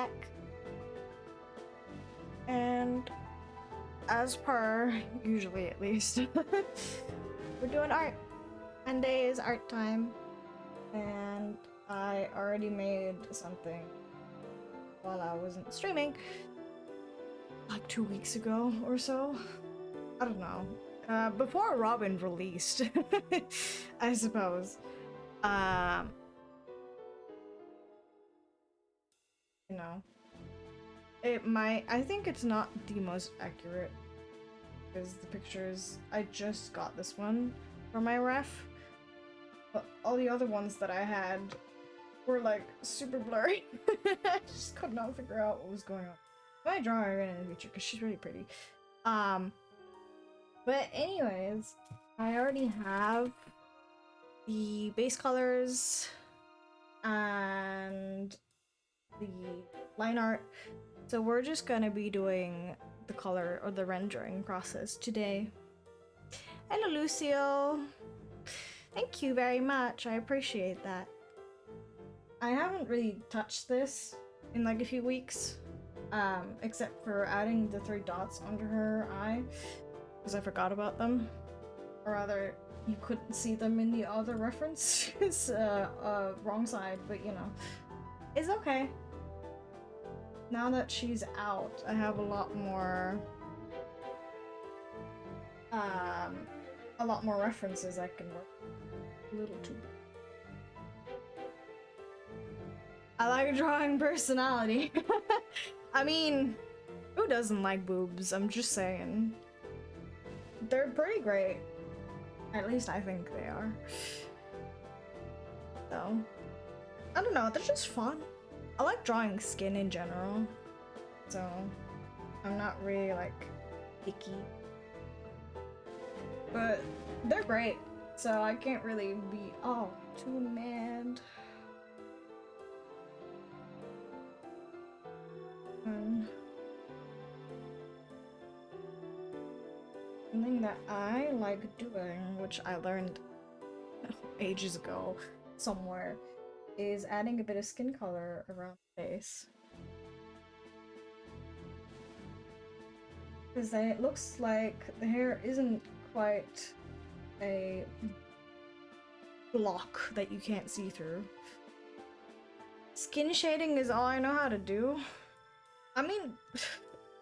back. And as per usually at least, we're doing art. Monday is art time. And I already made something while I wasn't streaming. Like 2 weeks ago or so. I don't know. Before Robin released, I suppose. You know, I think it's not the most accurate because the pictures, I just got this one for my ref, but all the other ones that I had were like super blurry. I just could not figure out what was going on. I might draw her again in the future because she's really pretty. But anyways, I already have the base colors and the line art, so we're just gonna be doing the color or the rendering process today. Hello, Lucille. Thank you very much. I appreciate that. I haven't really touched this in like a few weeks, except for adding the 3 dots under her eye because I forgot about them, or rather you couldn't see them in the other references. Wrong side, but you know, it's okay. Now that she's out, I have a lot more references I can work with. A little too. I like drawing personality. I mean, who doesn't like boobs? I'm just saying. They're pretty great. At least I think they are. So, I don't know, they're just fun. I like drawing skin in general. So, I'm not really like picky. But they're great. So I can't really be too mad. Something that I like doing, which I learned ages ago somewhere, is adding a bit of skin color around the face. Because then it looks like the hair isn't quite a block that you can't see through. Skin shading is all I know how to do. I mean,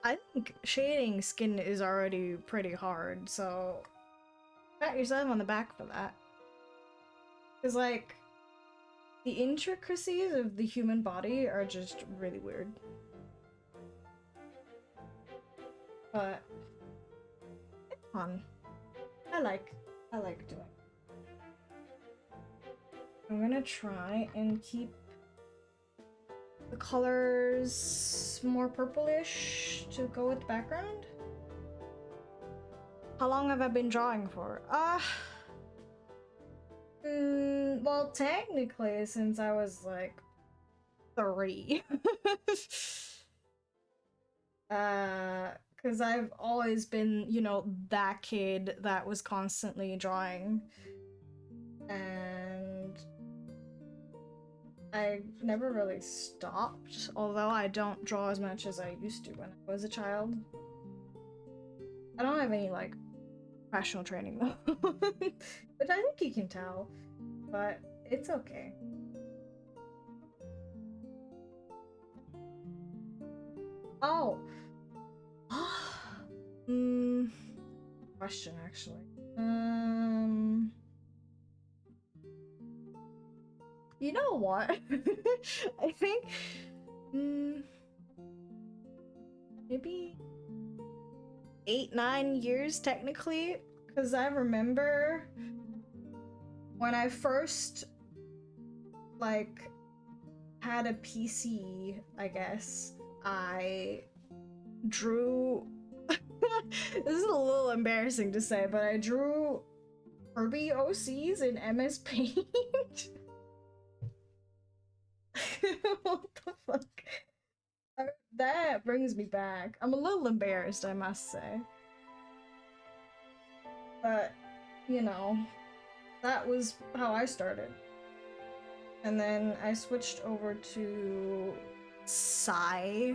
I think shading skin is already pretty hard, so pat yourself on the back for that. Because, like, the intricacies of the human body are just really weird. But it's fun. I like doing it. I'm gonna try and keep the colors more purplish to go with the background. How long have I been drawing for? Well, technically since I was like 3. Because I've always been, you know, that kid that was constantly drawing. And I never really stopped, although I don't draw as much as I used to when I was a child. I don't have any, like, professional training though, which I think you can tell, but it's okay. Oh! Question, actually. You know what? I think, maybe 8-9 years technically, because I remember when I first like had a PC, I guess, I drew this is a little embarrassing to say, but I drew Kirby OCs in MS Paint. What the fuck? That brings me back. I'm a little embarrassed, I must say. But, you know, that was how I started. And then I switched over to Sigh.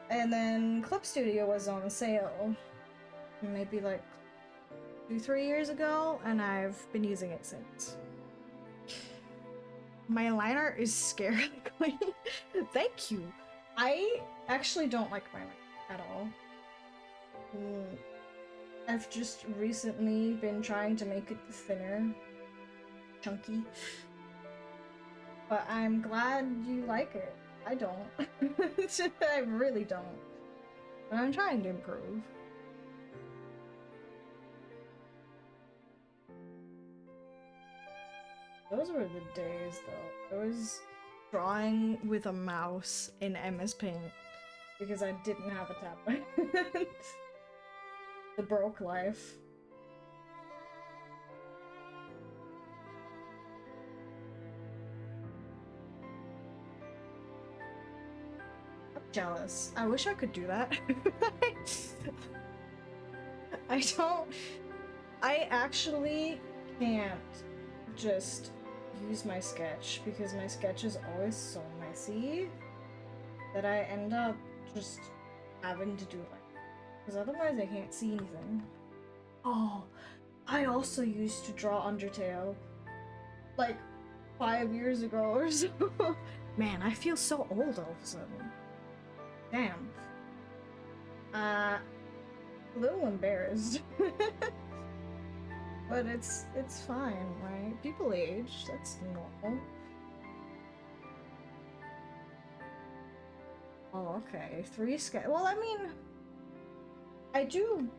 And then Clip Studio was on sale maybe like 2-3 years ago, and I've been using it since. My line art is scarily clean. Thank you. I actually don't like my line art at all. I've just recently been trying to make it thinner, chunky. But I'm glad you like it. I don't. I really don't. But I'm trying to improve. Those were the days, though. I was drawing with a mouse in MS Paint because I didn't have a tablet. The broke life. I'm jealous. I wish I could do that. I actually can't just use my sketch because my sketch is always so messy that I end up just having to do it like that, because otherwise I can't see anything. Oh, I also used to draw Undertale like 5 years ago or so. Man, I feel so old all of a sudden. Damn. A little embarrassed. But it's fine, right? People age, that's normal. Oh, okay. 3 sketch. Well, I mean, I do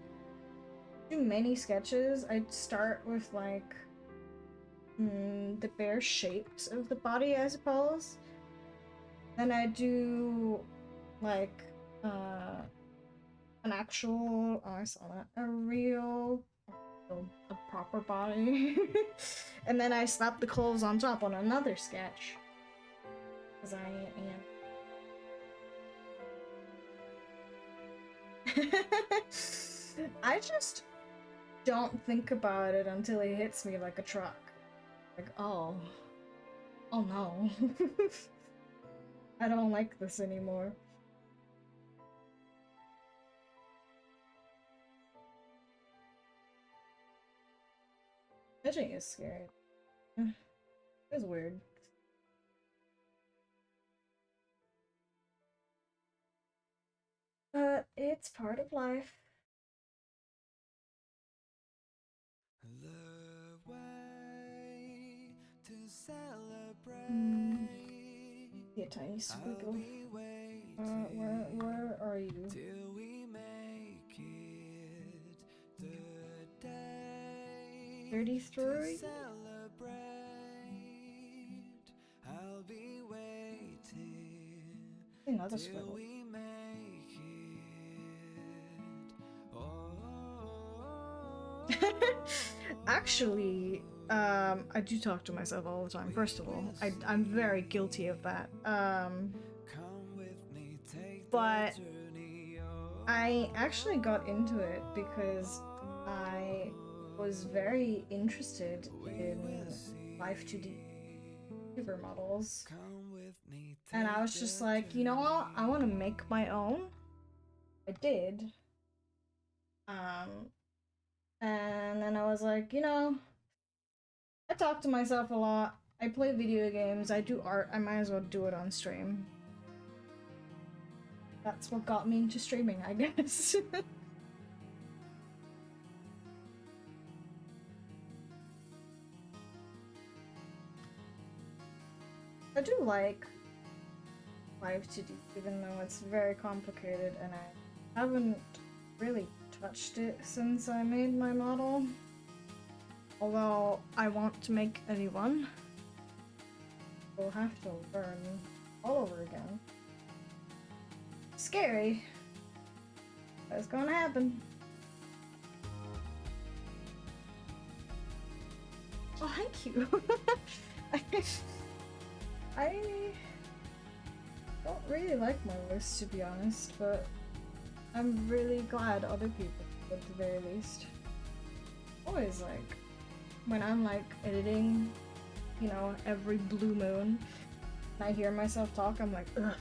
many sketches. I start with like the bare shapes of the body, I suppose. Then I do like an actual, oh, I saw that, a proper body. And then I slap the clothes on top on another sketch, because I am. I just don't think about it until it hits me like a truck. Like, oh no. I don't like this anymore. Edging is scary. It's weird. But it's part of life. The way to celebrate. Yeah, tiny squiggle. Where are you? Till we make it the day 33? to celebrate. I'll be waiting Another till squiggle. we make it. Actually, I do talk to myself all the time. First of all, I'm very guilty of that. But I actually got into it because I was very interested in Life 2D computer models. And I was just like, you know what? I want to make my own. I did. And then I was like, you know, I talk to myself a lot. I play video games. I do art. I might as well do it on stream. That's what got me into streaming, I guess. I do like Live 2D, even though it's very complicated and I haven't really touched it since I made my model. Although I want to make a new one. We'll have to learn all over again. Scary. But it's gonna happen. Oh, thank you. I don't really like my voice, to be honest, but I'm really glad other people do, at the very least. Always like, when I'm like editing, you know, every blue moon, I hear myself talk, I'm like, ugh,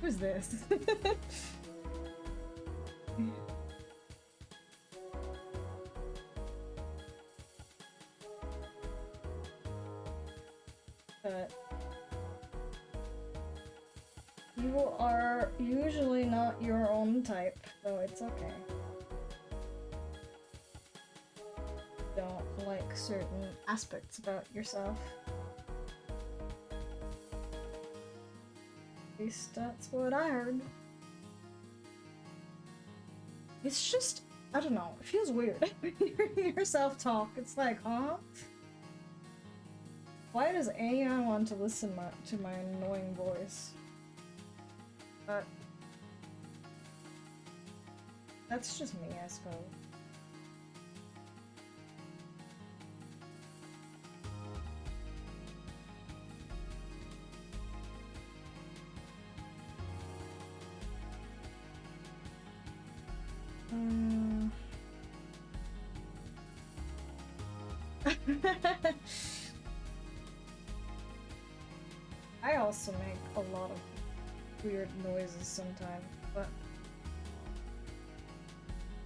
who's this? But you are usually not your own type, so it's okay. Don't like certain aspects about yourself. At least that's what I heard. It's just, I don't know, it feels weird hearing yourself talk. It's like, huh? Why does anyone want to listen to my annoying voice? But that's just me, I suppose. I also make a lot of weird noises sometimes, but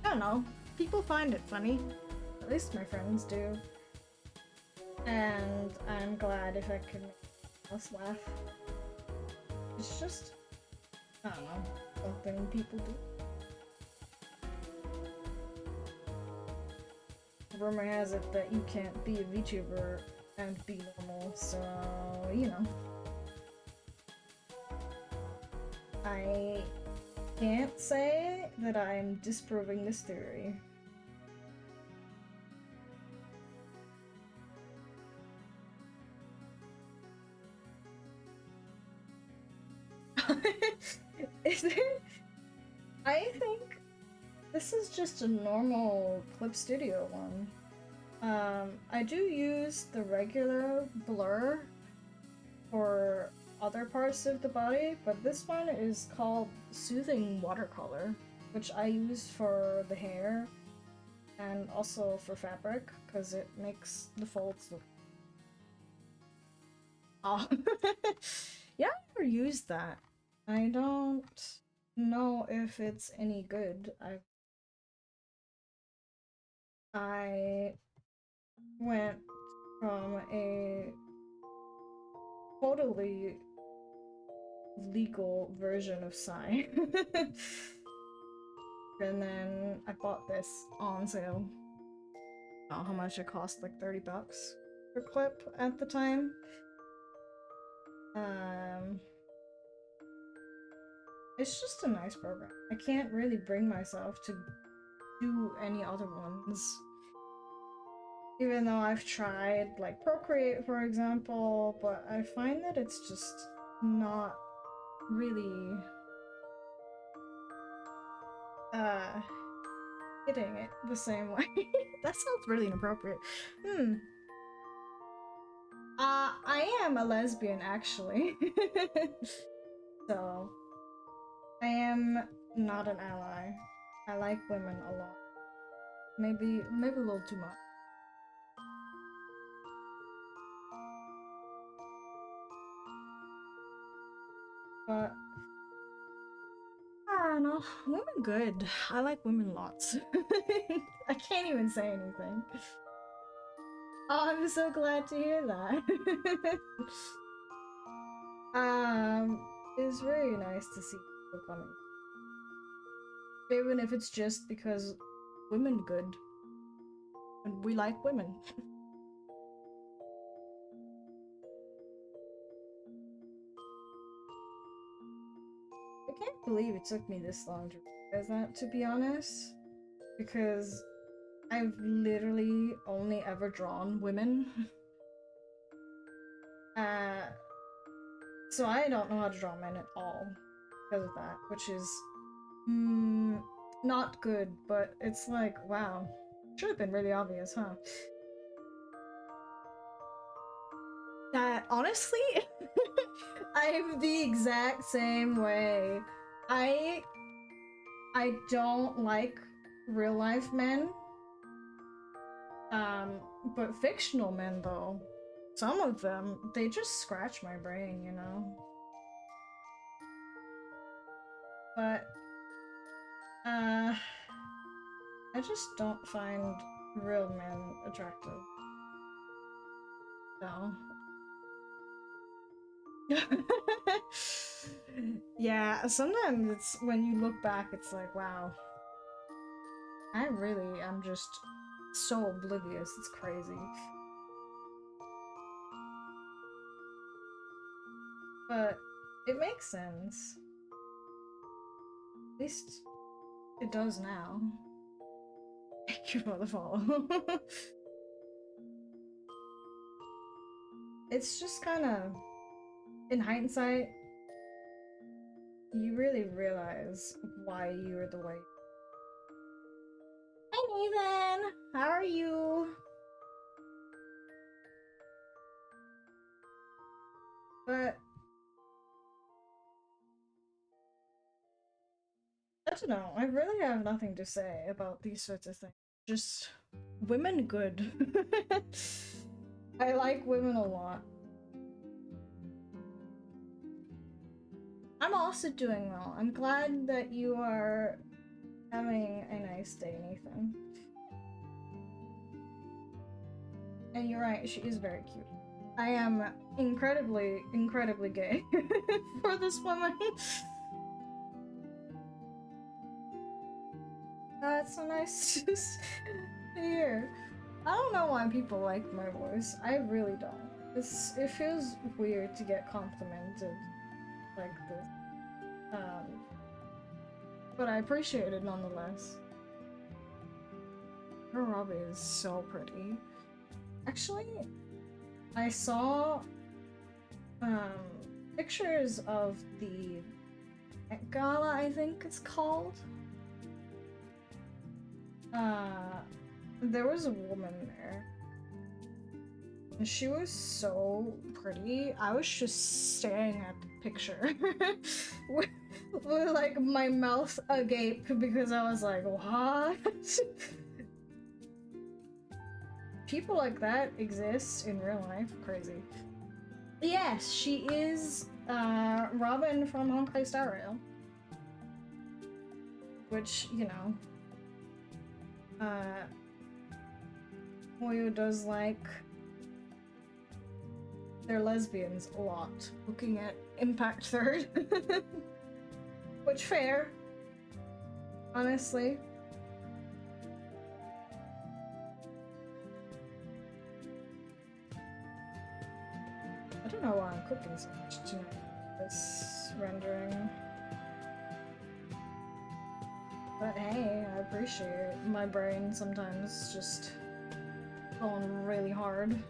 I don't know. People find it funny. At least my friends do. And I'm glad if I can make us laugh. It's just, I don't know, something people do. Rumor has it that you can't be a VTuber and be normal, so, you know. I can't say that I'm disproving this theory. Is it? I think this is just a normal Clip Studio one. I do use the regular blur for other parts of the body, but this one is called Soothing Watercolor, which I use for the hair and also for fabric because it makes the folds look. Oh, yeah, I never used that. I don't know if it's any good. I went from a totally legal version of Psy. And then I bought this on sale. I don't know how much it cost, like 30 bucks per clip at the time. It's just a nice program. I can't really bring myself to do any other ones. Even though I've tried, like Procreate, for example, but I find that it's just not really hitting it the same way. That sounds really inappropriate. I am a lesbian, actually. So, I am not an ally. I like women a lot. Maybe a little too much. But I don't know. Women good. I like women lots. I can't even say anything. Oh, I'm so glad to hear that. It's very nice to see people coming. Even if it's just because women good. And we like women. I can't believe it took me this long to realize that, to be honest. Because I've literally only ever drawn women. So I don't know how to draw men at all because of that, which is not good, but it's like, wow. Should have been really obvious, huh? Honestly, I'm the exact same way. I don't like real life men. But fictional men though. some of them, they just scratch my brain, you know? But, I just don't find real men attractive. No. Yeah, sometimes it's when you look back, it's like, wow, I really am just so oblivious, it's crazy. But it makes sense. At least it does now. Thank you for the follow. It's just kind of, in hindsight, you really realize why you were the way. Hey Nathan! How are you? But I don't know, I really have nothing to say about these sorts of things. Just women good. I like women a lot. I'm also doing well. I'm glad that you are having a nice day, Nathan. And you're right, she is very cute. I am incredibly, incredibly gay for this woman. That's so nice to hear. I don't know why people like my voice. I really don't. It feels weird to get complimented like this. But I appreciate it nonetheless. Her Robbie is so pretty. Actually, I saw pictures of the Met Gala, I think it's called. There was a woman there. And she was so pretty. I was just staring at the picture with like my mouth agape because I was like, what? People like that exist in real life. Crazy. Yes, she is Robin from Honkai Star Rail. Which, you know, Moyo does like their lesbians a lot, looking at Impact Third. Which, fair. Honestly. I don't know why I'm cooking so much tonight. This rendering. But hey, I appreciate it. My brain sometimes just going really hard.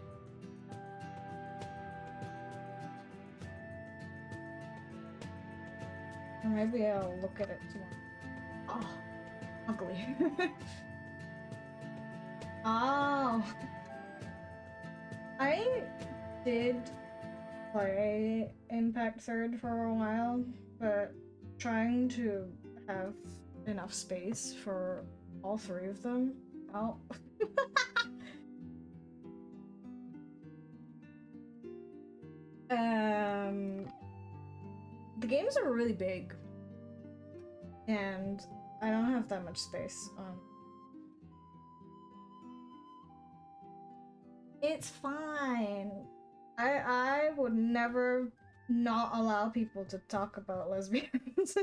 Or maybe I'll look at it tomorrow. Oh, ugly. Oh. I did play Impact Third for a while, but trying to have enough space for all three of them. Oh. The games are really big, and I don't have that much space. It's fine. I would never not allow people to talk about lesbians.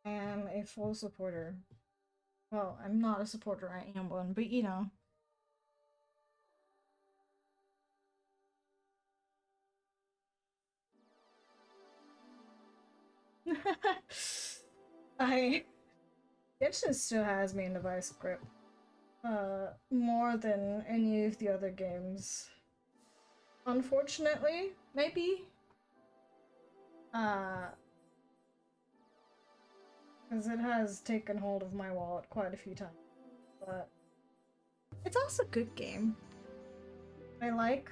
I am a full supporter. Well, I'm not a supporter, I am one, but you know. Genshin still has me in the vice grip. More than any of the other games. Unfortunately, maybe. Because it has taken hold of my wallet quite a few times. But it's also a good game. I like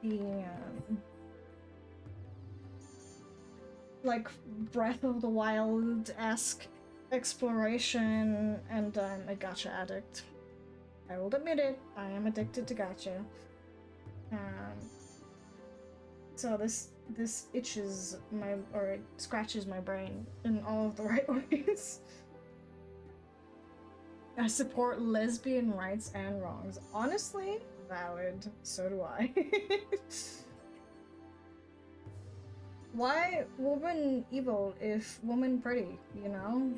the, like, Breath of the Wild-esque exploration, and I'm a gacha addict. I will admit it, I am addicted to gacha. So this itches my, or it scratches my brain in all of the right ways. I support lesbian rights and wrongs. Honestly, valid. So do I. Why woman evil if woman pretty, you know?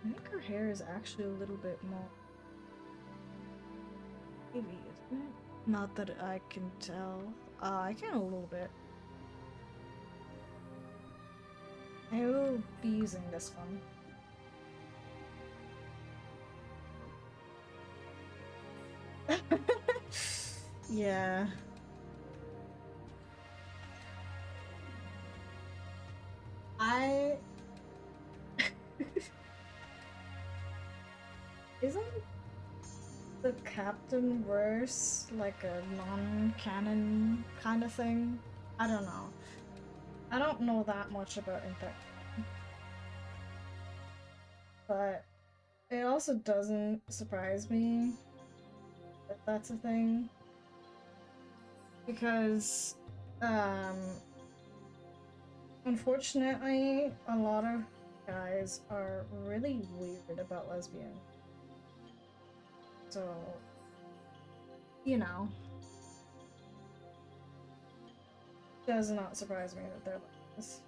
I think her hair is actually a little bit more wavy, isn't it? Not that I can tell. I can a little bit. I will be using this one. Yeah. I isn't the Captain verse like a non-canon kind of thing? I don't know. I don't know that much about Impact, but it also doesn't surprise me that that's a thing, because unfortunately a lot of guys are really weird about lesbian, so you know, does not surprise me that they're like this.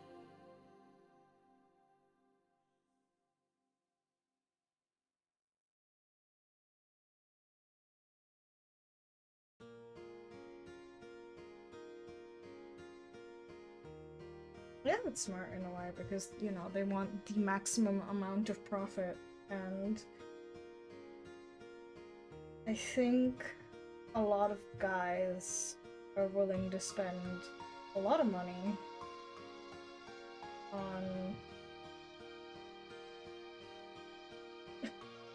Yeah, it's smart in a way, because you know they want the maximum amount of profit, and I think a lot of guys are willing to spend a lot of money on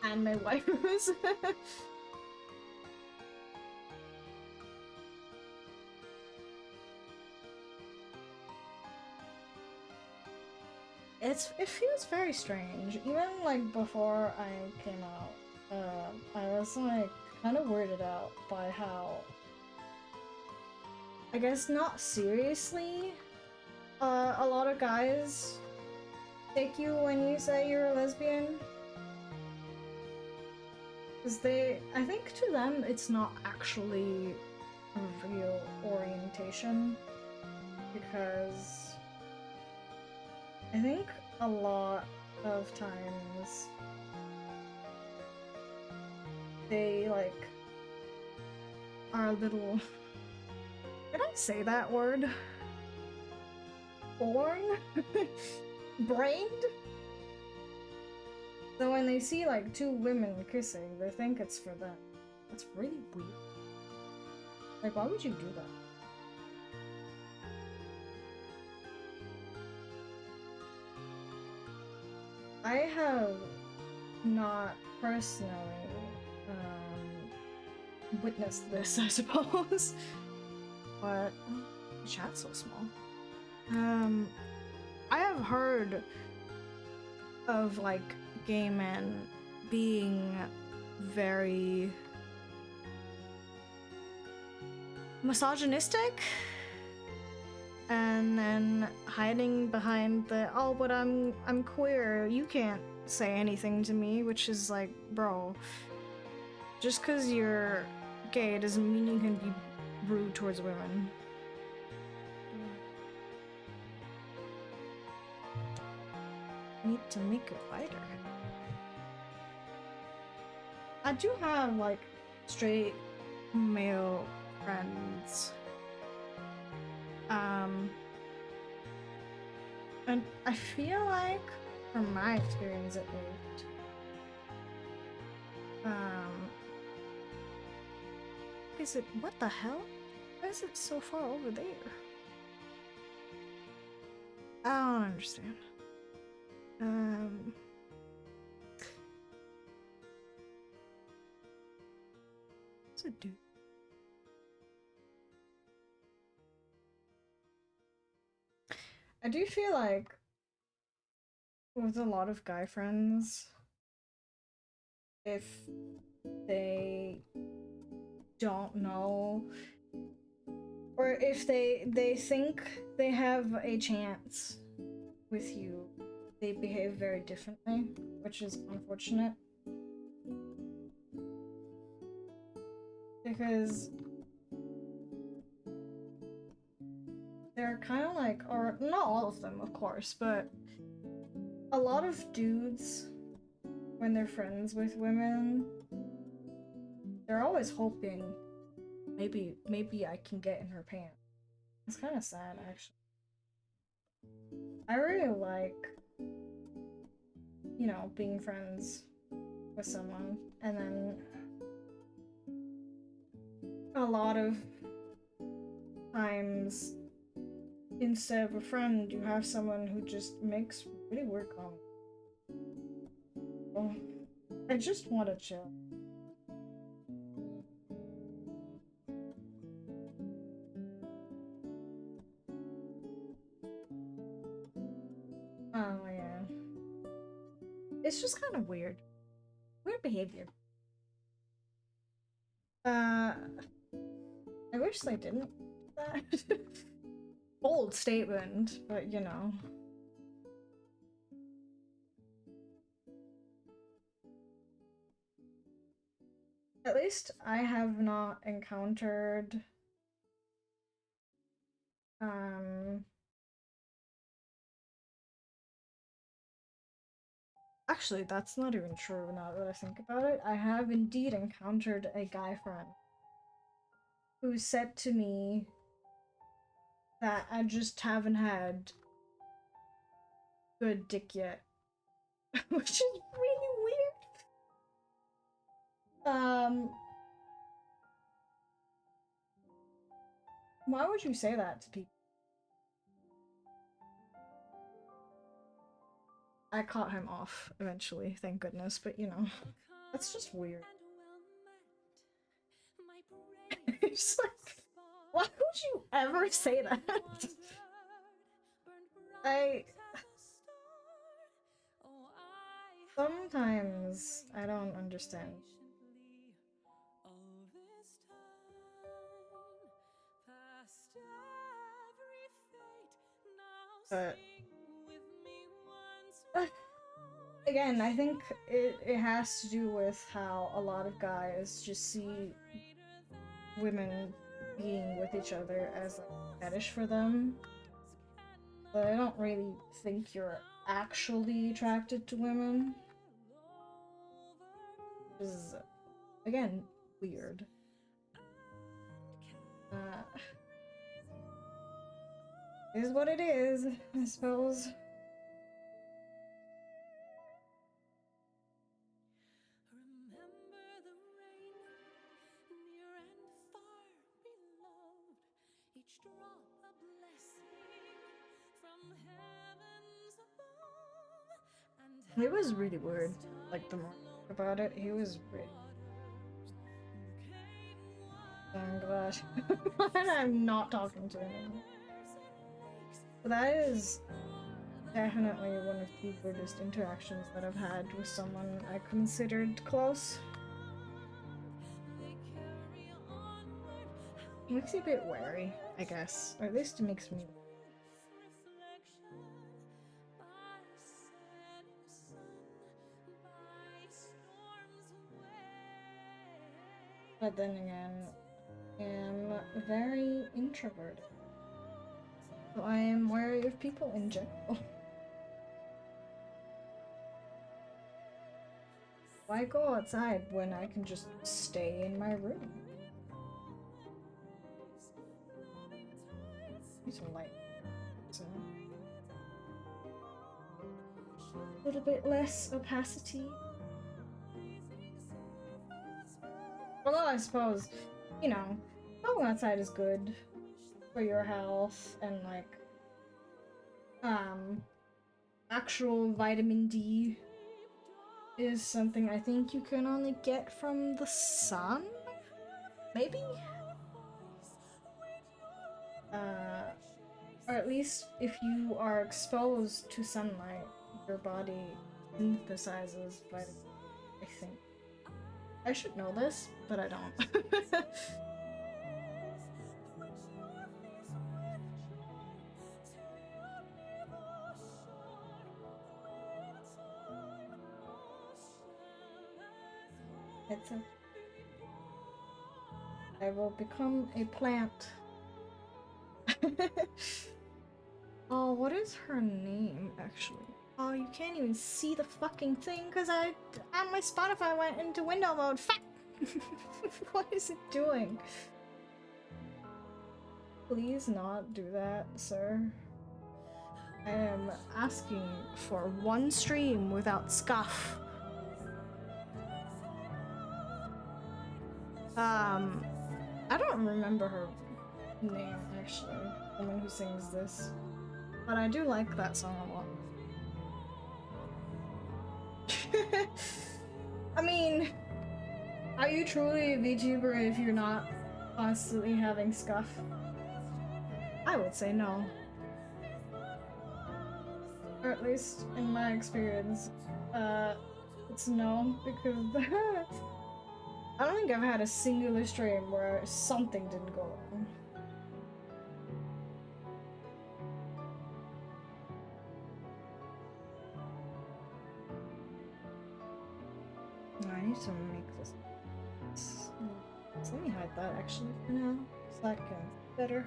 anime waifus. It feels very strange. Even like before I came out, I was like kind of weirded out by how, I guess not seriously, a lot of guys take you when you say you're a lesbian. Because I think to them it's not actually a real orientation. Because I think a lot of times they like are a little, did I say that word? Born? Brained? So when they see like two women kissing, they think it's for them. That's really weird. Like, why would you do that? I have not personally witnessed this, I suppose. But the chat's so small. I have heard of like gay men being very misogynistic, and then hiding behind the, oh, but I'm queer, you can't say anything to me, which is like, bro, just because you're gay doesn't mean you can be rude towards women. Need to make it lighter. I do have like straight male friends. And I feel like, from my experience at least, is it, what the hell? Why is it so far over there? I don't understand. a dude. I do feel like with a lot of guy friends, if they don't know, or if they think they have a chance with you, they behave very differently, which is unfortunate. Because they're kind of like, or not all of them, of course, but a lot of dudes, when they're friends with women, they're always hoping maybe I can get in her pants. It's kind of sad, actually. I really like, you know, being friends with someone, and then a lot of times, instead of a friend, you have someone who just makes really weird comments. Oh, I just want to chill. Oh yeah. It's just kind of weird. Weird behavior. I wish they didn't do that. Bold statement, but you know. At least I have not encountered actually, that's not even true now that I think about it. I have indeed encountered a guy friend who said to me that I just haven't had good dick yet. Which is really weird. Why would you say that to people? I caught him off eventually, thank goodness, but you know, that's just weird. It's like, why would you ever say that? Sometimes I don't understand. But again, I think it has to do with how a lot of guys just see women being with each other as like a fetish for them. But I don't really think you're actually attracted to women. Which is, again, weird. Is what it is, I suppose. It was really weird. Like, the more I think about it, he was really. I'm glad I'm not talking to him anymore. But that is definitely one of the weirdest interactions that I've had with someone I considered close. It makes you a bit wary, I guess. Or at least it makes me. But then again, I am very introverted. So I am wary of people in general. Why go outside when I can just stay in my room? Need some light. So a little bit less opacity. Although I suppose, you know, going outside is good for your health and like actual vitamin D is something I think you can only get from the sun. maybe? Or at least if you are exposed to sunlight, your body synthesizes vitamin D, I think. I should know this, but I don't. It's a... I will become a plant. Oh, what is her name, actually? Oh, you can't even see the fucking thing because on my Spotify went into window mode. Fuck! What is it doing? Please not do that, sir. I am asking for one stream without scuff. I don't remember her name, actually, the woman who sings this. But I do like that song a lot. I mean, are you truly a VTuber if you're not constantly having scuff? I would say no. Or at least in my experience, it's no, because I don't think I've had a singular stream where something didn't go wrong. I need to make this. So let me hide that actually for now, so I can better.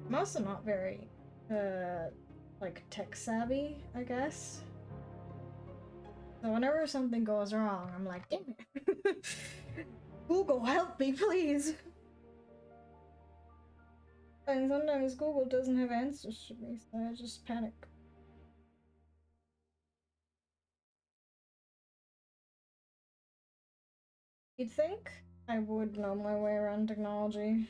I'm also not very, like tech savvy, I guess. So whenever something goes wrong, I'm like, damn it. Google, help me, please. And sometimes Google doesn't have answers to me, so I just panic. You'd think I would know my way around technology.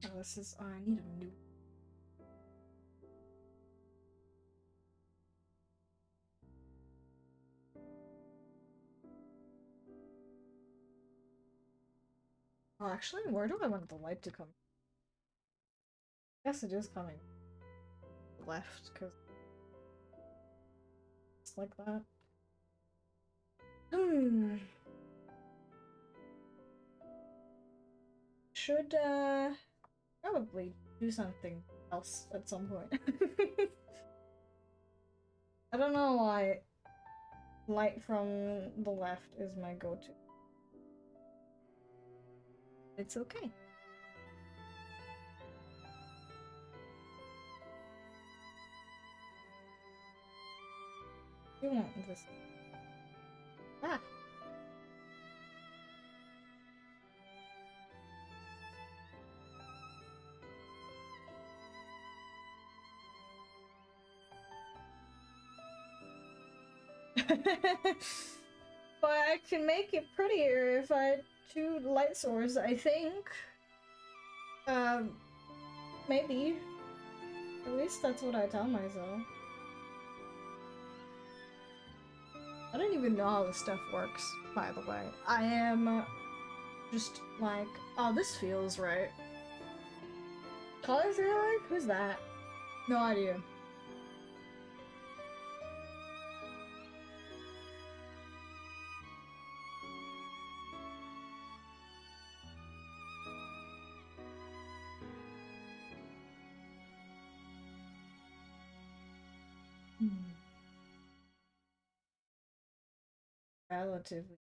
Oh, this is. Oh, I need a new. Oh, actually, where do I want the light to come? I guess it is coming left, because it's like that. Should, probably do something else at some point. I don't know why light from the left is my go-to. It's okay. You want this. Ah! But I can make it prettier if I do light source, I think. Maybe. At least that's what I tell myself. I don't even know how this stuff works, by the way. I am just like, oh, this feels right. Color theory? Who's that? No idea. Relatively.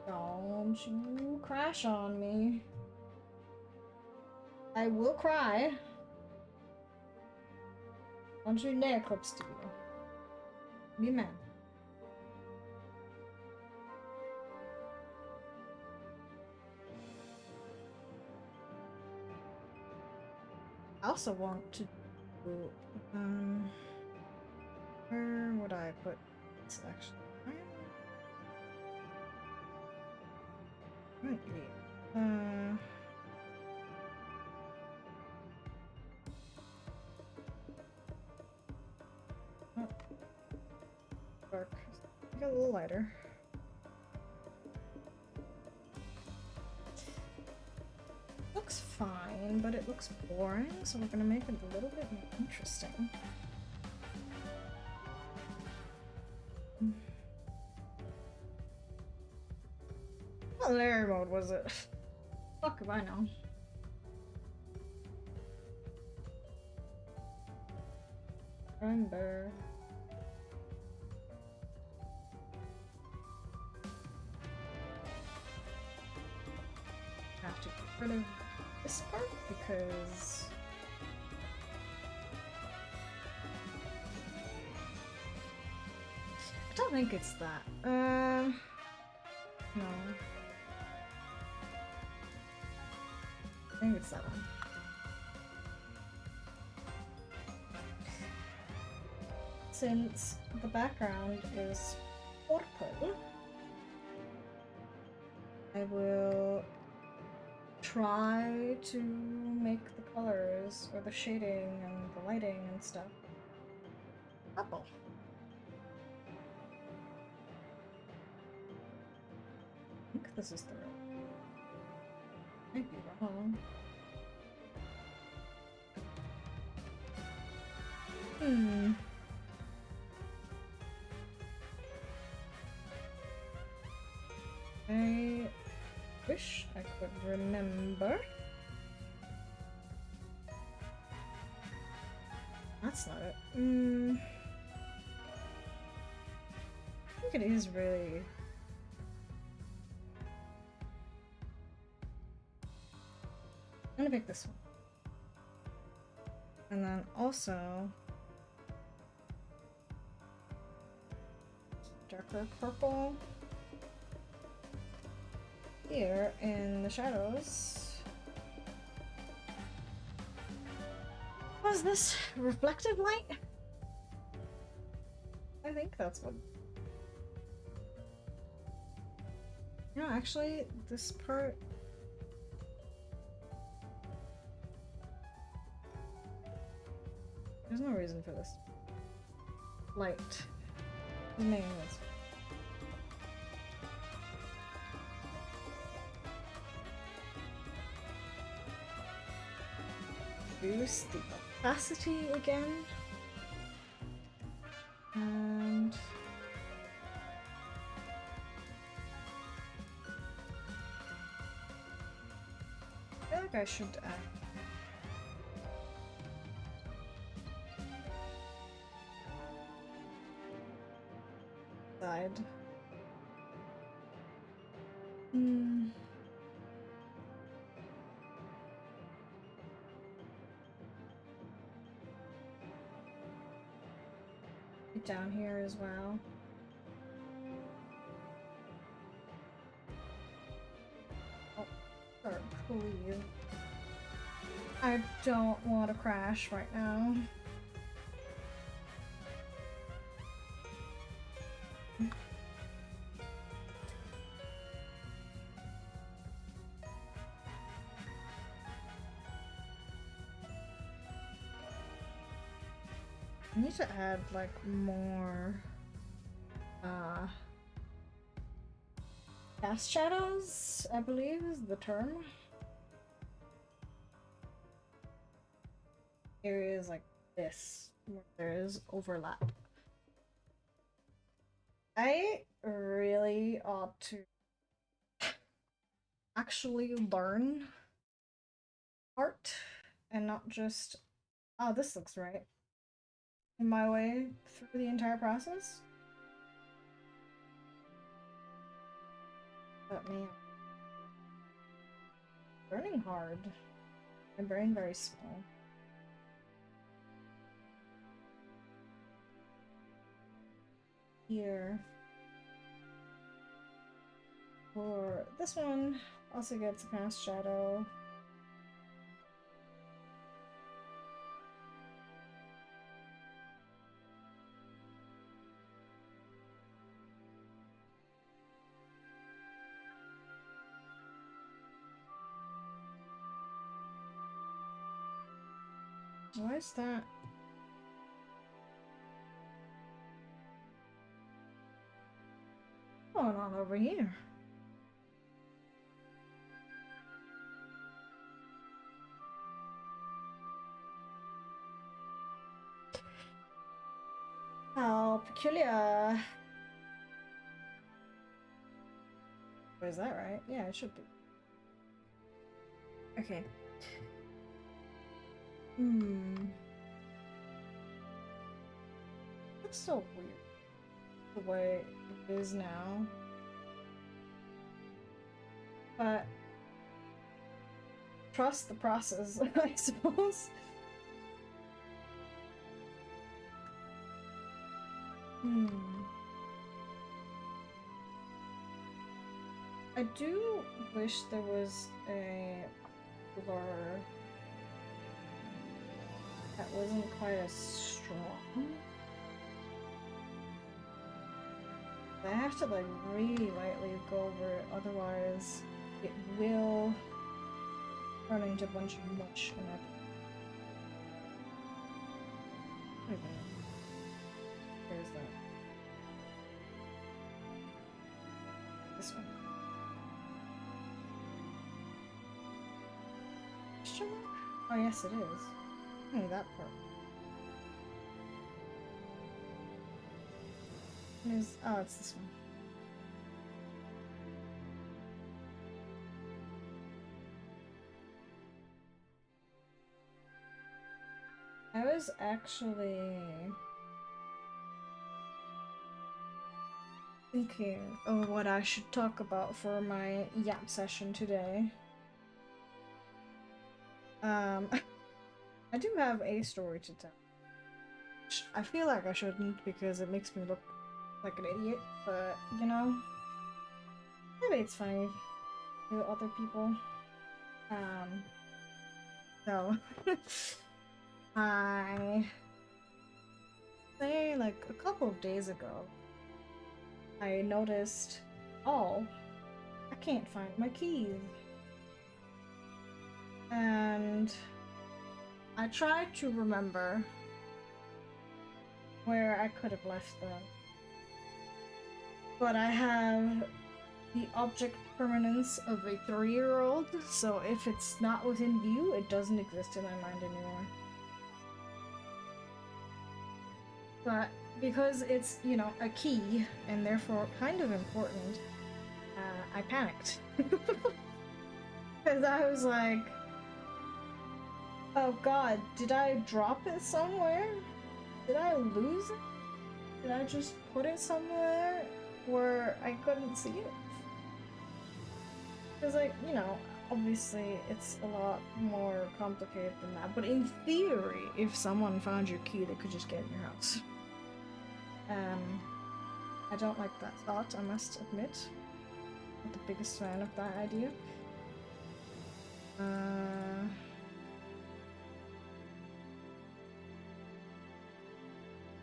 Don't you crash on me. I will cry. Don't you dare clip studio. Be mad. I also want to do, Where would I put this actually? Might be. Oh, dark. Make it a little lighter. Looks fine, but it looks boring, so we're gonna make it a little bit more interesting. What layer mode was it? Fuck if I know. Remember. Have to get rid of this part because I don't think it's that. No. I think it's that one. Since the background is purple, I will try to make the colors or the shading and the lighting and stuff purple. I think this is the right. Might be wrong. I wish I could remember. That's not it. I think it is really. I'm gonna pick this one. And then also darker purple here in the shadows. What is this? Reflective light? I think that's what. No, actually, this part. There's no reason for this. Light. His name is. Boost the opacity again. And I feel like I should add side. Down here as well. Oh, sorry, please. I don't want to crash right now. I need to add like more cast shadows, I believe is the term. Areas like this where there is overlap. I really ought to actually learn art and not just, oh, this looks right. My way through the entire process. But man, learning hard. My brain very small. Here. For this one, also gets a cast shadow. Why is that? What's going on over here? How peculiar. Is that right? Yeah, it should be. Okay. That's so weird. The way it is now. But trust the process, I suppose. I do wish there was a blur that wasn't quite as strong. I have to like really lightly go over it, otherwise it will turn into a bunch of mush and wait a minute. Where's that? This one. Question mark? Oh yes it is. Only that part. Oh, it's this one. I was actually thinking of what I should talk about for my yap session today. I do have a story to tell. Which I feel like I shouldn't because it makes me look like an idiot, but you know, maybe it's funny to other people. So I say like a couple of days ago, I noticed, oh, I can't find my keys. And I tried to remember where I could have left them. But I have the object permanence of a 3-year-old, so if it's not within view, it doesn't exist in my mind anymore. But because it's, you know, a key, and therefore kind of important, I panicked. Because I was like, oh god, did I drop it somewhere? Did I lose it? Did I just put it somewhere where I couldn't see it? Because, like, you know, obviously it's a lot more complicated than that, but in theory, if someone found your key, they could just get in your house. I don't like that thought, I must admit. Not the biggest fan of that idea.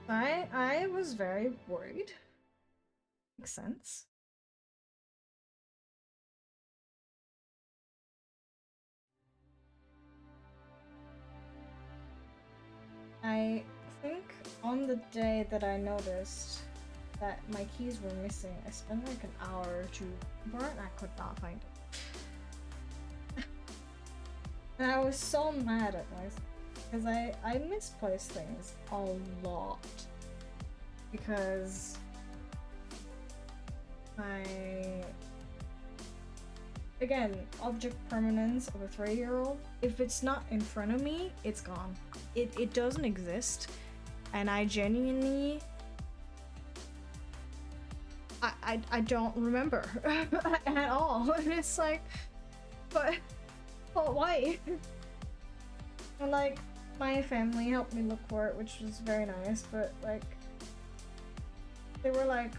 I was very worried. Makes sense. I think on the day that I noticed that my keys were missing, I spent like an hour or two, but I could not find it. And I was so mad at myself because I misplaced things a lot because again, object permanence of a 3-year-old, if it's not in front of me, it's gone. It doesn't exist, and I genuinely I don't remember at all. And it's like, but why? And like, my family helped me look for it, which was very nice, but like, they were like,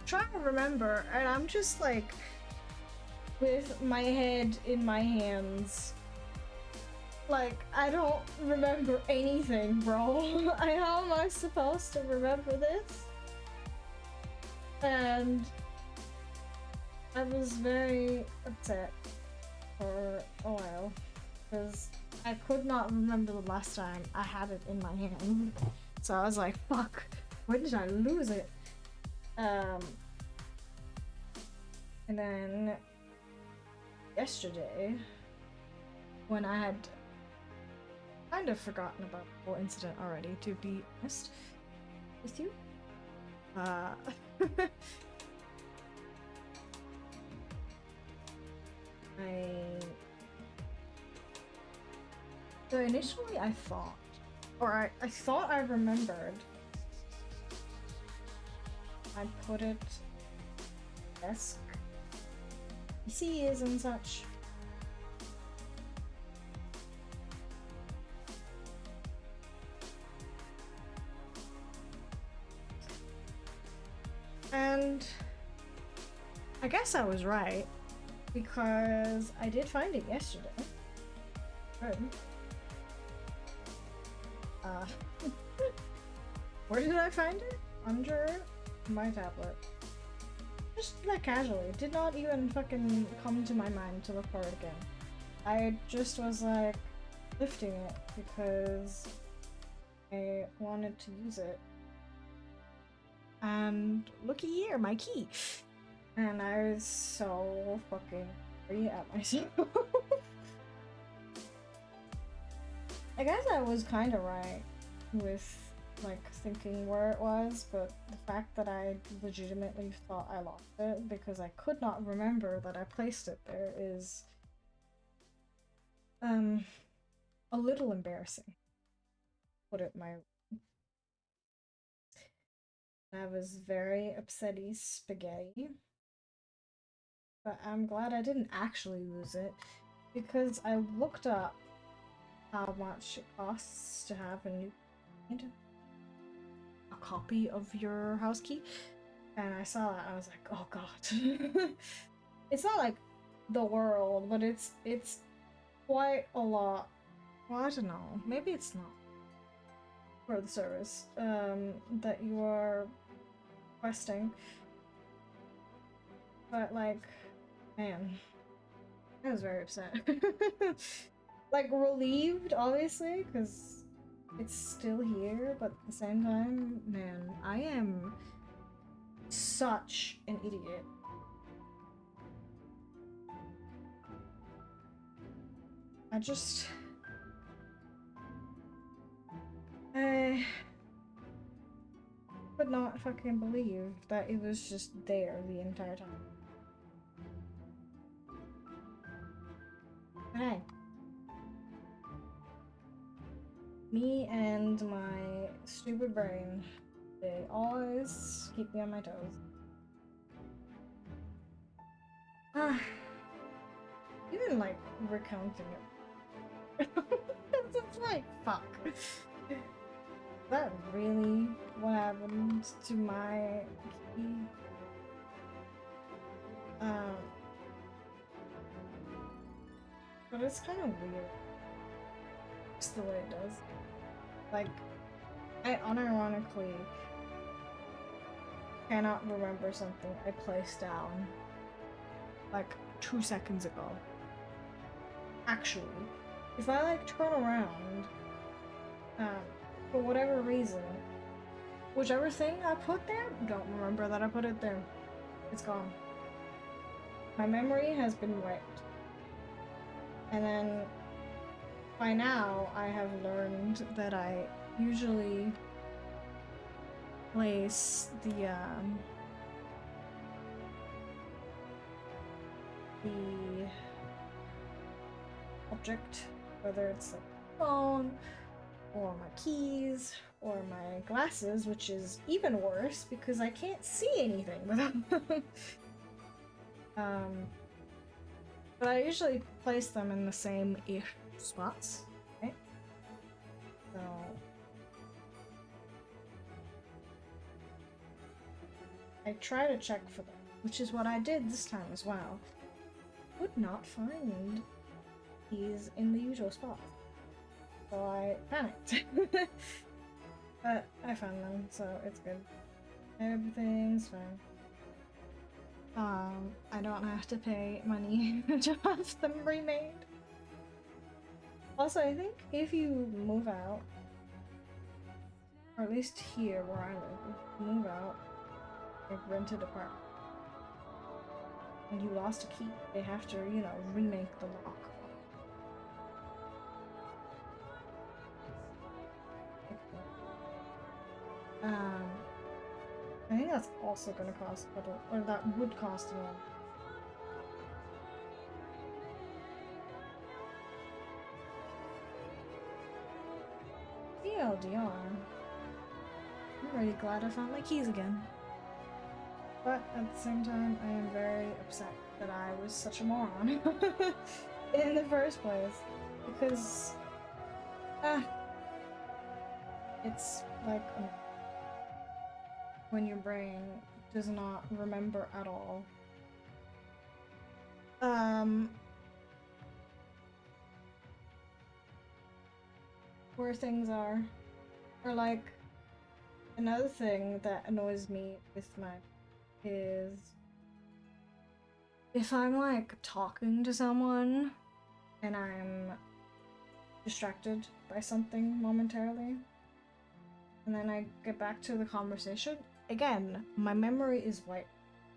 try to remember, and I'm just like, with my head in my hands, like, I don't remember anything, bro. How am I supposed to remember this? And I was very upset for a while. because I could not remember the last time I had it in my hand. So I was like, fuck, where did I lose it? And then yesterday, when I had kind of forgotten about the whole incident already, to be honest with you, So initially I thought, or I thought I remembered I put it desk, PCs and such. And I guess I was right, because I did find it yesterday. Good. Where did I find it? Under my tablet. Just like casually. Did not even fucking come to my mind to look for it again. I just was like lifting it because I wanted to use it. And looky here, my key. And I was so fucking angry at myself. I guess I was kind of right with like thinking where it was, but the fact that I legitimately thought I lost it because I could not remember that I placed it there is a little embarrassing. Put it my I was very upsetty spaghetti. But I'm glad I didn't actually lose it because I looked up how much it costs to have a copy of your house key, and I saw that. I was like, oh god. It's not like the world, but it's quite a lot. Well, I don't know, maybe it's not for the service that you are requesting, but like, man, I was very upset. Like, relieved, obviously, because it's still here, but at the same time, man, I am such an idiot. I could not fucking believe that it was just there the entire time. Hey. Me and my stupid brain, they always keep me on my toes. Even like recounting it. It's like, fuck. Is that really what happened to my key? But it's kind of weird. Just the way it does. Like, I unironically cannot remember something I placed down like 2 seconds ago. Actually, if I like turn around, for whatever reason, whichever thing I put there, don't remember that I put it there. It's gone. My memory has been wiped. And then by now I have learned that I usually place the object, whether it's like my phone or my keys or my glasses, which is even worse because I can't see anything without them. But I usually place them in the same-ish spots, right? So I try to check for them, which is what I did this time as well. Could not find these in the usual spots, so I panicked. But I found them, so it's good. Everything's fine. I don't have to pay money to have them remade. Also, I think if you move out, or at least here where I live, if you move out, like rented apartment, and you lost a key, they have to, you know, remake the lock. I think that's also gonna cost a little, or that would cost a lot. TLDR. I'm really glad I found my keys again. But at the same time, I am very upset that I was such a moron in the first place. Because, it's like when your brain does not remember at all. Where things are. Or like, another thing that annoys me with my is if I'm like talking to someone and I'm distracted by something momentarily and then I get back to the conversation, again, my memory is wiped.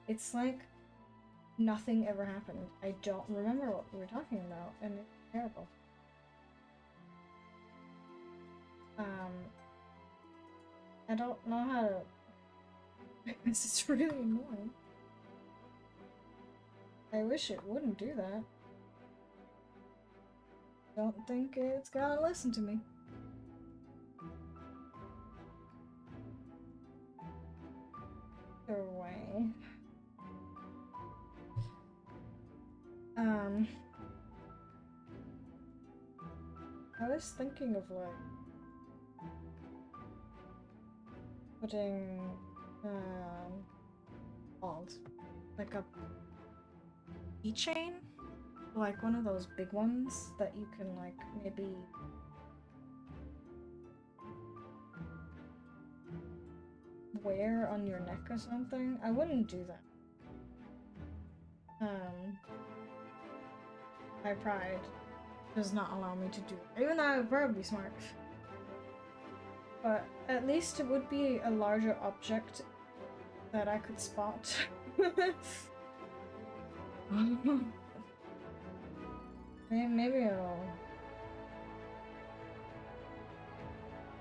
It's like nothing ever happened. I don't remember what we were talking about, and it's terrible. I don't know how to. This is really annoying. I wish it wouldn't do that. Don't think it's gonna listen to me. Either way. I was thinking of like putting called like a keychain, like one of those big ones that you can like maybe wear on your neck or something. I wouldn't do that. My pride does not allow me to do it, even though I would probably be smart. But at least it would be a larger object that I could spot. Maybe I'll...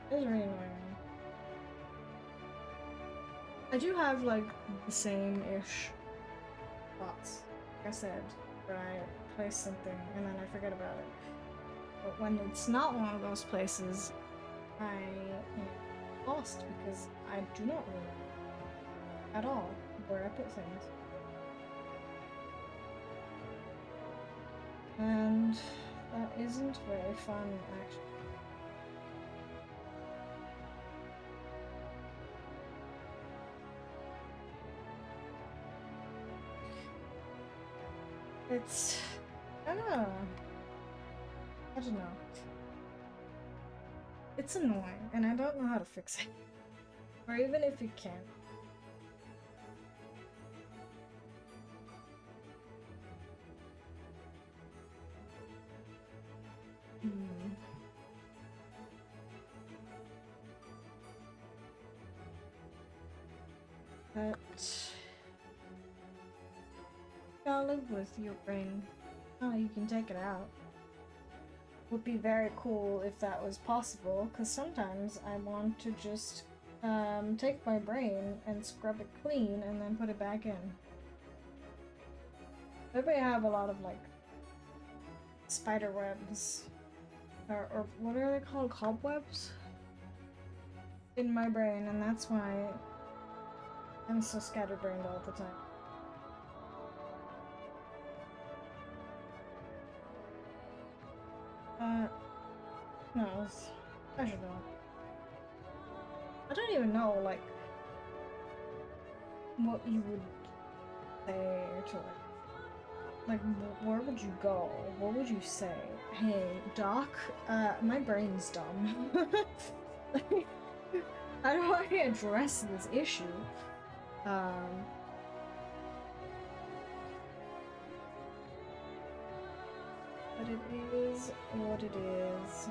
It's really annoying. I do have like the same-ish thoughts, like I said, where I place something and then I forget about it. But when it's not one of those places, I am lost because I do not remember at all where I put things. And that isn't very fun, actually. It's... I don't know. It's annoying, and I don't know how to fix it. Or even if you can. But... gotta live with your brain. Oh, you can take it out. Would be very cool if that was possible, because sometimes I want to just take my brain and scrub it clean and then put it back in. Maybe I have a lot of like spider webs or what are they called, cobwebs in my brain, and that's why I'm so scatterbrained all the time. No, I should know. I don't even know, like, what you would say to, like, where would you go? What would you say? Hey, Doc, my brain's dumb. How do I address this issue? But it is what it is.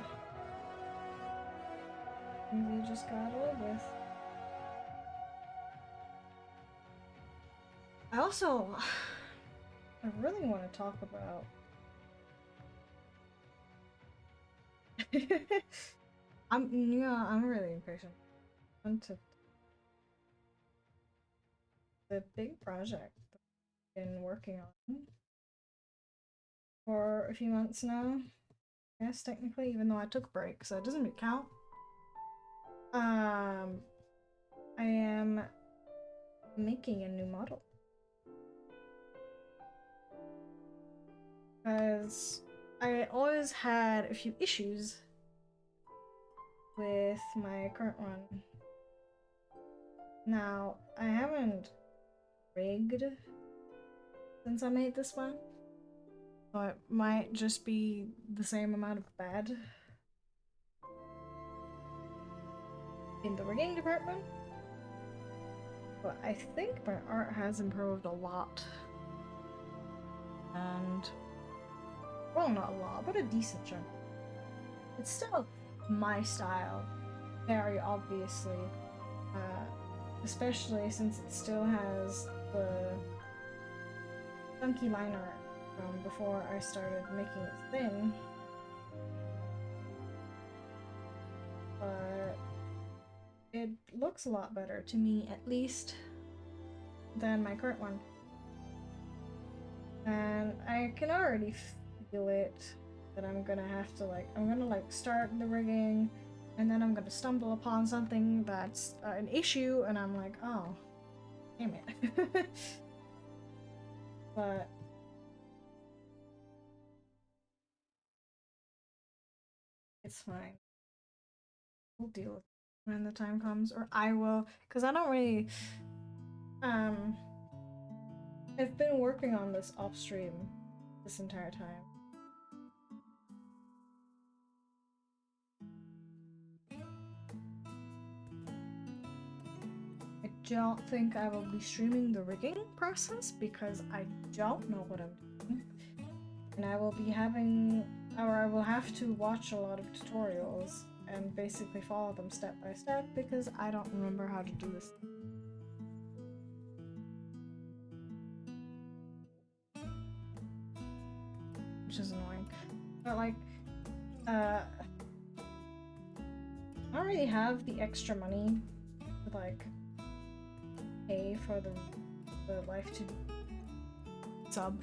We just gotta live with. I also, I really want to talk about. I'm really impatient. I want to the big project that I've been working on for a few months now. Yes, technically, even though I took a break, so it doesn't really count. I am making a new model. Because I always had a few issues with my current one. Now, I haven't rigged since I made this one. So it might just be the same amount of bad in the rigging department. But I think my art has improved a lot. And, well, not a lot, but a decent chunk. It's still my style, very obviously. Especially since it still has the funky line art from before I started making it thin. But it looks a lot better, to me at least, than my current one. And I can already feel it, that I'm gonna have to I'm gonna start the rigging, and then I'm gonna stumble upon something that's an issue, and I'm like, oh, damn it. But it's fine. We'll deal with it when the time comes, or I will, because I don't really, I've been working on this off stream this entire time. I don't think I will be streaming the rigging process because I don't know what I'm doing. And I will be having, or I will have to watch a lot of tutorials and basically follow them step by step because I don't remember how to do this. Which is annoying. But I don't really have the extra money to pay for the Life to sub.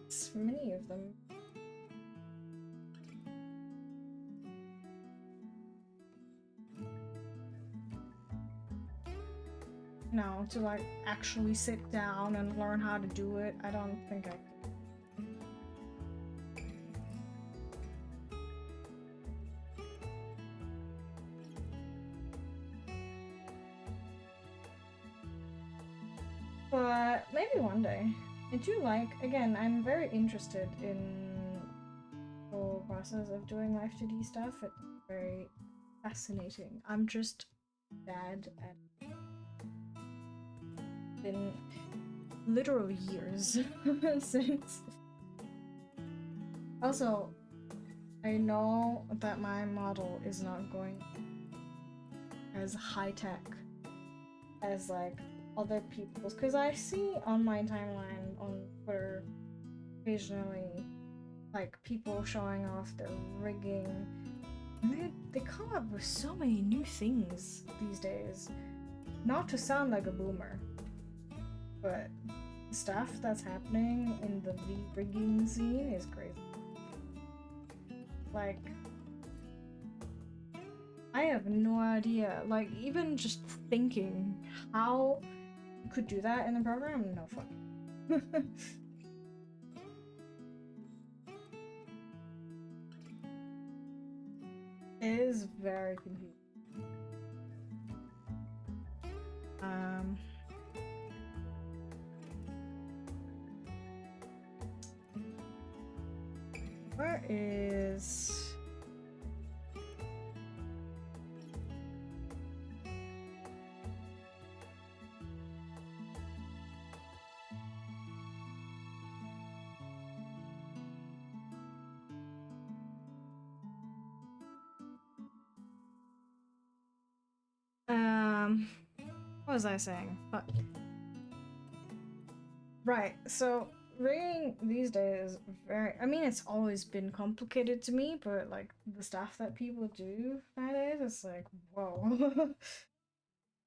So many of them. No, to actually sit down and learn how to do it, I don't think I could. But maybe one day. I do again, I'm very interested in the whole process of doing Life 2D stuff. It's very fascinating. I'm just bad at been literally years since. Also, I know that my model is not going as high tech as other people's, because I see on my timeline on Twitter occasionally people showing off their rigging, and they come up with so many new things these days. Not to sound like a boomer, but stuff that's happening in the rigging scene is crazy. I have no idea. Even just thinking how you could do that in the program, no fun. It is very confusing. Where is What was I saying? Fuck. Right, so rigging these days very, I mean, it's always been complicated to me, but like the stuff that people do nowadays, it's like, whoa.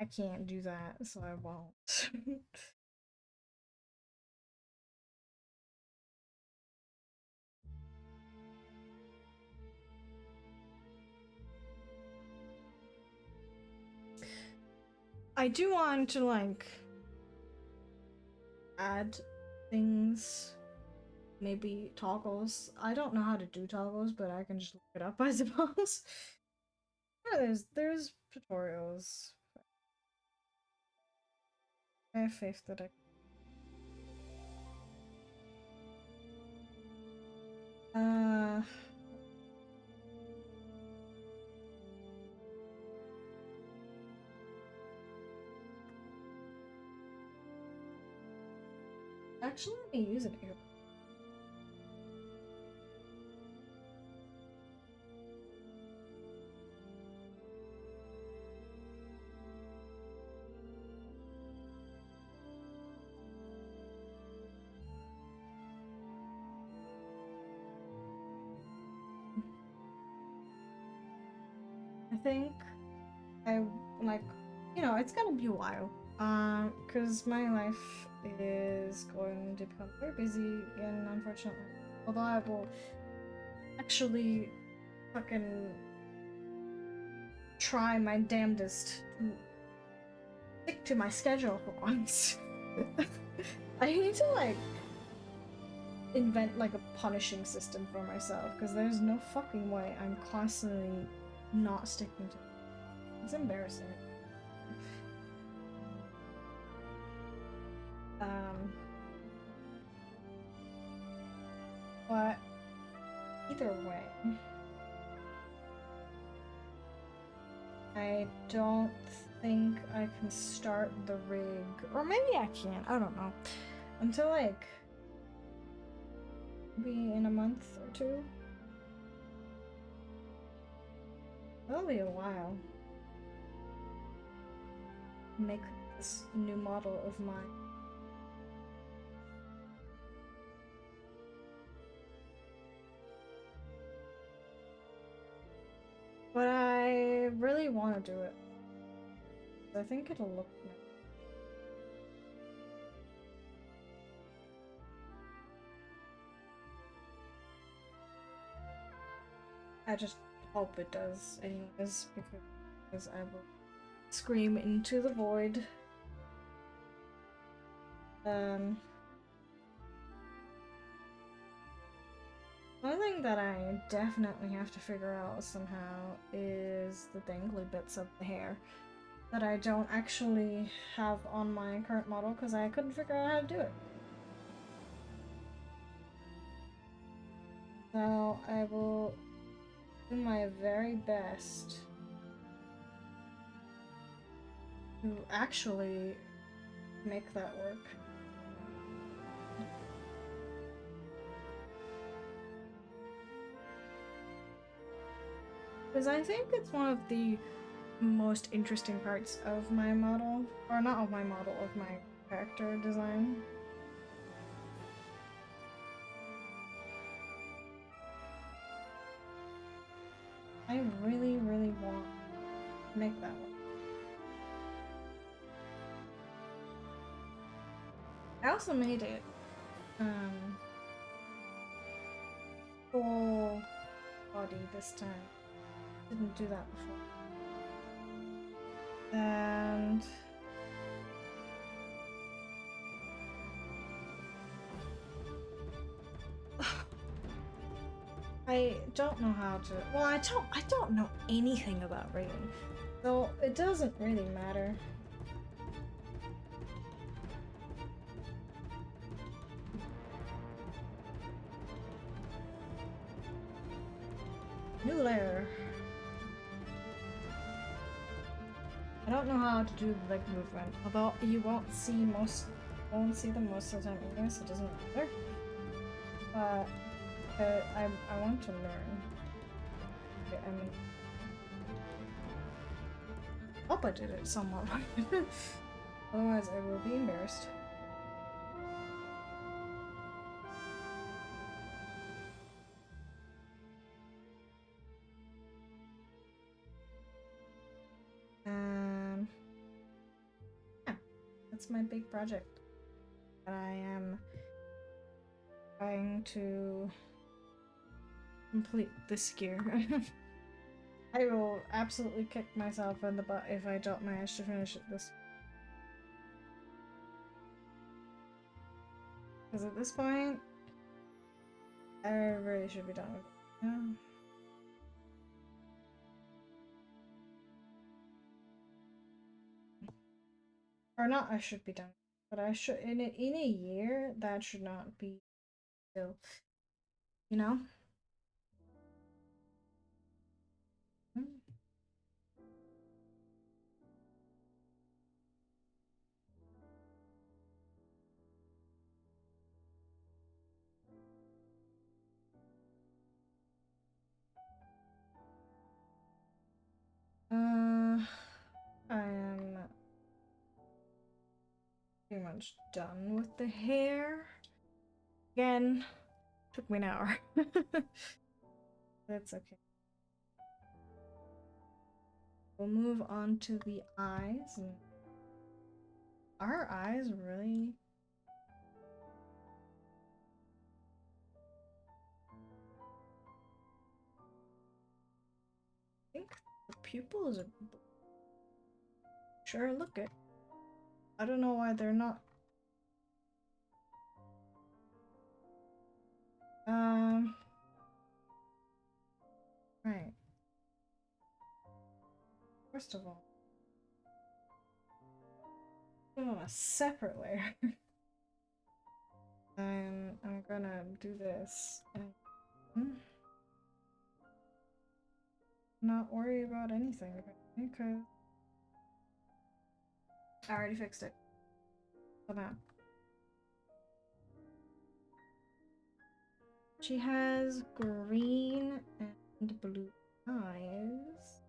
I can't do that, so I won't. I do want to like add things, maybe toggles. I don't know how to do toggles, but I can just look it up, I suppose. Yeah, there's tutorials. I have faith that I. Actually, let me use it here. I think I like, you know, it's gonna be a while. Because my life is going to become very busy again, unfortunately. Although I will actually fucking try my damnedest to stick to my schedule for once. I need to like invent like a punishing system for myself because there's no fucking way I'm constantly not sticking to it. It's embarrassing. But either way, I don't think I can start the rig, or maybe I can, I don't know, until like maybe in a month or two. That'll be a while. Make this new model of mine. But I really want to do it. I think it'll look nice. I just hope it does anyways, because I will scream into the void. One thing that I definitely have to figure out somehow is the dangly bits of the hair that I don't actually have on my current model because I couldn't figure out how to do it. So I will do my very best to actually make that work. Because I think it's one of the most interesting parts of my model, or not of my model, of my character design. I really, really want to make that one. I also made it full body this time. Didn't do that before. And I don't know how to. Well, I don't know anything about rigging, so it doesn't really matter. New layer. I don't know how to do the leg movement, although you won't see them most of the time anyway, so it doesn't matter. But I want to learn. Okay, I mean, hope I did it somewhat right. Otherwise, I will be embarrassed. Yeah, that's my big project that I am trying to complete this year. I will absolutely kick myself in the butt if I don't manage to finish it this. Because at this point, I really should be done with it. Yeah. Or not, I should be done. But I should in a year that should not be still. You know? Mm. I am pretty much done with the hair. Again, took me an hour. That's okay. We'll move on to the eyes. And our eyes really. I think the pupils are. Sure, look it. I don't know why they're not. Right. First of all, put on a separate layer. And I'm gonna do this and not worry about anything because I already fixed it. So now she has green and blue eyes.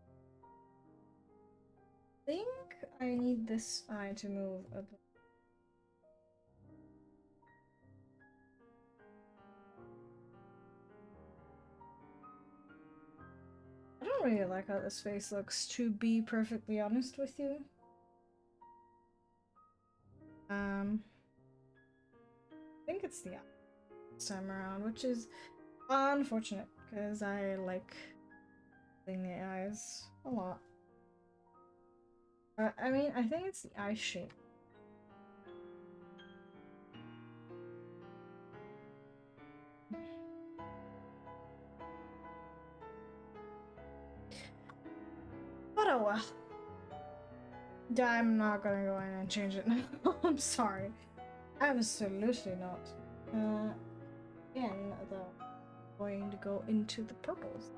I think I need this eye to move a bit. I don't really like how this face looks, to be perfectly honest with you. I think it's the eye this time around, which is unfortunate because I like doing the eyes a lot. I mean, I think it's the eye shape. But oh well. I'm not gonna go in and change it now. I'm sorry. Absolutely not. Again, though, I'm going to go into the purples.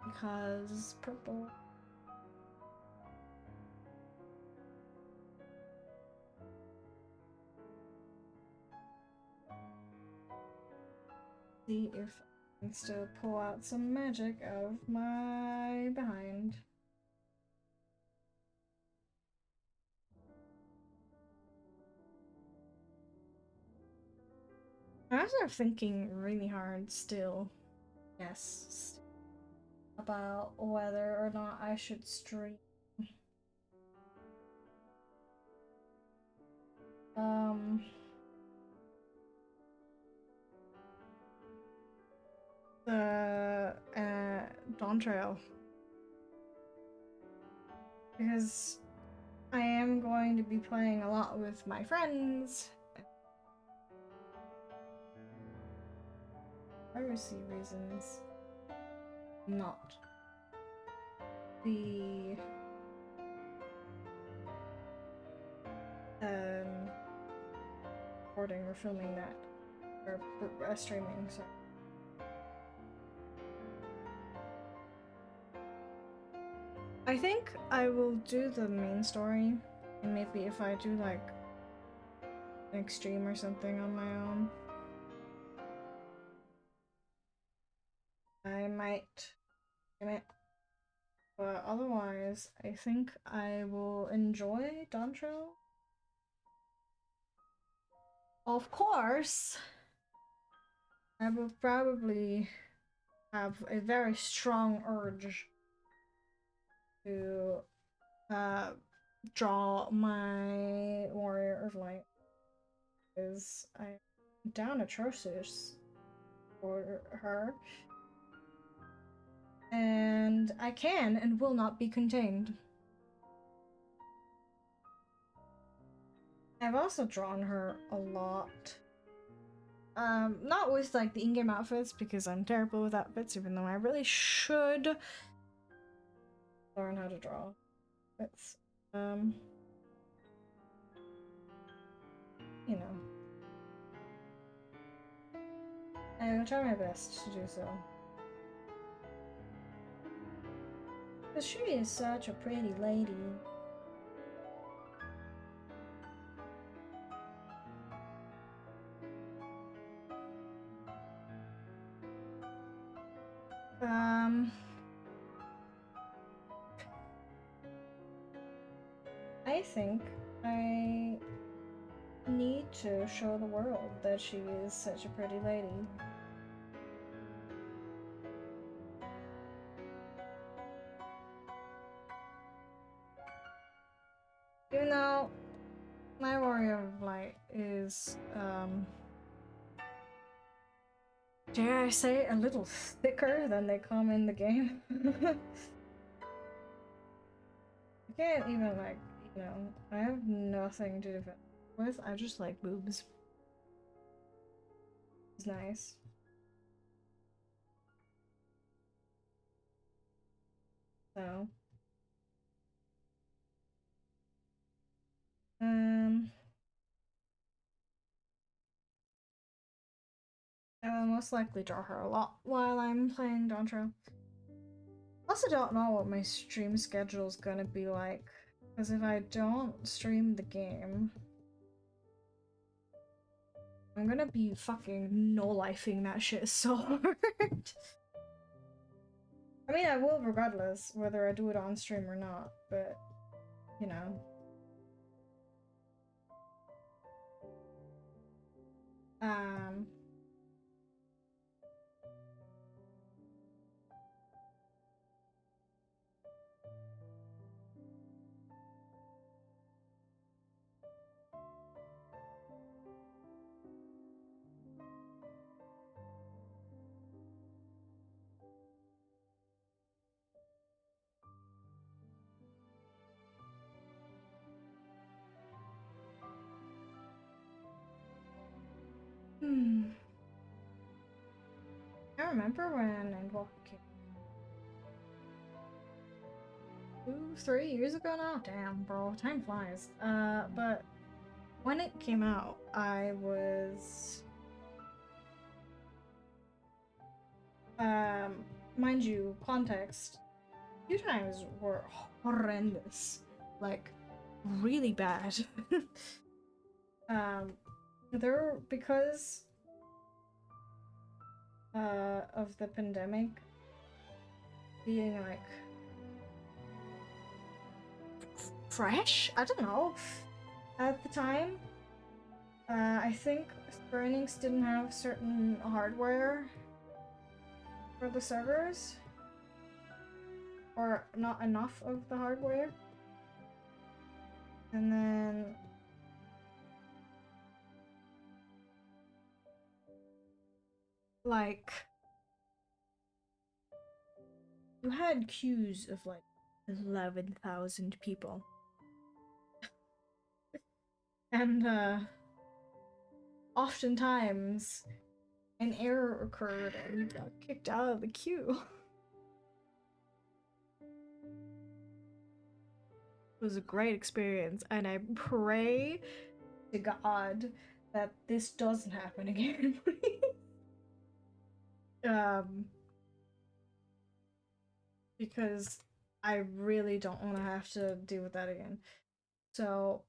Because purple. See if I can still pull out some magic out of my behind. I was thinking really hard still. Yes. About whether or not I should stream. The Dawn Trail. Because I am going to be playing a lot with my friends. Privacy reasons. Not the recording or filming that or streaming, so I think I will do the main story, and maybe if I do like an extreme or something on my own, I might stream it. But otherwise, I think I will enjoy Dancho. Of course, I will probably have a very strong urge to uh, draw my Warrior of Light, because I'm down atrocious for her. And I can and will not be contained. I've also drawn her a lot. Not with like the in-game outfits, because I'm terrible with outfits, even though I really should learn how to draw outfits. You know. I will try my best to do so. Because she is such a pretty lady. I think I need to show the world that she is such a pretty lady. Even though my Warrior of Light is, dare I say, a little thicker than they come in the game. I can't even, like, you know, I have nothing to defend with. I just like boobs. It's nice. So. I will most likely draw her a lot while I'm playing Dantro. Also don't know what my stream schedule is gonna be like, because if I don't stream the game, I'm gonna be fucking no-lifing that shit so hard. I mean, I will regardless, whether I do it on stream or not, but, you know. I remember when Endwalker came 2-3 years ago now? Damn, bro, time flies. But when it came out, I was... mind you, context, queue times were horrendous. Like, really bad. Because of the pandemic being like fresh? I don't know. At the time, I think Square Enix didn't have certain hardware for the servers, or not enough of the hardware, and then like you had queues of like 11,000 people. And oftentimes an error occurred and you got kicked out of the queue. It was a great experience, and I pray to God that this doesn't happen again. Because I really don't want to have to deal with that again. So,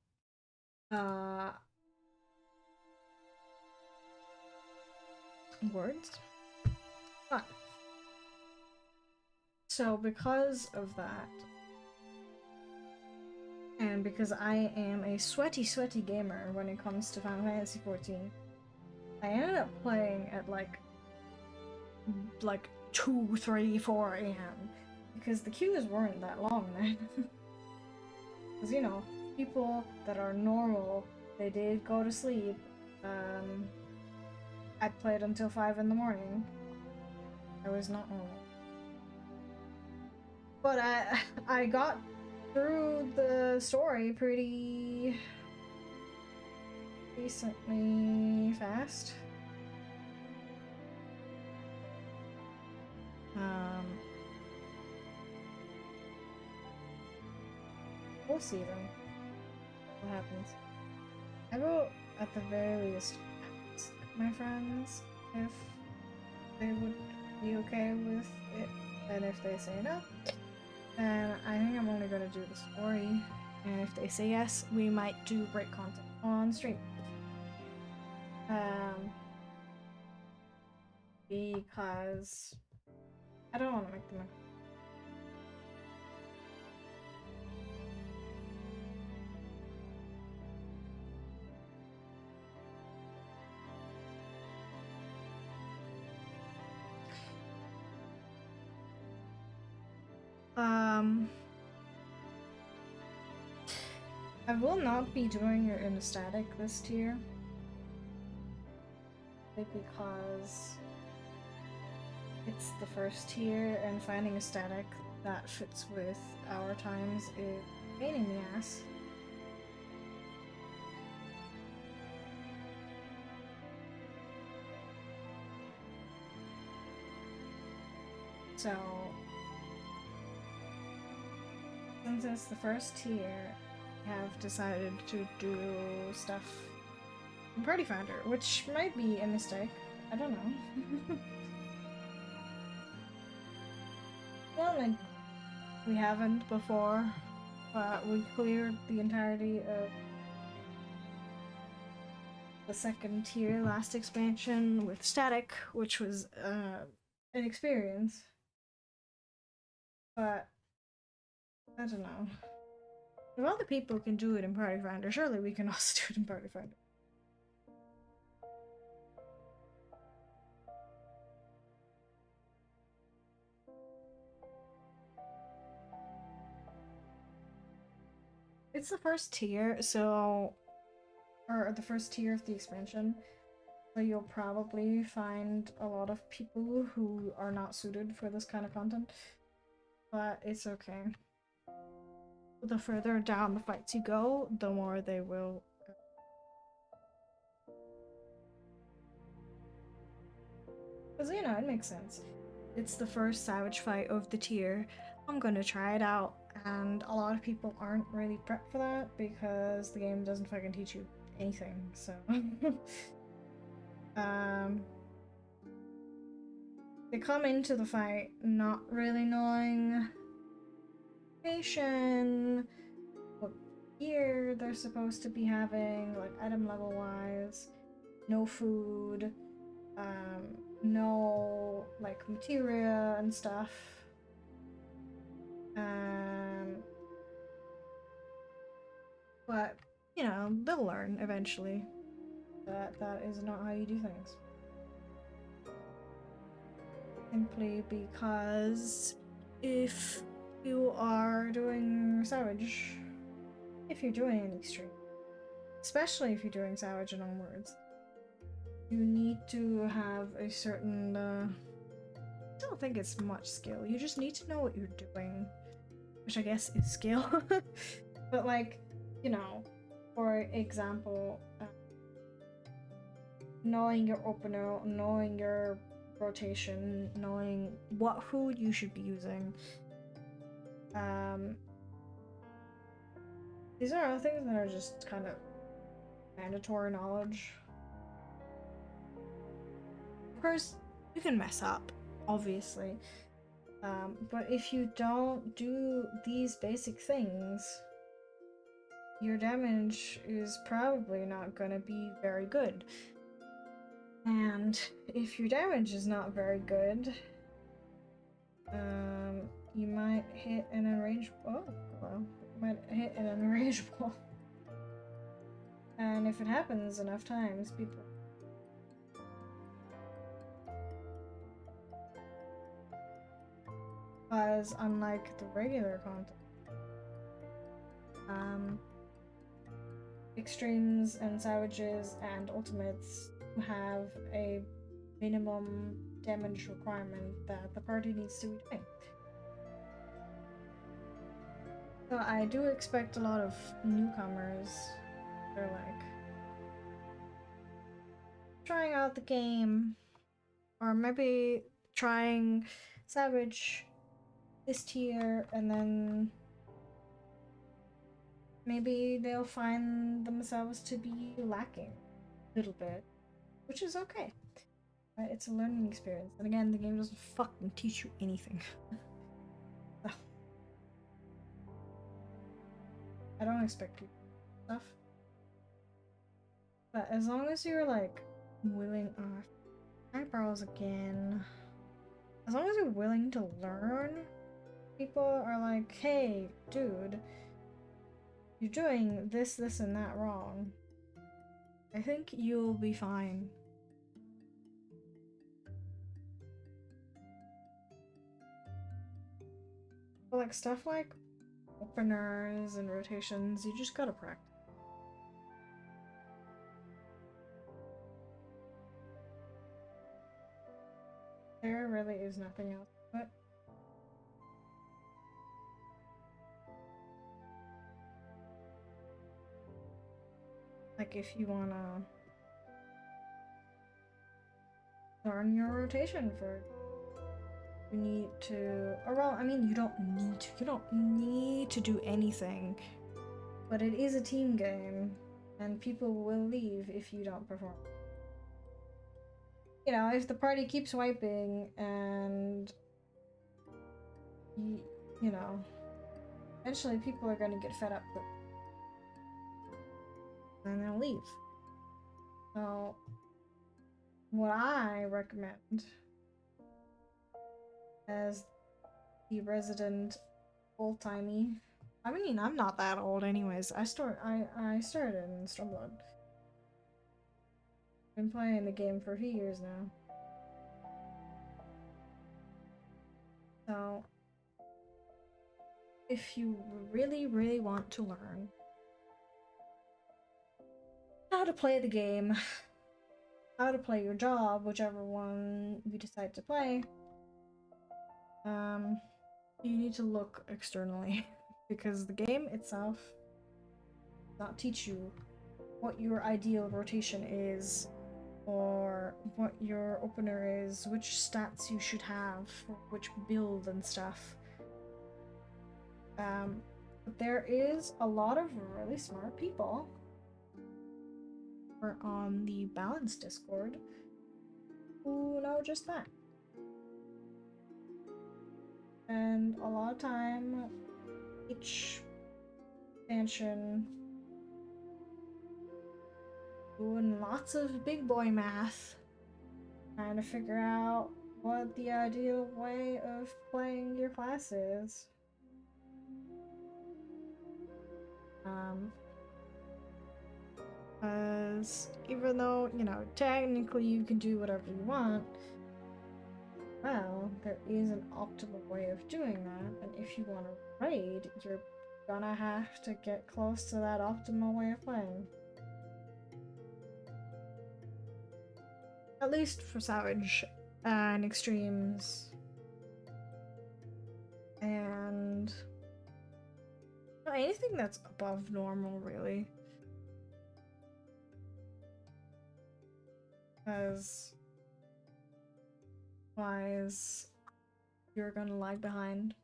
words? Ah. So because of that, and because I am a sweaty gamer when it comes to Final Fantasy XIV, I ended up playing at like 2, 3, 4 a.m. because the queues weren't that long then. Because, you know, people that are normal, they did go to sleep. I played until 5 in the morning. I was not normal. But I got through the story pretty decently fast. We'll see then what happens. I will, at the very least, ask my friends if they would be okay with it, and if they say no, then I think I'm only gonna do the story, and if they say yes, we might do break content on stream. Because I don't want to make them. I will not be doing it in a static this tier, because it's the first tier, and finding a static that fits with our times is a pain in the ass. So, since it's the first tier, I have decided to do stuff in Party Finder, which might be a mistake. I don't know. Well, we haven't before, but we cleared the entirety of the second tier last expansion with static, which was an experience. But I don't know. If other people can do it in Party Finder, surely we can also do it in Party Finder. It's the first tier, so... or the first tier of the expansion, so you'll probably find a lot of people who are not suited for this kind of content. But it's okay. The further down the fights you go, the more they will go. Because, you know, it makes sense. It's the first Savage fight of the tier. I'm gonna try it out, and a lot of people aren't really prepped for that because the game doesn't fucking teach you anything, so... They come into the fight not really knowing what gear they're supposed to be having, like item level wise, no food, no like materia and stuff. But you know, they'll learn eventually that that is not how you do things. Simply because if you are doing Savage, if you're doing an extreme, especially if you're doing Savage and onwards, you need to have a certain, I don't think it's much skill, you just need to know what you're doing, which I guess is skill. But like, you know, for example, knowing your opener, knowing your rotation, knowing what food you should be using. These are all things that are just kind of mandatory knowledge. Of course, you can mess up, obviously. But if you don't do these basic things, your damage is probably not gonna be very good. And if your damage is not very good, You might hit an unrangeable. Oh, well, you might hit an unrangeable. And if it happens enough times, people. Because unlike the regular content, extremes and savages and ultimates have a minimum damage requirement that the party needs to be doing. So I do expect a lot of newcomers. They're like trying out the game, or maybe trying Savage this tier, and then maybe they'll find themselves to be lacking a little bit, which is okay. It's a learning experience, and again, the game doesn't fucking teach you anything. So, I don't expect you to do stuff, but as long as you're like willing, eyebrows again. As long as you're willing to learn, people are like, hey, dude, you're doing this, this, and that wrong. I think you'll be fine. But like stuff like openers and rotations, you just gotta practice. There really is nothing else but like if you wanna learn your rotation for, you need to, or well, I mean, you don't need to do anything, but it is a team game and people will leave if you don't perform. You know, if the party keeps wiping and you know, eventually people are going to get fed up with it and they'll leave. So what I recommend as the resident old-timey, I mean, I'm not that old anyways. I started in Stormblood. Been playing the game for a few years now. So if you really, really want to learn how to play the game, how to play your job, whichever one you decide to play, you need to look externally because the game itself does not teach you what your ideal rotation is or what your opener is, which stats you should have for which build and stuff. But there is a lot of really smart people on the Balance Discord who know just that. And a lot of time, each expansion, doing lots of big boy math, trying to figure out what the ideal way of playing your class is. Because even though, you know, technically you can do whatever you want, well, there is an optimal way of doing that, and if you want to raid, you're gonna have to get close to that optimal way of playing. At least for Savage and Extremes. And anything that's above normal, really. Because otherwise, you're gonna lag behind.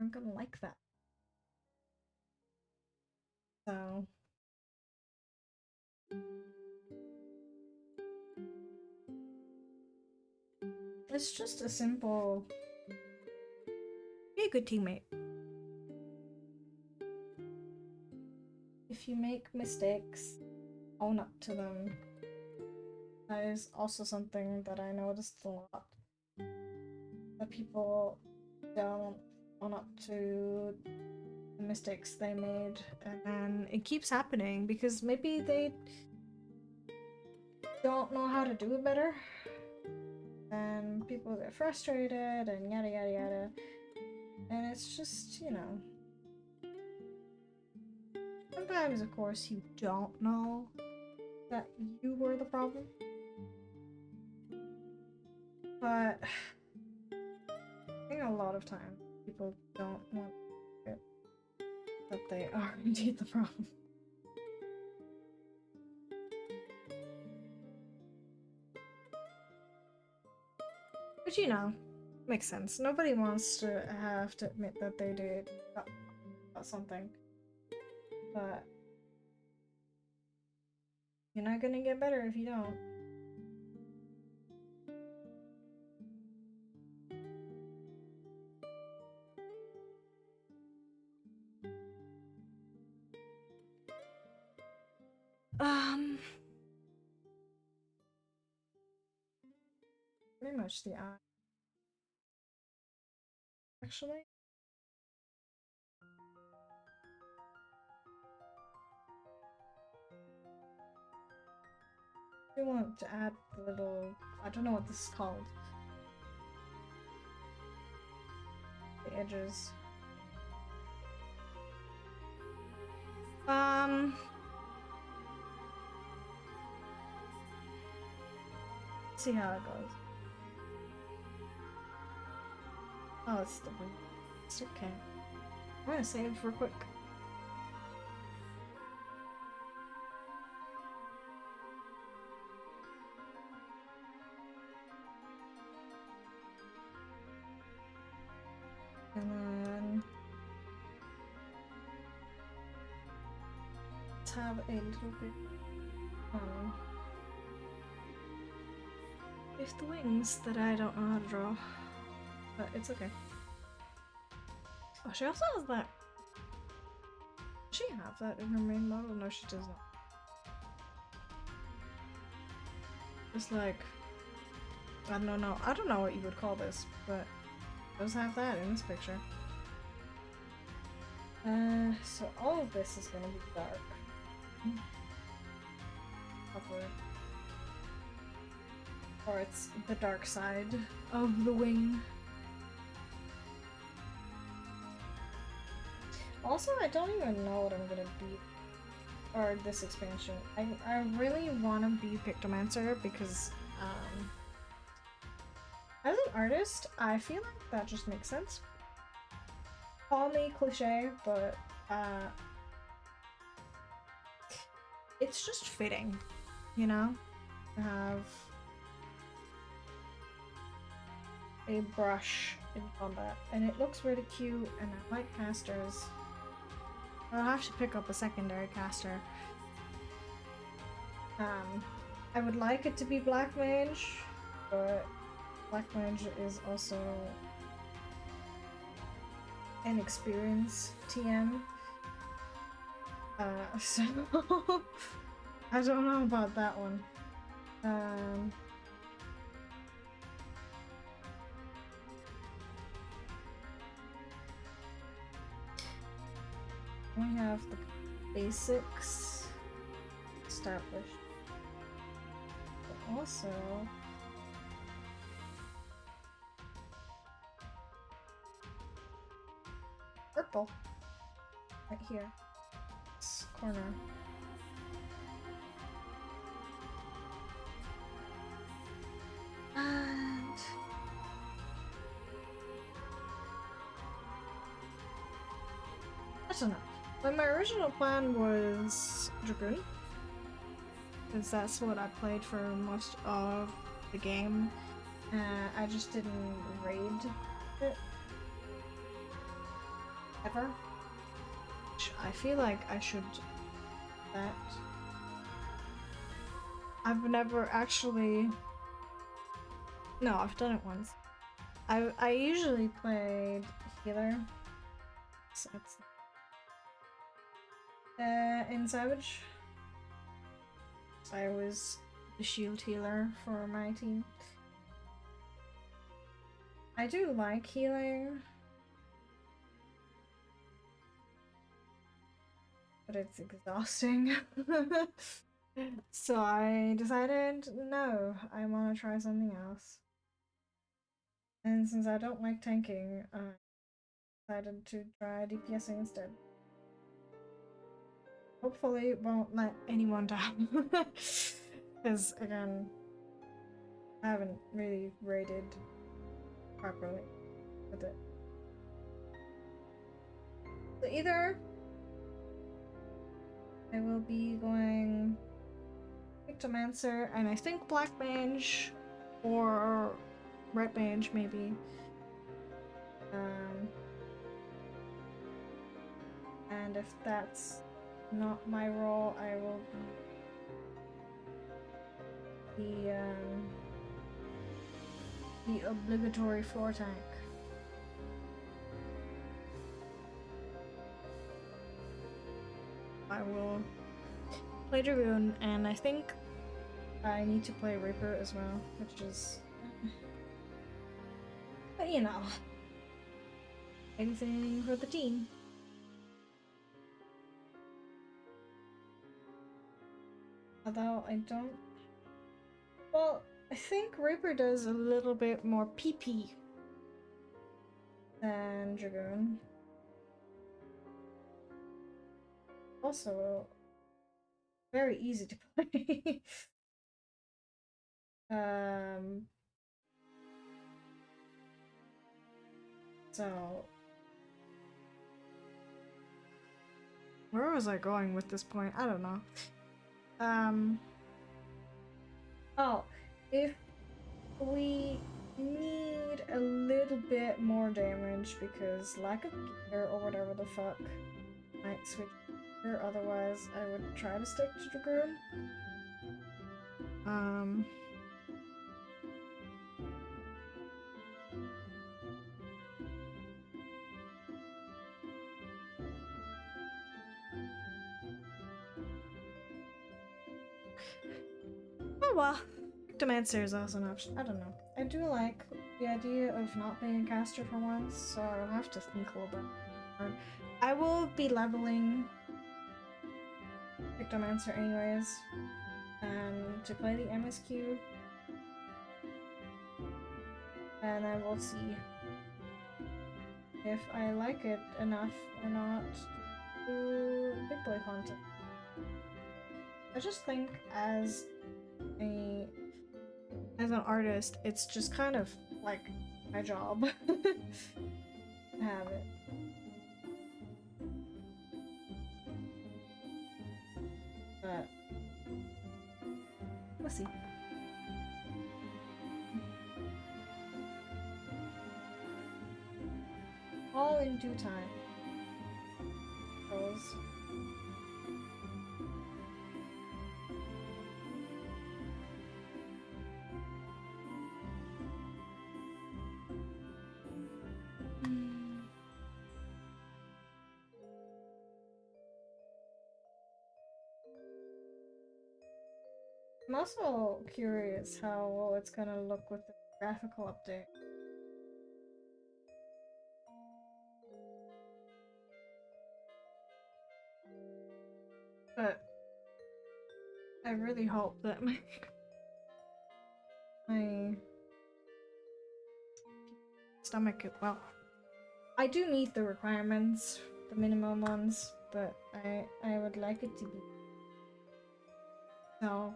I'm gonna like that. So it's just a simple, be a good teammate. If you make mistakes, own up to them. That is also something that I noticed a lot. that people don't own up to the mistakes they made, and then it keeps happening because maybe they don't know how to do it better, and people get frustrated and yada yada yada, and it's just, you know, sometimes of course you don't know that you were the problem, but I think a lot of times people don't want to admit that they are indeed the problem. But you know, makes sense. Nobody wants to have to admit that they did something. But you're not gonna get better if you don't. Pretty much the eye. Actually, I want to add the little, I don't know what this is called. The edges. See how it goes. Oh, it's the wing. It's okay. I'm gonna save real quick. And then let's have a little bit with the wings that I don't know how to draw, but it's okay. Oh, she also has that. Does she have that in her main model? No, she does not. It's like, I don't know. I don't know what you would call this, but it does have that in this picture. So all of this is gonna be dark. Hopefully. Or it's the dark side of the wing. Also, I don't even know what I'm gonna be, or this expansion. I really want to be Pictomancer because, as an artist, I feel like that just makes sense. Call me cliche, but, it's just fitting, you know? To have a brush in combat, and it looks really cute, and I like casters. I'll have to pick up a secondary caster. I would like it to be Black Mage, but Black Mage is also an experienced TM. So I don't know about that one. We have the basics established, but also purple right here, this corner. And I don't know. But my original plan was Dragoon, because that's what I played for most of the game. I just didn't raid it ever. Which I feel like I should do that. I've never actually. No, I've done it once. I usually played healer. So it's in Savage, I was the shield healer for my team. I do like healing, but it's exhausting. So I decided, no, I want to try something else. And since I don't like tanking, I decided to try DPSing instead. Hopefully it won't let anyone down. Because, again, I haven't really rated properly with it. So either I will be going Pictomancer and I think Black Mage or Red Mage maybe. And if that's not my role, I will be the obligatory floor tank. I will play Dragoon, and I think I need to play Reaper as well, which is... But you know, anything for the team. Although I don't... Well, I think Reaper does a little bit more PP than Dragoon. Also, very easy to play. So... Where was I going with this point? I don't know. Oh, if we need a little bit more damage because lack of gear or whatever the fuck might switch gear, otherwise I would try to stick to Dragoon. Oh well, Pictomancer is also an option. I don't know. I do like the idea of not being a caster for once, so I'll have to think a little bit more. I will be leveling Pictomancer anyways, and to play the MSQ, and I will see if I like it enough or not to big boy content. I just think as an artist, it's just kind of like my job to have it. But we'll see. All in due time. Girls. I'm also curious how well it's gonna look with the graphical update. But I really hope that my stomach, well, I do meet the requirements, the minimum ones, but I would like it to be. So,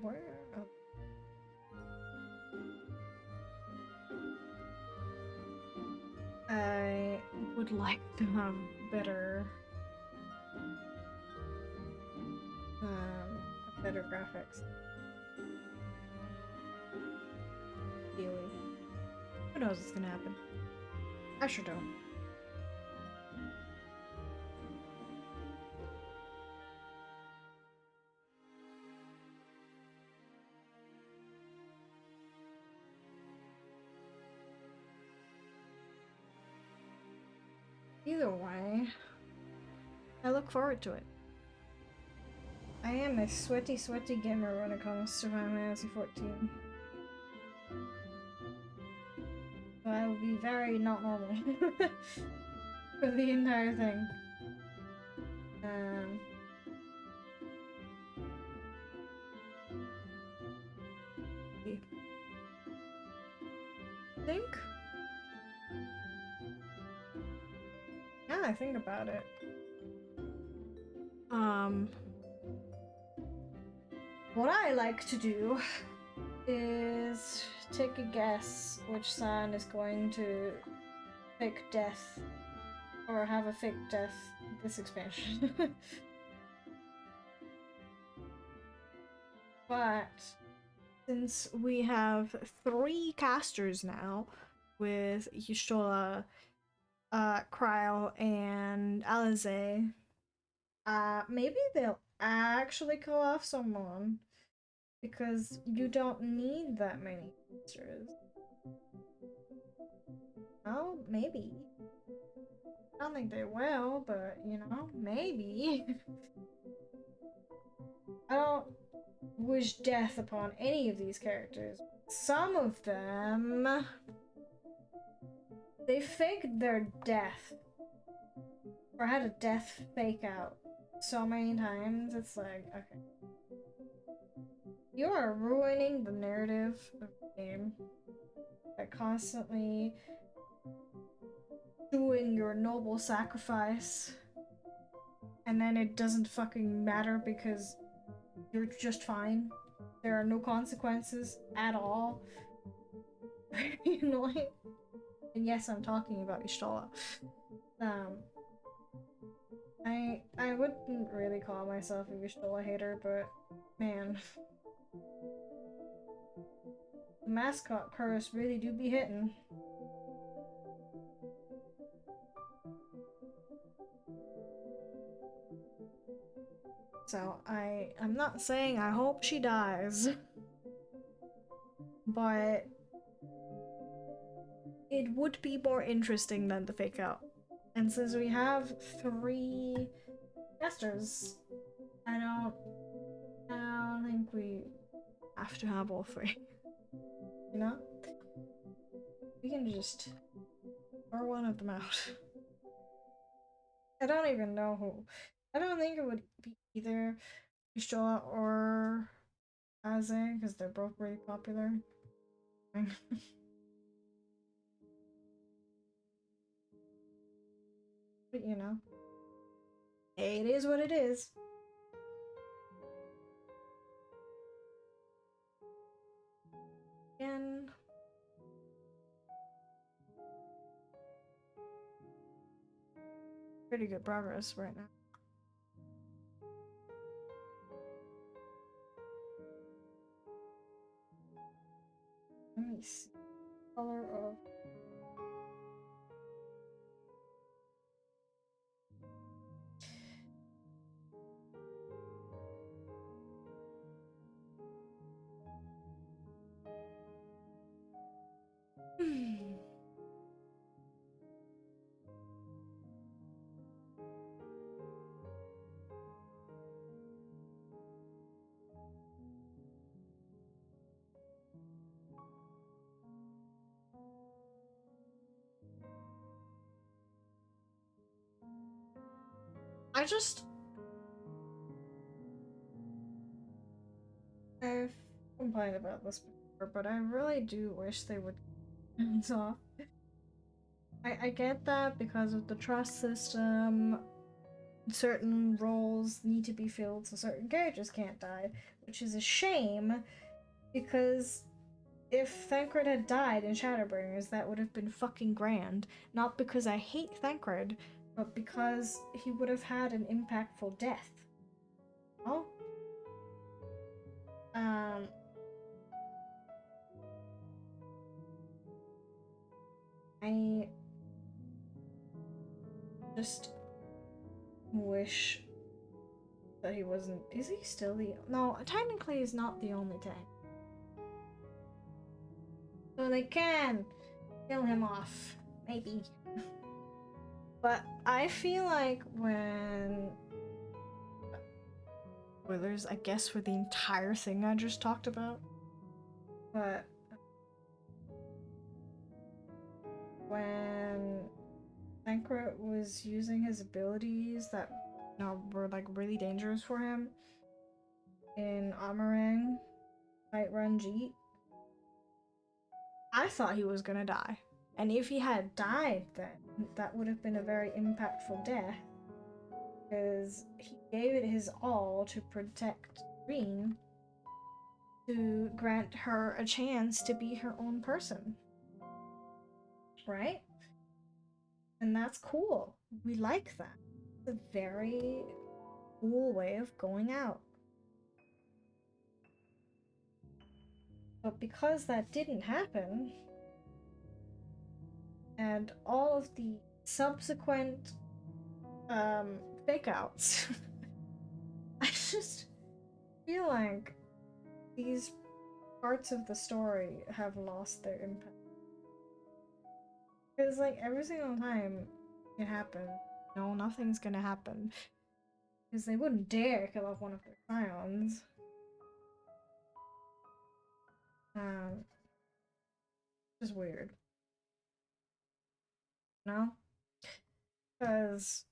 where? Oh. I would like to have better, better graphics. Really. Who knows what's gonna happen? I sure don't. Either way, I look forward to it. I am a sweaty gamer when it comes to Final Fantasy 14. So I will be very not normal for the entire thing. I think? Yeah, I think about it. What I like to do is take a guess which San is going to fake death or have a fake death this expansion. But since we have 3 casters now with Y'shtola, Cryo, and Alisaie, maybe they'll actually kill off someone because you don't need that many casters. Oh, maybe. I don't think they will, but you know, maybe. I don't wish death upon any of these characters. Some of them, they faked their death or had a death fake out so many times. It's like, okay, you are ruining the narrative of the game by constantly doing your noble sacrifice and then it doesn't fucking matter because you're just fine. There are no consequences at all. Very annoying. And yes, I'm talking about Y'shtola. I wouldn't really call myself a Y'shtola hater, but man, the mascot curse really do be hitting. So I'm not saying I hope she dies, but it would be more interesting than the fake out. And since we have 3 casters, I don't think we have to have all 3. You know? We can just throw one of them out. I don't even know who. I don't think it would be either Y'shtola or Alisaie, because they're both really popular. But you know, it is what it is. And pretty good progress right now. Let me see. Color of I've complained about this before, but I really do wish they would hands off. I get that because of the trust system, certain roles need to be filled so certain characters can't die, which is a shame because if Thancred had died in Shadowbringers, that would have been fucking grand. Not because I hate Thancred, but because he would have had an impactful death. Oh? I just wish that he wasn't. Is he still the? No, technically he's not the only tank. So they can kill him off, maybe. But I feel like when spoilers, I guess, for the entire thing I just talked about. But when Thancred was using his abilities that were like really dangerous for him in Amarang, Fight Run Jeet, I thought he was gonna die. And if he had died then, that would have been a very impactful death. Because he gave it his all to protect Green, to grant her a chance to be her own person. Right? And that's cool. We like that. It's a very cool way of going out. But because that didn't happen, and all of the subsequent fake outs, I just feel like these parts of the story have lost their impact. Because, like, every single time it happens, no, nothing's gonna happen. Because they wouldn't dare kill off one of their scions. Just weird. No? Because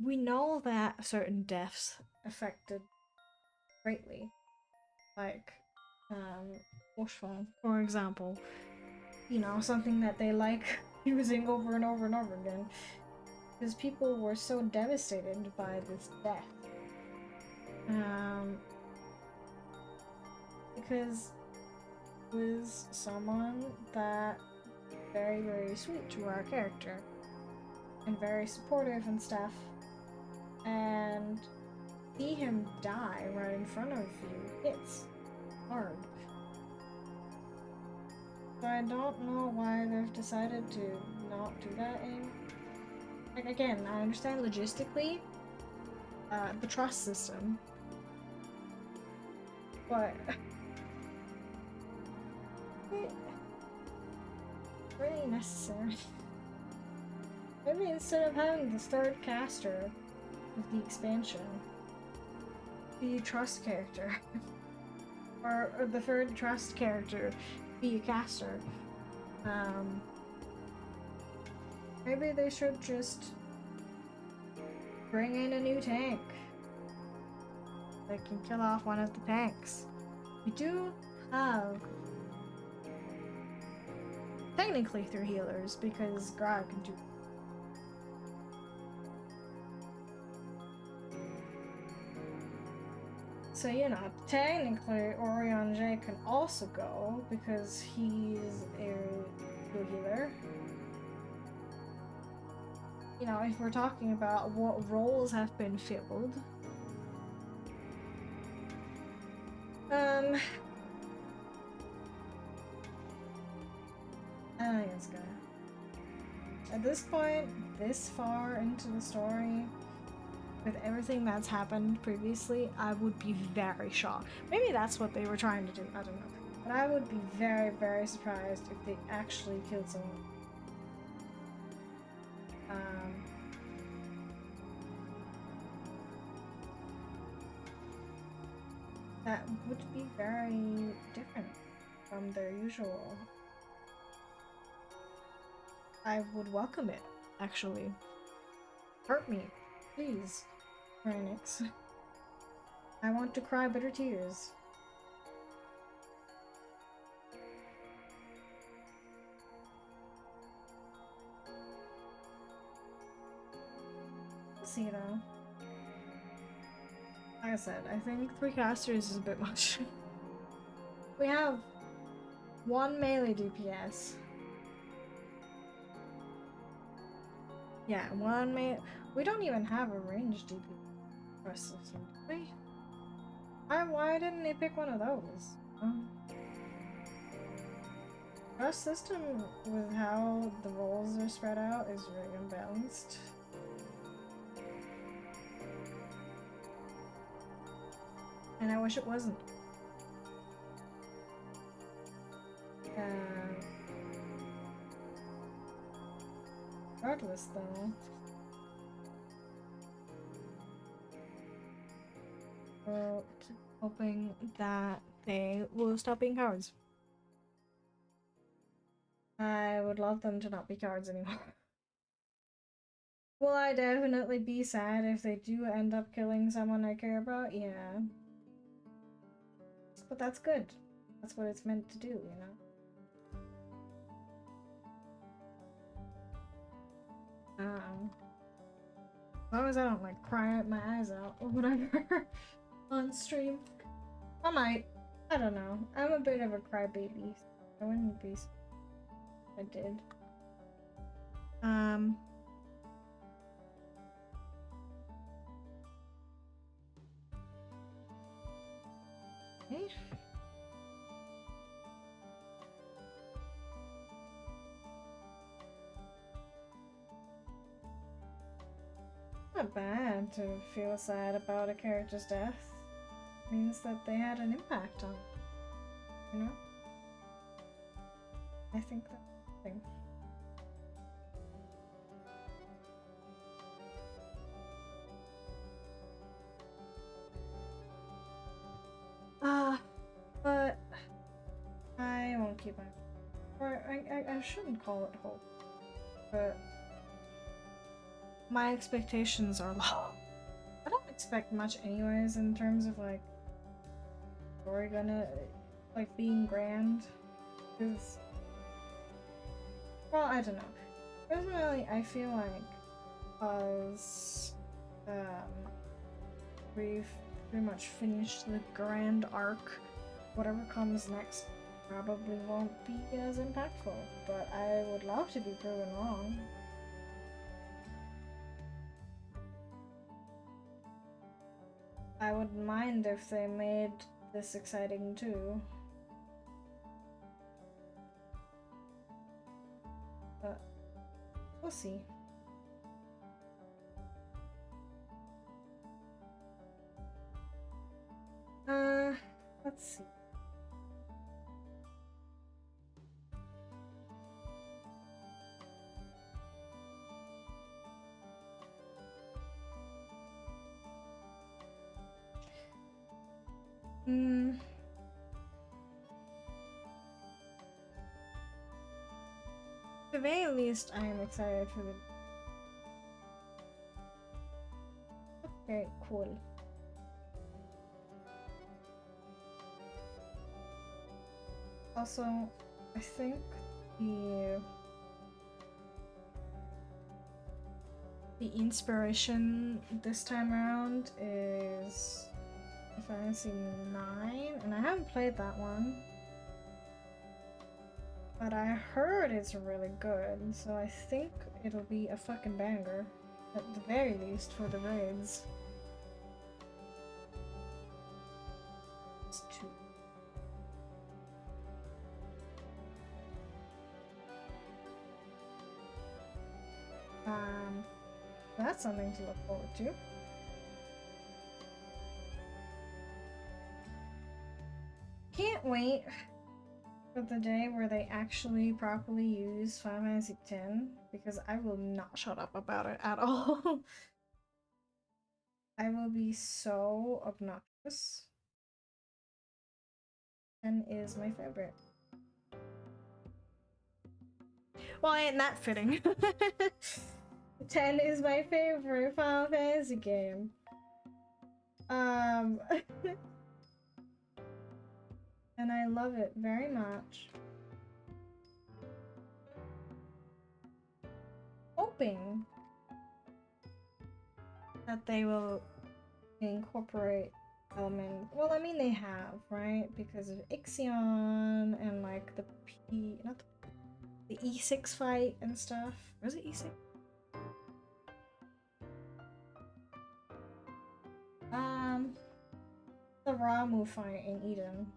we know that certain deaths affected greatly. Like, Bushfall, for example. You know, something that they like using over and over and over again. Because people were so devastated by this death. Because it was someone that very, very sweet to our character. And very supportive and stuff. And see him die right in front of you hits hard. So I don't know why they've decided to not do that anymore. Like, again, I understand logistically the trust system, but really necessary. Maybe instead of having the third caster of the expansion, be a trust character, or the third trust character be a caster. Maybe they should just bring in a new tank that can kill off one of the tanks. We do have technically 3 healers because Grog can do. So, you know, technically Orion J can also go because he's a good healer. You know, if we're talking about what roles have been filled. I don't think it's gonna. At this point, this far into the story, with everything that's happened previously, I would be very shocked. Maybe that's what they were trying to do, I don't know. But I would be very, very surprised if they actually killed someone. That would be very different from their usual. I would welcome it, actually. Hurt me, please, Phoenix. I want to cry bitter tears. We'll see though. Like I said, I think 3 casters is a bit much. We have 1 melee DPS. Yeah, 1 melee. We don't even have a ranged DPS for us, do we? Why didn't they pick one of those? Our system with how the roles are spread out is very unbalanced. And I wish it wasn't. Regardless, though. So, keep hoping that they will stop being cowards. I would love them to not be cowards anymore. Will I definitely be sad if they do end up killing someone I care about? Yeah. But that's good. That's what it's meant to do, you know? As long as I don't, like, cry my eyes out or whatever on stream. I might. I don't know. I'm a bit of a crybaby. I wouldn't be if I did. Okay. Not bad to feel sad about a character's death. Means that they had an impact on it, you know? I think that's the thing. But I won't keep my, or I shouldn't call it hope, but my expectations are low. I don't expect much anyways in terms of like story gonna like being grand, because well, I don't know. Personally, I feel like because we've pretty much finished the grand arc, whatever comes next probably won't be as impactful, but I would love to be proven wrong. I wouldn't mind if they made this exciting too. But we'll see. Let's see. At the very least, I am excited for the. Okay, cool. Also, I think the inspiration this time around is Fantasy 9, and I haven't played that one, but I heard it's really good, so I think it'll be a fucking banger, at the very least for the raids. It's two. That's something to look forward to. Can't wait for the day where they actually properly use Final Fantasy X, because I will not shut up about it at all. I will be so obnoxious. 10 is my favorite. Well, ain't that fitting? 10 is my favorite Final Fantasy game. And I love it very much. Hoping that they will incorporate elements. Well, I mean they have, right? Because of Ixion and like the the E6 fight and stuff. Was it E6? The Ramu fight in Eden.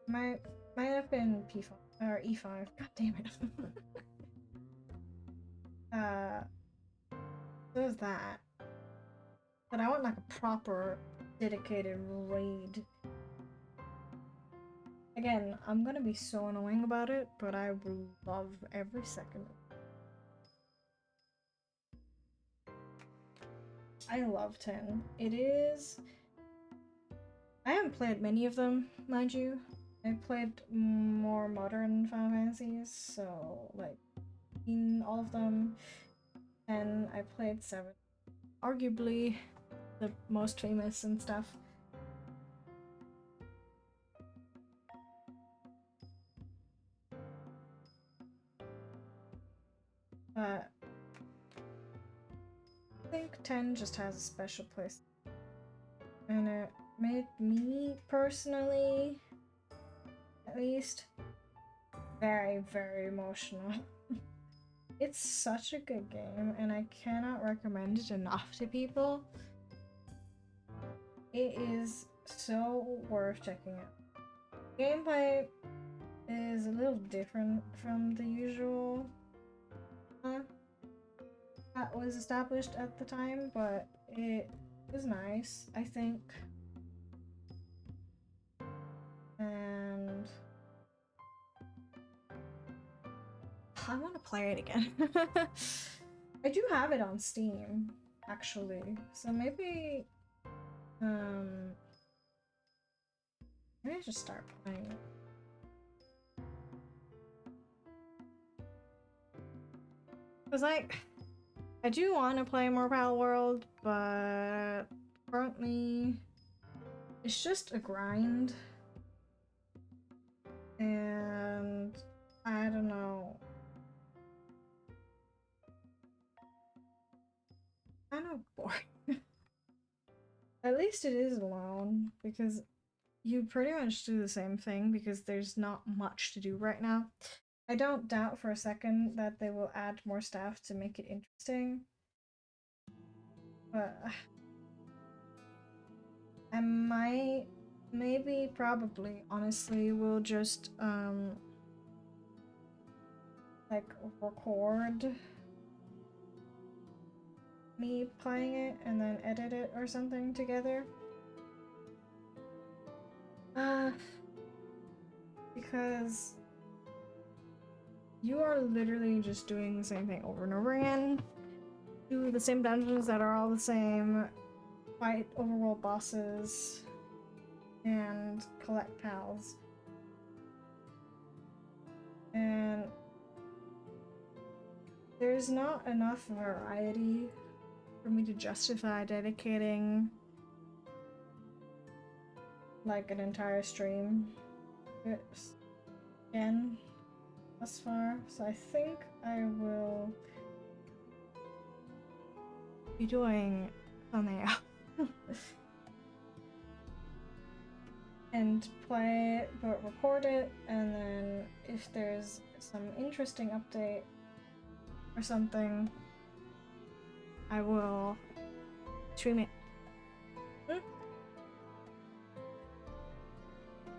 Might have been P5 or E5. God damn it. There's that. But I want like a proper dedicated raid. Again, I'm gonna be so annoying about it, but I will love every second of it. I love 10. It is. I haven't played many of them, mind you. I played more modern Final Fantasies, so like in all of them. And I played 7. Arguably the most famous and stuff. But I think 10 just has a special place. And it made me personally, at least, very, very emotional. It's such a good game, and I cannot recommend it enough to people. It is so worth checking out. Gameplay is a little different from the usual that was established at the time, but it is nice, I think. And I want to play it again. I do have it on Steam, actually, so maybe maybe I just start playing it. Cause like, I do want to play more Palworld, but currently it's just a grind, and I don't know. Kind of boring. At least it is alone, because you pretty much do the same thing because there's not much to do right now. I don't doubt for a second that they will add more stuff to make it interesting. But I might, maybe, probably, honestly, will just like record me playing it and then edit it or something together. Because you are literally just doing the same thing over and over again. Do the same dungeons that are all the same, fight overworld bosses, and collect pals. And there's not enough variety for me to justify dedicating like an entire stream to it again thus far. So I think I will be doing something else. And play it, but record it, and then if there's some interesting update or something, I will stream it.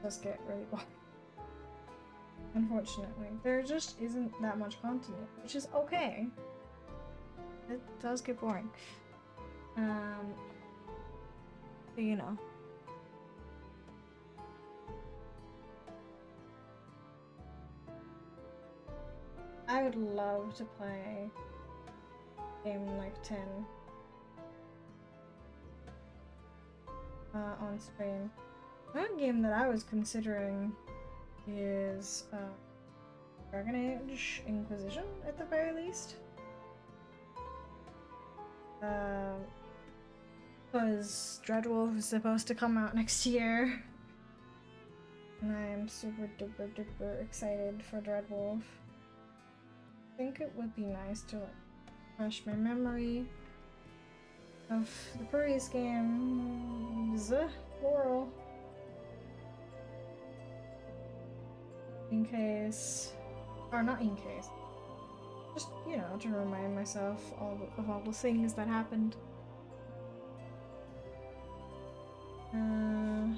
Does get really boring. Unfortunately, there just isn't that much content, which is okay. It does get boring. But you know. I would love to play a game like 10 on stream. One game that I was considering is Dragon Age Inquisition, at the very least. Because Dreadwolf is supposed to come out next year. And I am super duper duper excited for Dreadwolf. I think it would be nice to like refresh my memory of the previous games, plural, in case, or not in case, just, you know, to remind myself of all the things that happened. Yeah.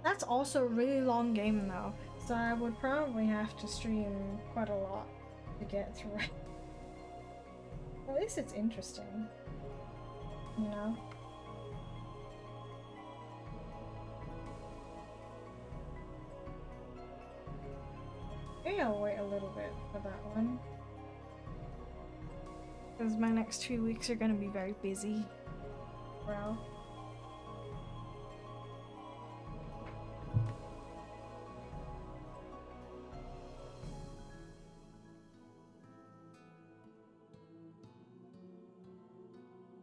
That's also a really long game though, so I would probably have to stream quite a lot to get through it. At least it's interesting, you know? Maybe I'll wait a little bit for that one. Because my next 2 weeks are gonna be very busy. Well.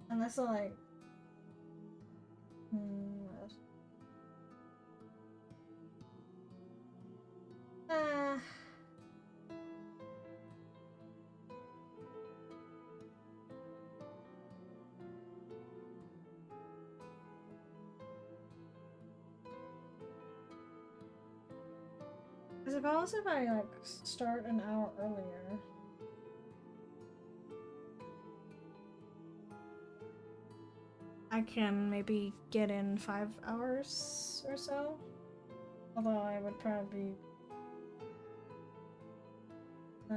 Unless I like. What? I suppose if I like start an hour earlier. I can maybe get in 5 hours or so. Although I would probably I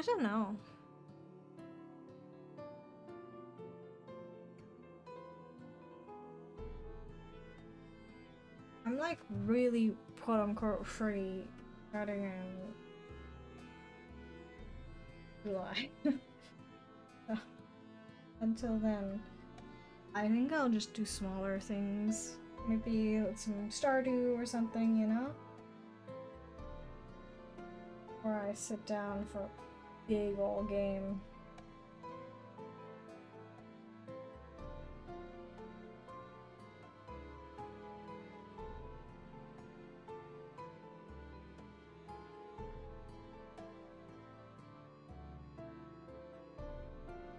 don't know. I'm like really quote unquote free starting in July. So, until then, I think I'll just do smaller things. Maybe some Stardew or something, you know? Or I sit down for a big old game.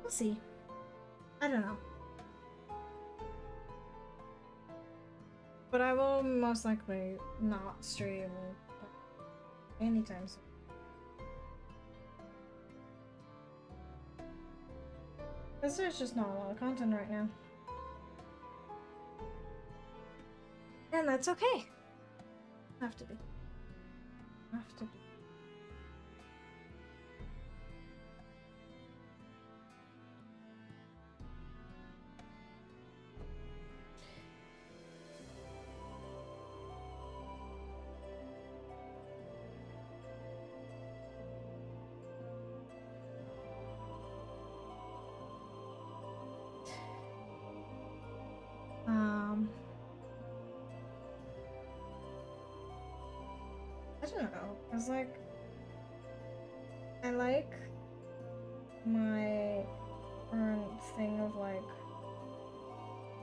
We'll see. I don't know. But I will most likely not stream anytime soon. Because there's just not a lot of content right now. And that's okay. Have to be. Have to be. I don't know. It's like I like my current thing of like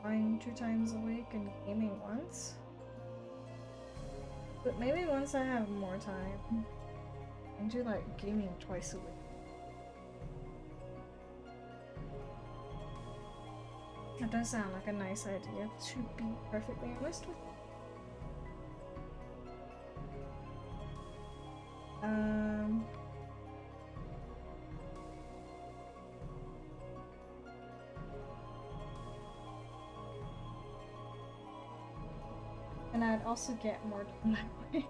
playing 2 times a week and gaming once. But maybe once I have more time, I can do like gaming twice a week. That does sound like a nice idea, to be perfectly honest with you. And I'd also get more done that way.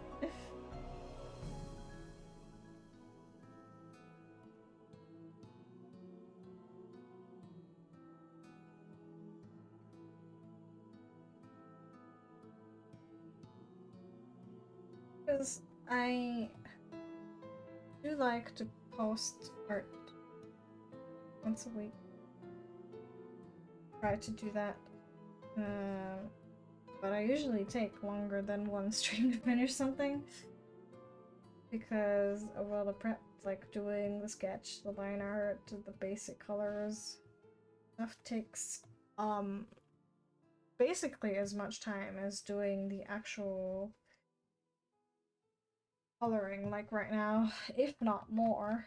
Because I do like to post art once a week. Try to do that. But I usually take longer than one stream to finish something. Because of all the prep, like doing the sketch, the line art, the basic colors. Stuff takes basically as much time as doing the actual coloring, like right now, if not more.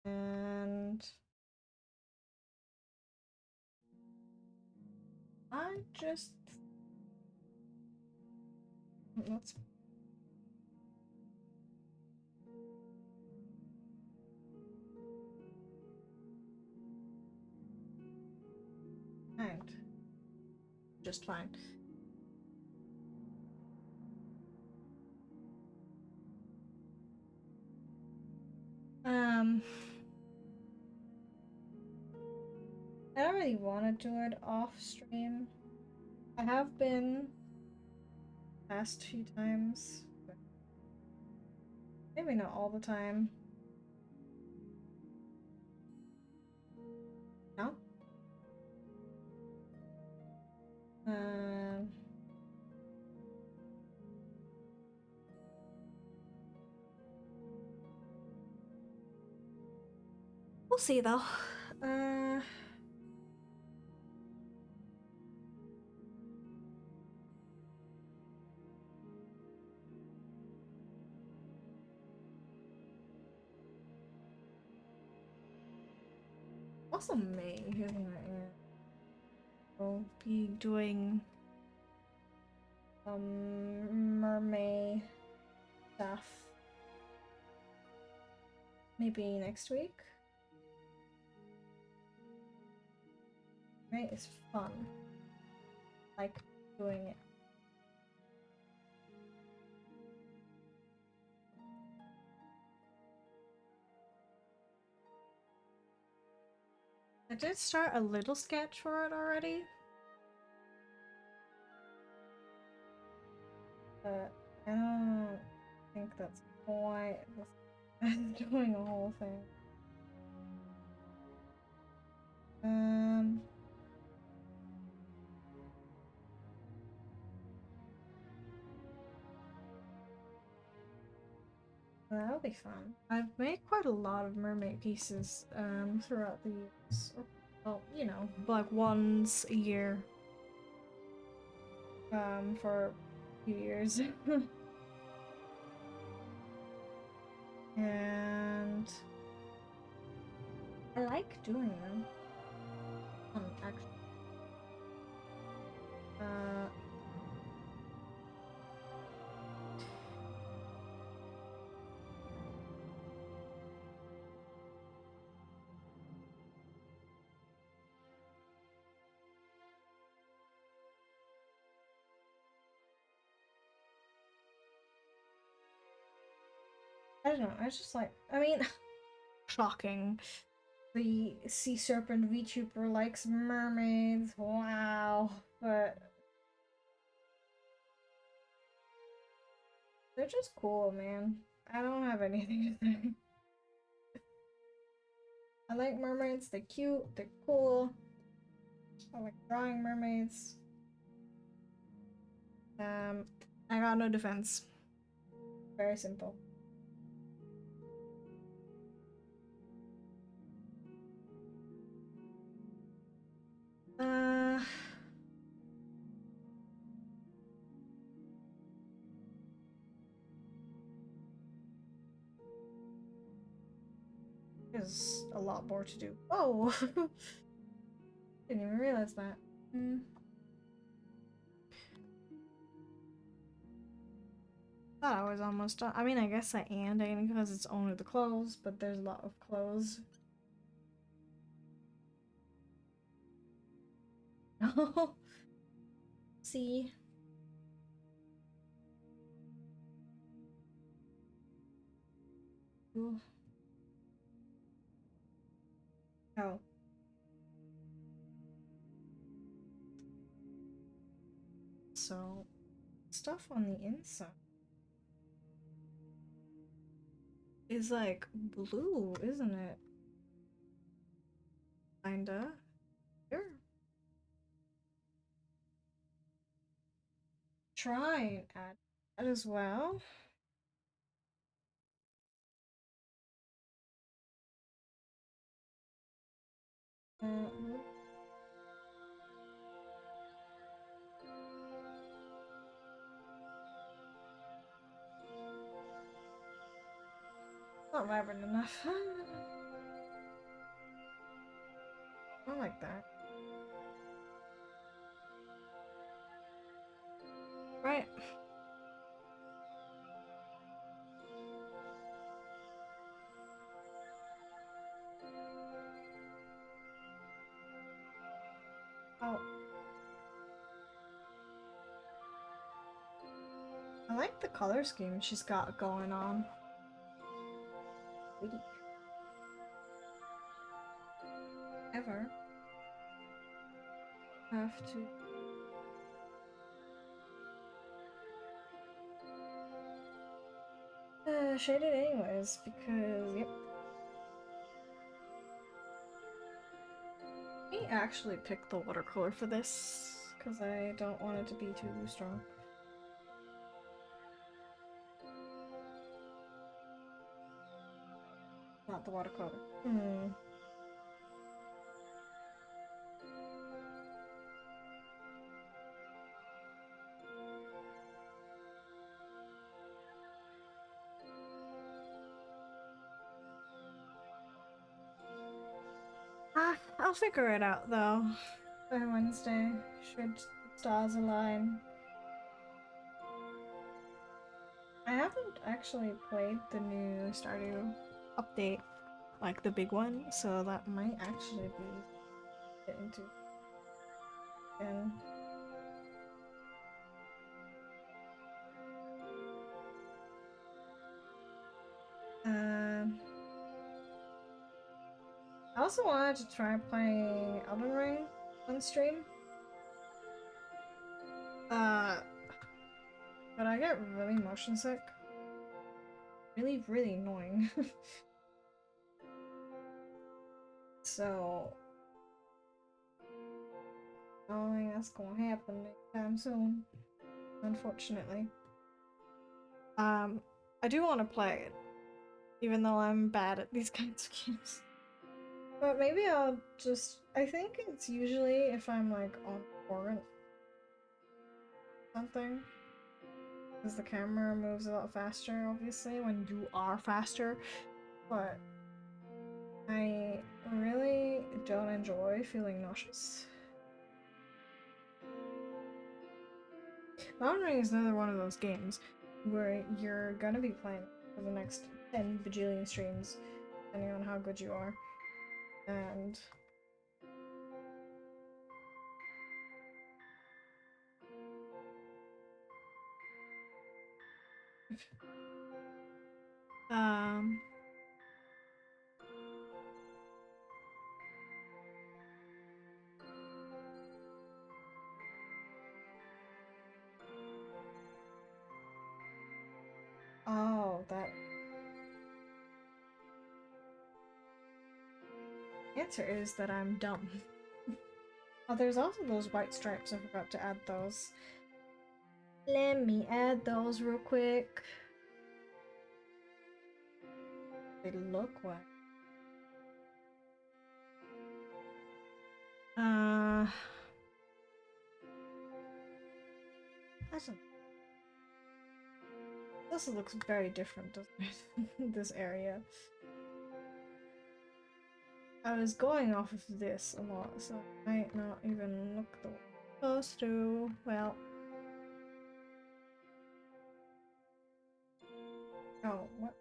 And I just let's find just fine. I don't really want to do it off stream. I have been past few times, but maybe not all the time. No? Um, we'll see though. Also May, isn't it? Yeah. We'll be doing mermaid stuff. Maybe next week. Right? It's fun. Like doing it. I did start a little sketch for it already. But I don't think that's quite doing a whole thing. That'll be fun. I've made quite a lot of mermaid pieces throughout the years. Well, you know, like once a year. For a few years. And I like doing them. Actually. I don't know, I just like, I mean, shocking. The sea serpent VTuber likes mermaids, wow. But they're just cool, man. I don't have anything to say. I like mermaids, they're cute, they're cool. I like drawing mermaids. I got no defense. Very simple. There's a lot more to do. Oh! Didn't even realize that. Thought I was almost done. I mean, I guess I am because it's only the clothes, but there's a lot of clothes. Oh, see. Ooh. Oh. So, stuff on the inside is like blue, isn't it? Kinda. Here. Try and add that as well. Not vibrant enough. I like that. Right. Oh. I like the color scheme she's got going on. Pretty. Ever. have to shade it anyways because yep. Let me actually pick the watercolor for this because I don't want it to be too strong. Not the watercolor. I'll figure it out though. By Wednesday, should stars align. I haven't actually played the new Stardew update, like the big one, so that might actually be get into again. I also wanted to try playing Elden Ring on stream. But I get really motion sick. Really, really annoying. So I don't think that's gonna happen anytime soon, unfortunately. I do want to play it, even though I'm bad at these kinds of games. But maybe I'll just. I think it's usually if I'm like on torrent something. Because the camera moves a lot faster, obviously, when you are faster. But I really don't enjoy feeling nauseous. Elden Ring is another one of those games where you're gonna be playing for the next 10 bajillion streams, depending on how good you are. And oh, that answer is that I'm dumb. Oh, there's also those white stripes. I forgot to add those. Let me add those real quick. They look white. This looks very different, doesn't it? This area. I was going off of this a lot, so I might not even look the way I'm supposed to. Well. Oh, what?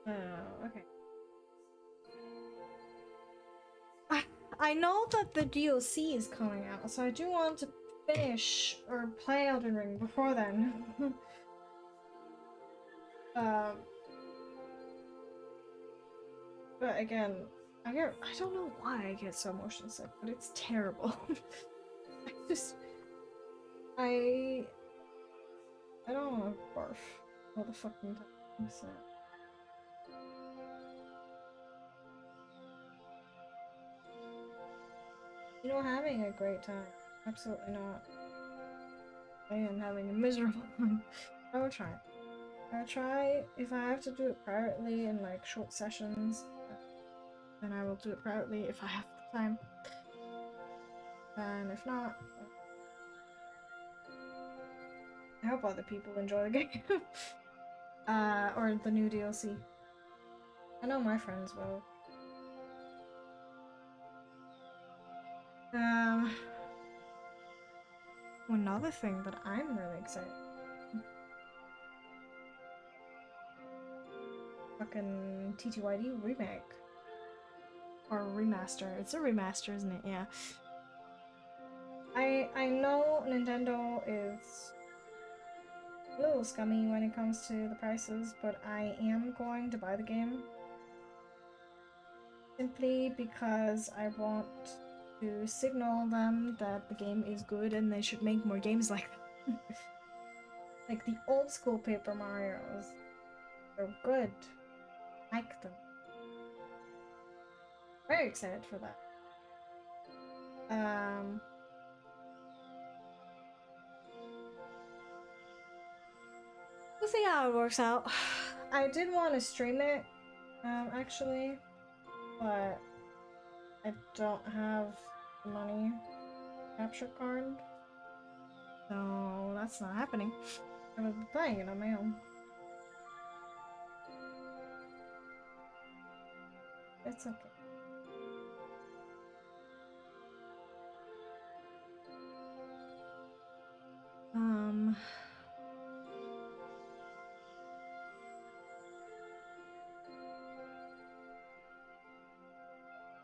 Oh, okay. I know that the DLC is coming out, so I do want to finish or play Elden Ring before then. But again, I don't know why I get so motion sick, but it's terrible. I don't want to barf all the fucking time, so. You know, having a great time. Absolutely not. I am having a miserable time. I will try. I'll try. If I have to do it privately in like short sessions, then I will do it privately if I have the time. And if not, I hope other people enjoy the game. Or the new DLC. I know my friends will. Another thing that I'm really excited. Fucking TTYD remake. Or remaster. It's a remaster, isn't it? Yeah. I know Nintendo is a little scummy when it comes to the prices, but I am going to buy the game simply because I want to signal them that the game is good and they should make more games like that. Like the old school Paper Marios. They're good. Like them. Very excited for that. We'll see how it works out. I did want to stream it, actually, but I don't have the money capture card, so that's not happening. I will be playing it on my own. It's okay.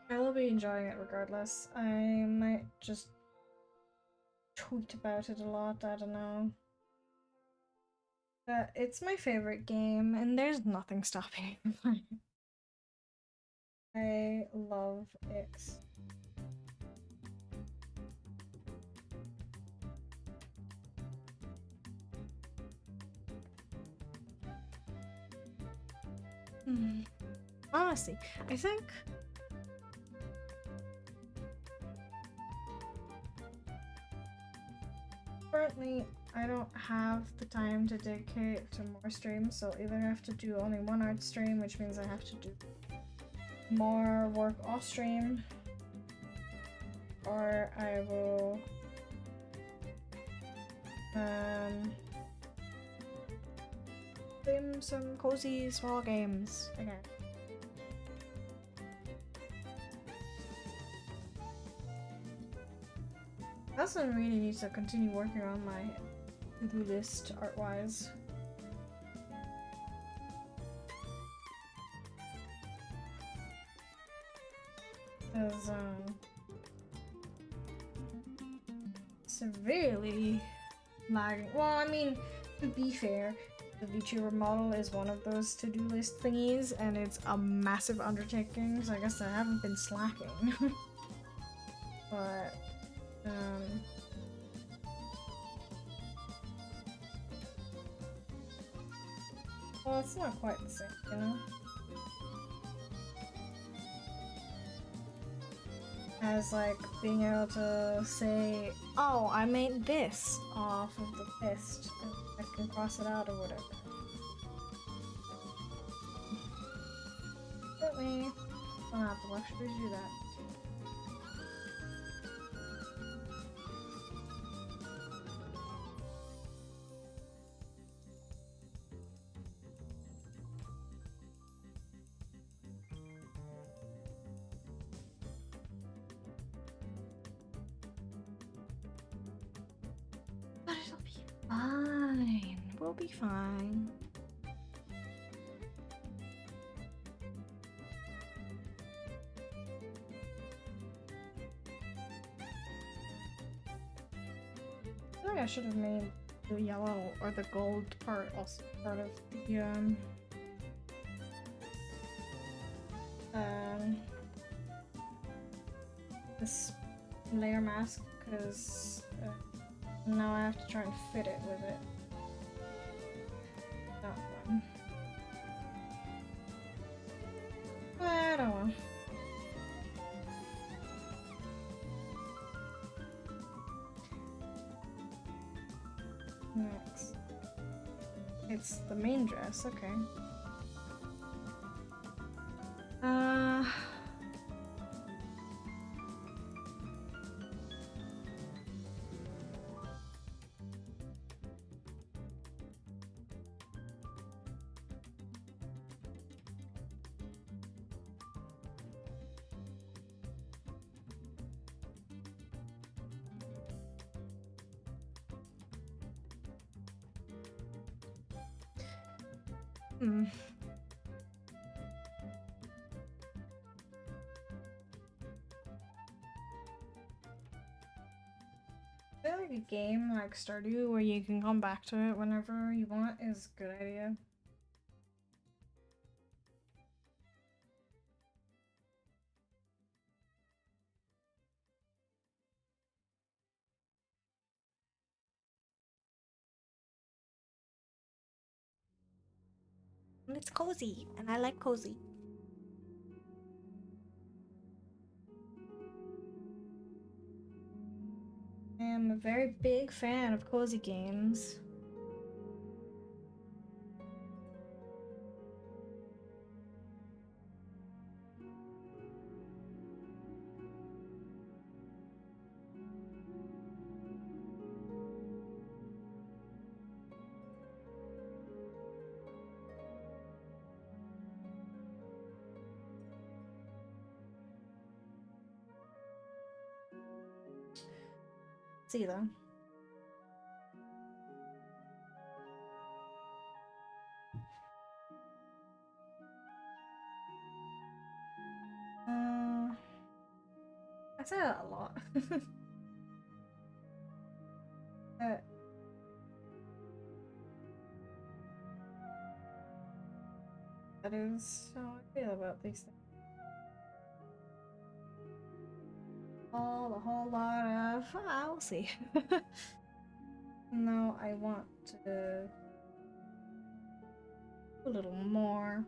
I will be enjoying it regardless. I might just tweet about it a lot, I don't know. But it's my favorite game, and there's nothing stopping me from playing it. I love it. Honestly, I think currently I don't have the time to dedicate to more streams, so either I have to do only one art stream, which means I have to do more work off stream, or I will stream some cozy small games again. I also really need to continue working on my to-do list art-wise. Because, severely lagging. Well, I mean, to be fair, the VTuber model is one of those to-do list thingies, and it's a massive undertaking, so I guess I haven't been slacking. But, well, it's not quite the same, you know? As, like, being able to say, oh, I made this off of the fist, and I can cross it out or whatever. Certainly, I don't have the luxury to do that. But it'll be fine. We'll be fine. I think I should have made the yellow or the gold part also part of the this layer mask, because now I have to try and fit it with it. Not fun. I don't know. Next. It's the main dress, okay. like a game like Stardew where you can come back to it whenever you want is a good idea. And it's cozy, and I like cozy. I am a very big fan of cozy games. See though. I say that a lot. uh, that is how I feel about these things. A whole lot of I'll see. No, I want to a little more.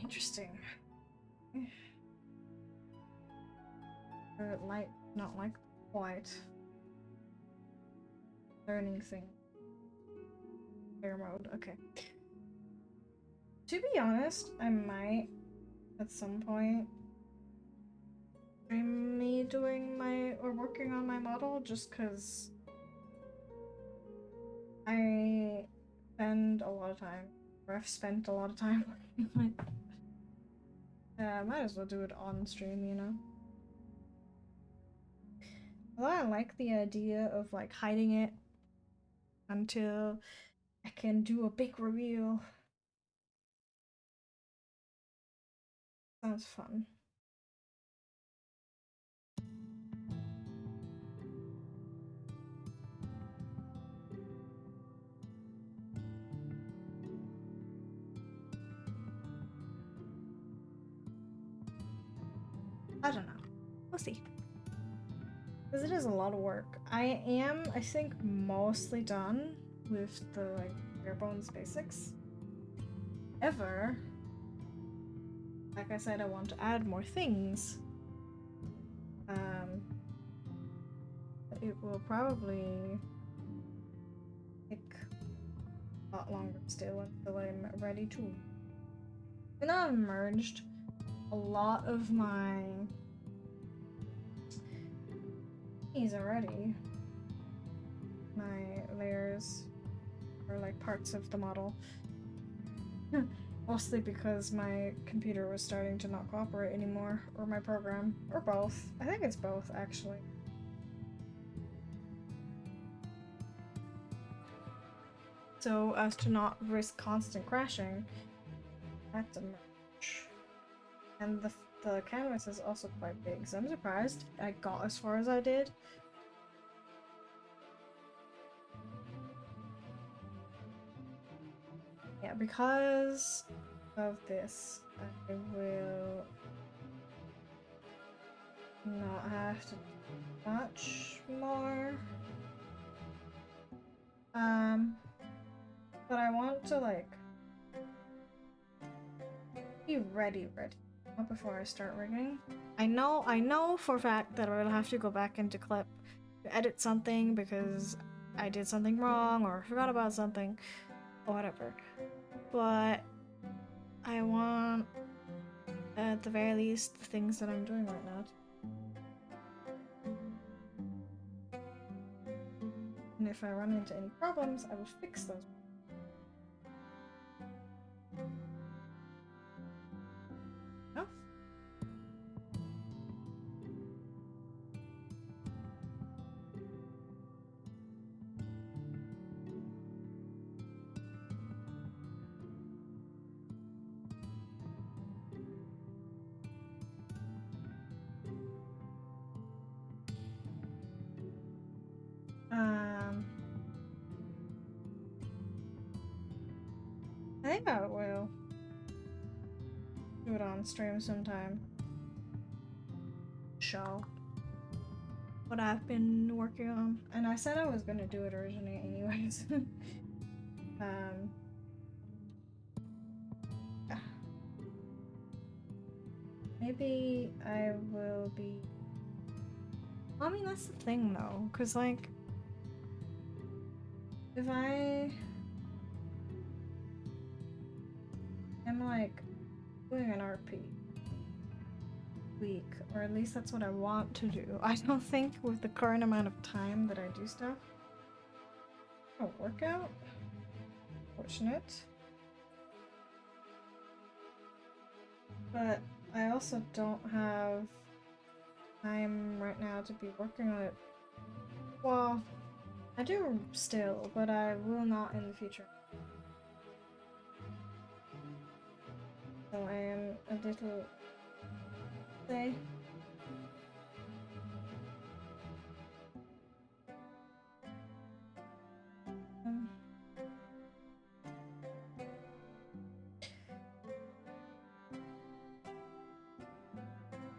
Interesting. Light, not like white. Learning thing. Air mode, okay. To be honest, I might at some point stream me doing my or working on my model just because I spend a lot of time, or I've spent a lot of time working on it. Might as well do it on stream, you know? Although I like the idea of like hiding it until I can do a big reveal. Sounds fun. I don't know. We'll see. Because it is a lot of work. I am, I think, mostly done with the like bare bones basics. However, like I said, I want to add more things. It will probably take a lot longer still until I'm ready to. And I've merged a lot of my these already. My layers or like parts of the model. Mostly because my computer was starting to not cooperate anymore, or my program, or both. I think it's both, actually. So as to not risk constant crashing, I have to merge. And the canvas is also quite big, so I'm surprised I got as far as I did. Yeah, because of this, I will not have to do much more. But I want to like be ready, not before I start rigging. I know for a fact that I will have to go back into Clip to edit something because I did something wrong or forgot about something or whatever. But I want, at the very least, the things that I'm doing right now. And if I run into any problems, I will fix those. No? Yeah, it will. Do it on stream sometime. Show what I've been working on. And I said I was gonna do it originally anyways. Yeah. Maybe I will be... I mean, that's the thing though, because like, if I am like doing an art piece week, or at least that's what I want to do, I don't think with the current amount of time that I do stuff, a workout? Fortunate. But I also don't have time right now to be working on it. Well, I do still, but I will not in the future. So I am a little... say...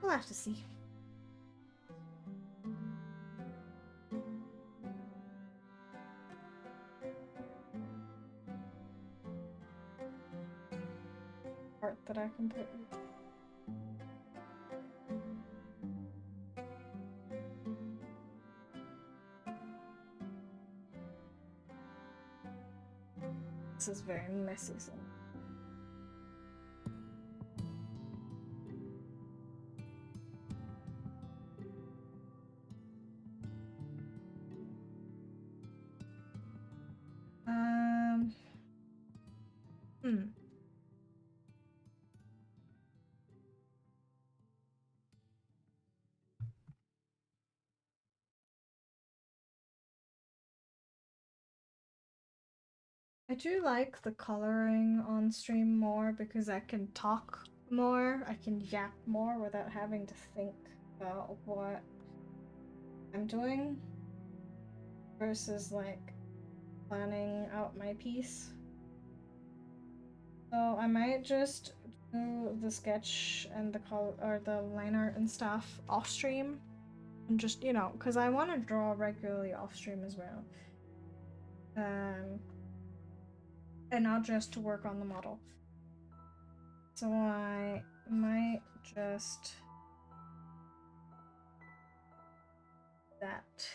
we'll have to see. Art that I can put. This is very messy, so. Hmm. I do like the coloring on stream more because I can talk more, I can yap more without having to think about what I'm doing versus like planning out my piece. So I might just do the sketch and the color or the line art and stuff off stream and just, you know, because I want to draw regularly off stream as well. And not just to work on the model. So I might just that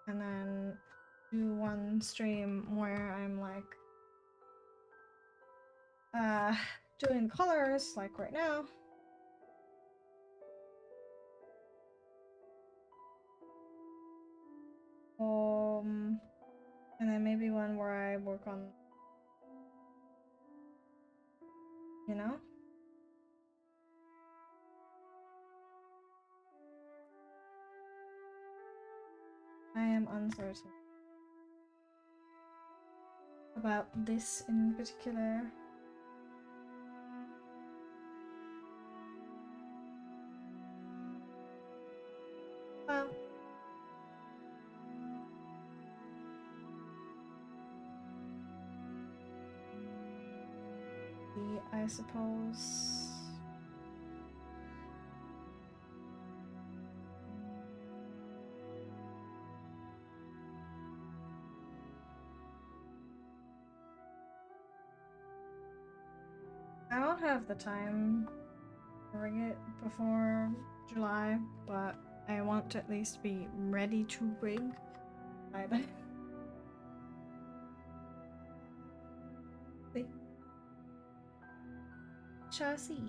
and then do one stream where I'm like doing colors like right now. And then maybe one where I work on, you know? I am uncertain about this in particular. Well, I suppose. I don't have the time to ring it before July, but I want to at least be ready to ring by then. See? Shall see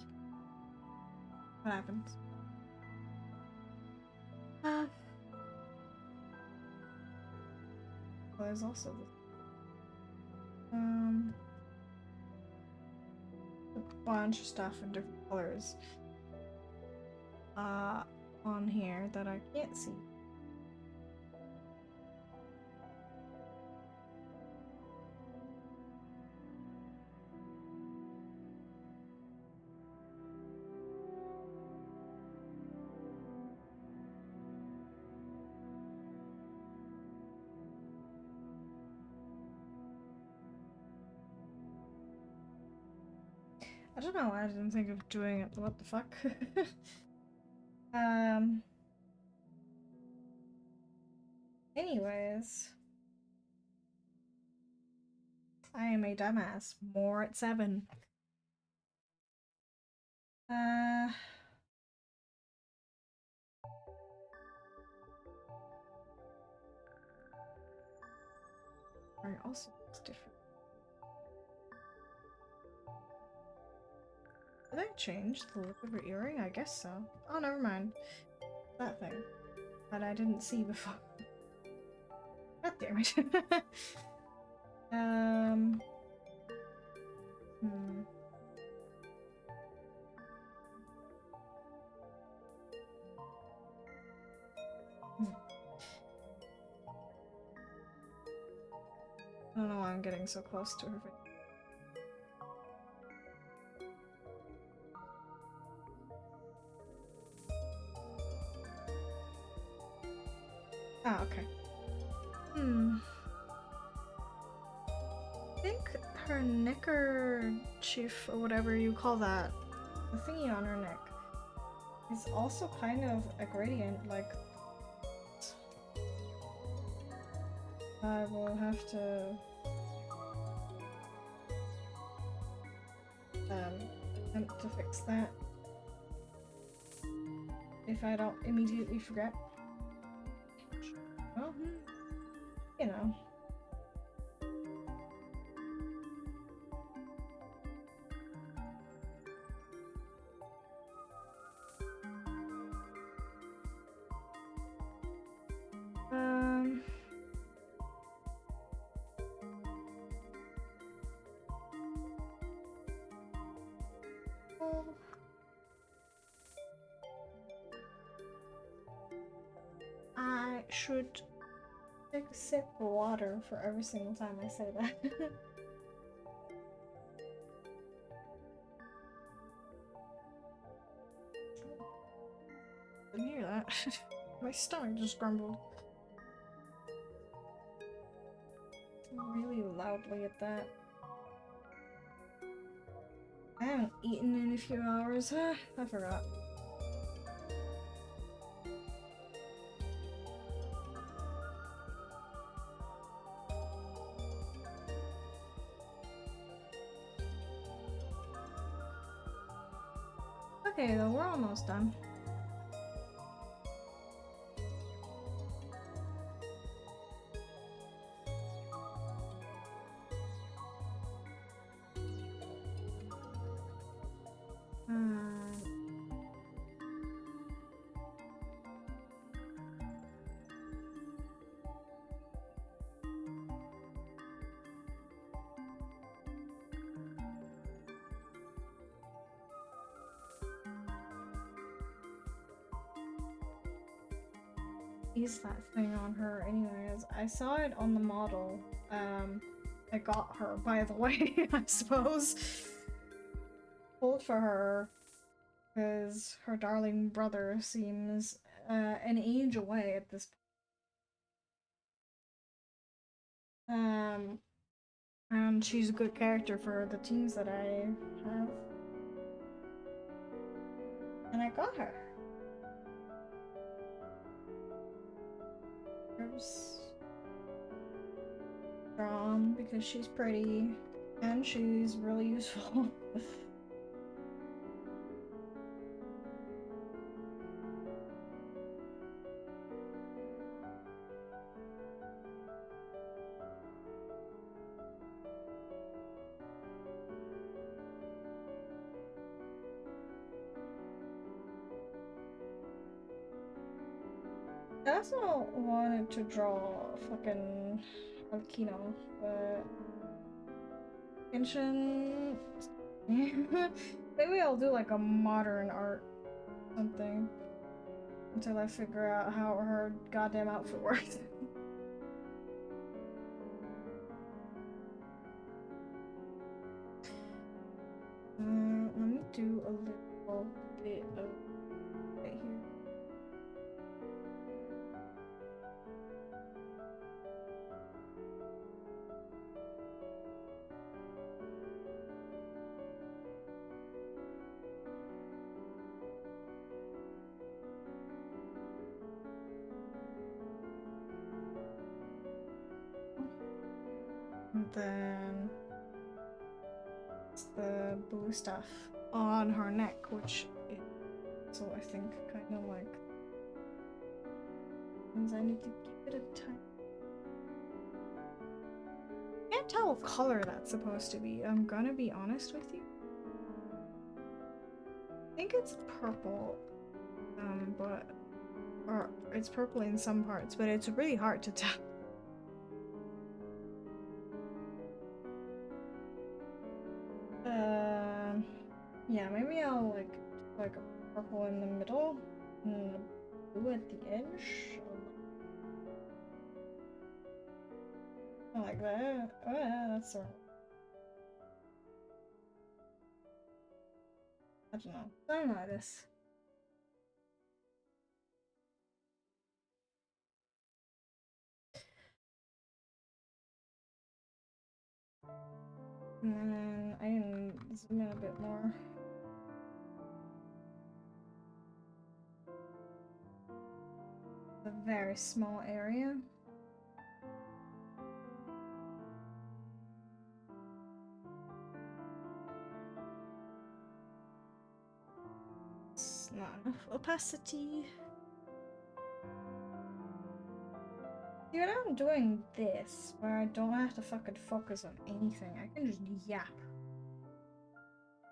what happens. Well, there's also this. A bunch of stuff in different colors on here that I can't see. I don't know why I didn't think of doing it. What the fuck? um. Anyways. I am a dumbass. More at 7. Right, also looks different. Did I change the look of her earring? I guess so. Oh, never mind. That thing that I didn't see before. God damn it. Hmm. I don't know why I'm getting so close to her face. Ah, okay. I think her neckerchief, or whatever you call that, the thingy on her neck, is also kind of a gradient, like... I will have to... attempt to fix that. If I don't immediately forget. Well, you know. I should take a sip of water for every single time I say that. Didn't hear that. My stomach just grumbled. Really loudly at that. I haven't eaten in a few hours. I forgot. Okay, though, we're almost done. Is that thing on her anyways? I saw it on the model. I got her, by the way, I suppose. Pulled for her because her darling brother seems an age away at this point. And she's a good character for the teams that I have. And I got her. Drawn because she's pretty and she's really useful. I also wanted to draw fucking Alkino, but Genshin. Maybe I'll do like a modern art something until I figure out how her goddamn outfit works. Let me do a little bit of right here. And then it's the blue stuff on her neck, which is so I think kind of like means I need to give it a time. Can't tell what color that's supposed to be. I'm gonna be honest with you. I think it's purple, or it's purple in some parts, but it's really hard to tell. Yeah, maybe I'll like a purple in the middle and a blue at the edge. Like that. Oh yeah, that's sort of. I don't know. Something like this. And then I can zoom in a bit more. A very small area. It's not enough opacity. See, when I'm doing this, where I don't have to fucking focus on anything, I can just yap.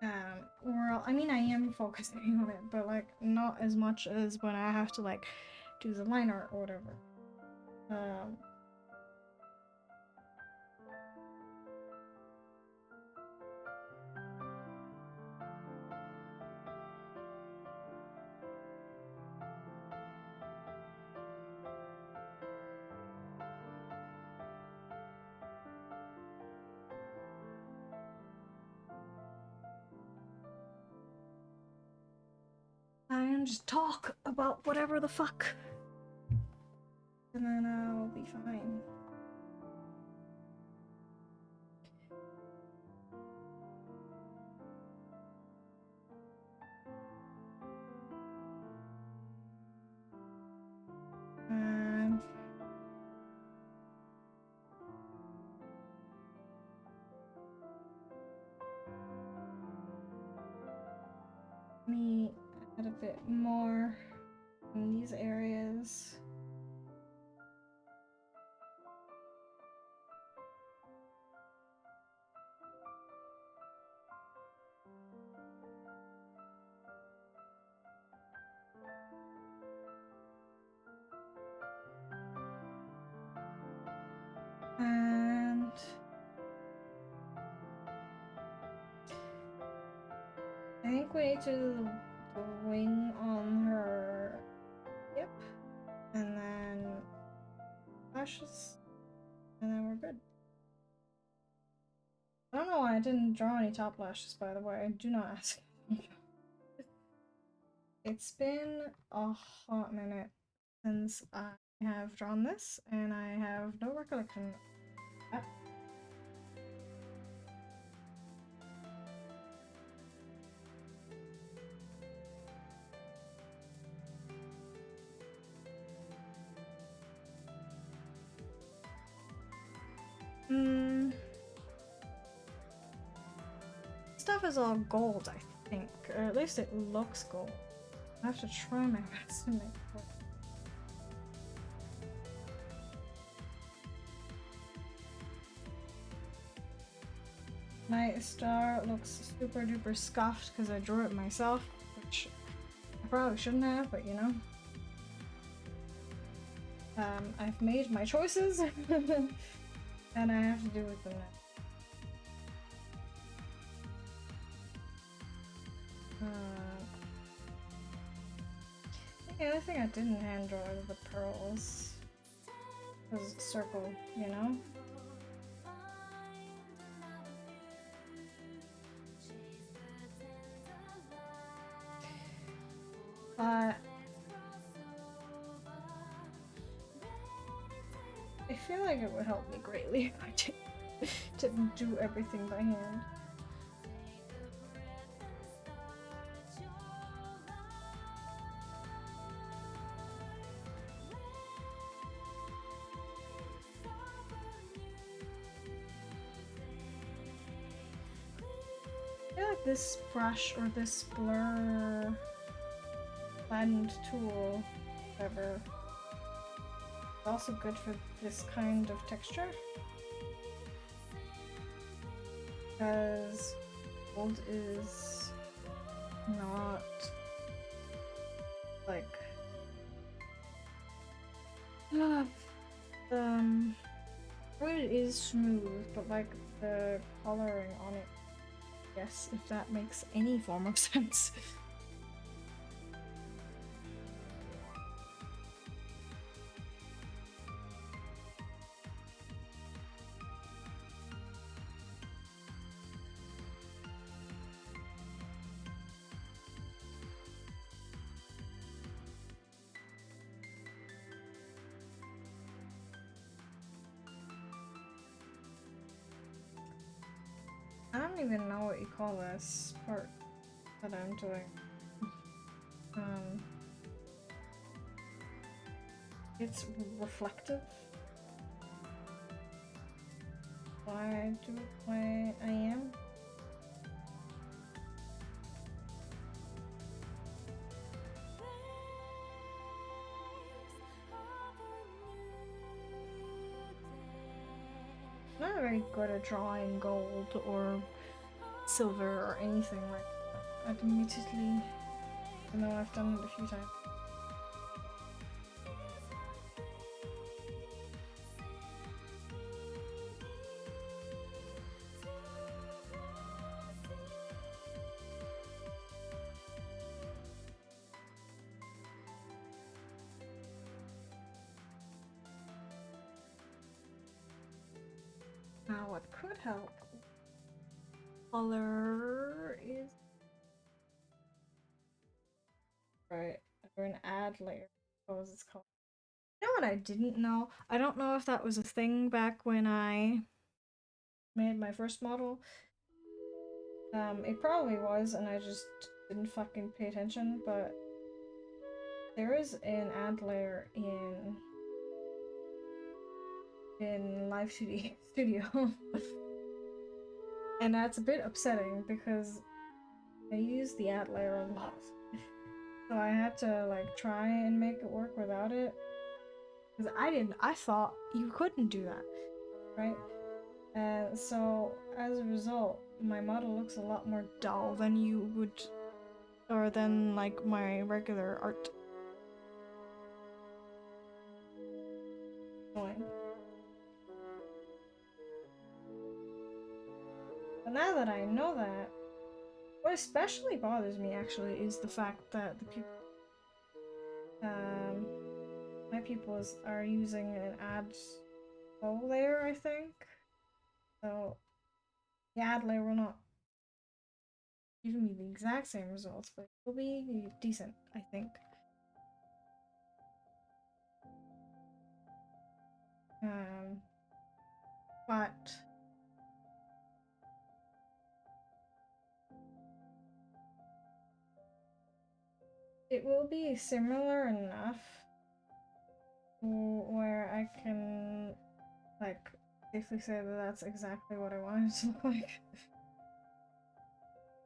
Or I mean, I am focusing on it, but like not as much as when I have to like do the line art or whatever. And just talk about whatever the fuck. And then I'll be fine. Let me add a bit more in these areas. And I think we need to do the wing on her hip, and then lashes, and then we're good. I don't know why I didn't draw any top lashes, by the way. Do not ask. It's been a hot minute since I have drawn this, and I have no recollection of that. Stuff is all gold, I think, or at least it looks gold. I have to try my best to make it work. My star looks super duper scuffed because I drew it myself, which I probably shouldn't have, but you know. I've made my choices, and I have to do with them now. The other thing I didn't hand draw are the pearls. Was a circle, you know? But I feel like it would help me greatly if I didn't do everything by hand. this brush or this blur blend tool, whatever, is also good for this kind of texture. Because gold is not like it is smooth, but like the coloring on it, yes, if that makes any form of sense. I don't even know what you call this part that I'm doing. It's reflective. Why do it the way I am? I'm not very good at drawing gold or silver or anything like that, admittedly, even though I've done it a few times. Now what could help color is right, or an add layer, I suppose it's called. You know what I didn't know? I don't know if that was a thing back when I made my first model. It probably was, and I just didn't fucking pay attention, but there is an add layer in Live 2D Studio. And that's a bit upsetting because I use the add layer a lot. So I had to like try and make it work without it. Because I thought you couldn't do that, right? And so as a result, my model looks a lot more dull than you would, or than like my regular art. Annoying. But now that I know that, what especially bothers me actually is the fact that the people, my pupils are using an add flow layer, I think. So the add layer will not give me the exact same results, but it will be decent, I think. But it will be similar enough where I can like safely say that that's exactly what I want it to look like.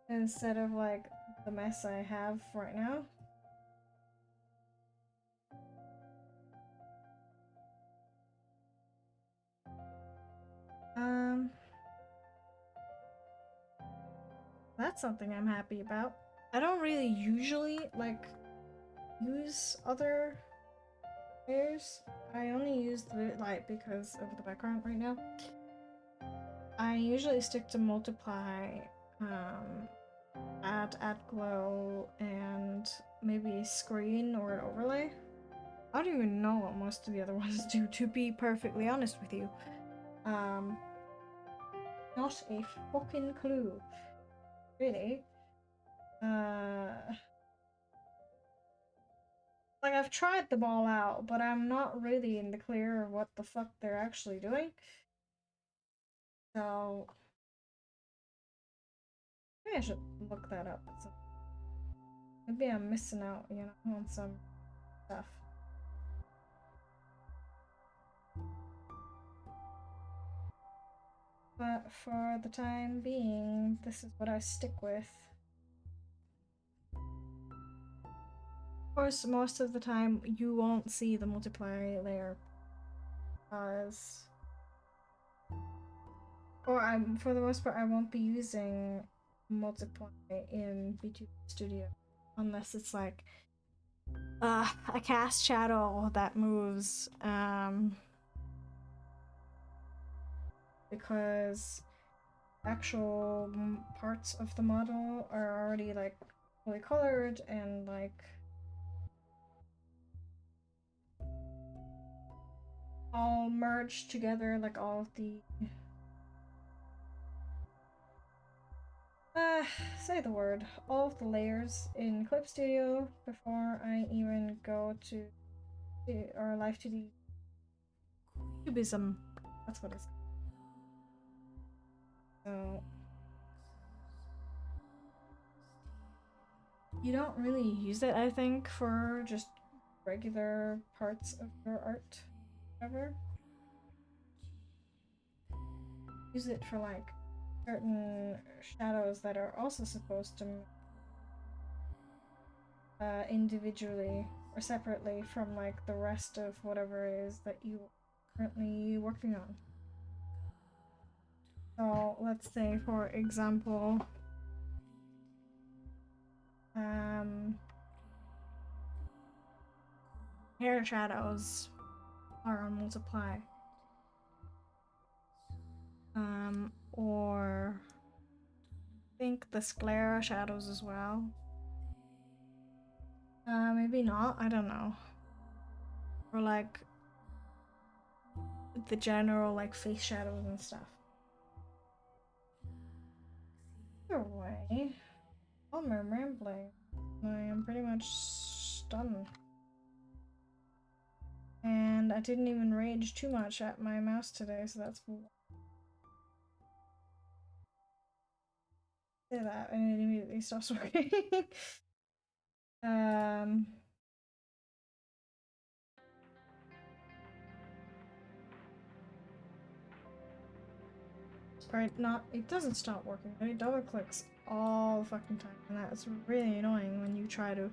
Instead of like the mess I have right now. That's something I'm happy about. I don't really usually like use other layers. I only use the light because of the background right now. I usually stick to multiply, add glow, and maybe a screen or an overlay. I don't even know what most of the other ones do, to be perfectly honest with you. Not a fucking clue. Really. Like, I've tried them all out, but I'm not really in the clear of what the fuck they're actually doing. So, maybe I should look that up. Maybe I'm missing out, you know, on some stuff. but for the time being, this is what I stick with. Of course, most of the time you won't see the multiply layer because, or for the most part, I won't be using multiply in VTuber Studio unless it's like a cast shadow that moves, because actual parts of the model are already like fully colored and like all merged together, like all of the say the word, all of the layers in Clip Studio before I even go to or Live 2D Cubism. That's what it's. So you don't really use it, I think, for just regular parts of your art ever. Use it for like certain shadows that are also supposed to individually or separately from like the rest of whatever it is that you are currently working on. So let's say, for example, hair shadows are on multiply, or I think the sclera shadows as well. Maybe not, I don't know. Or like the general like face shadows and stuff. Either way, all my rambling, I am pretty much done. And I didn't even rage too much at my mouse today, so that's cool. Say that and it immediately stops working. Right, not, it doesn't stop working, it double clicks all the fucking time, and that's really annoying when you try to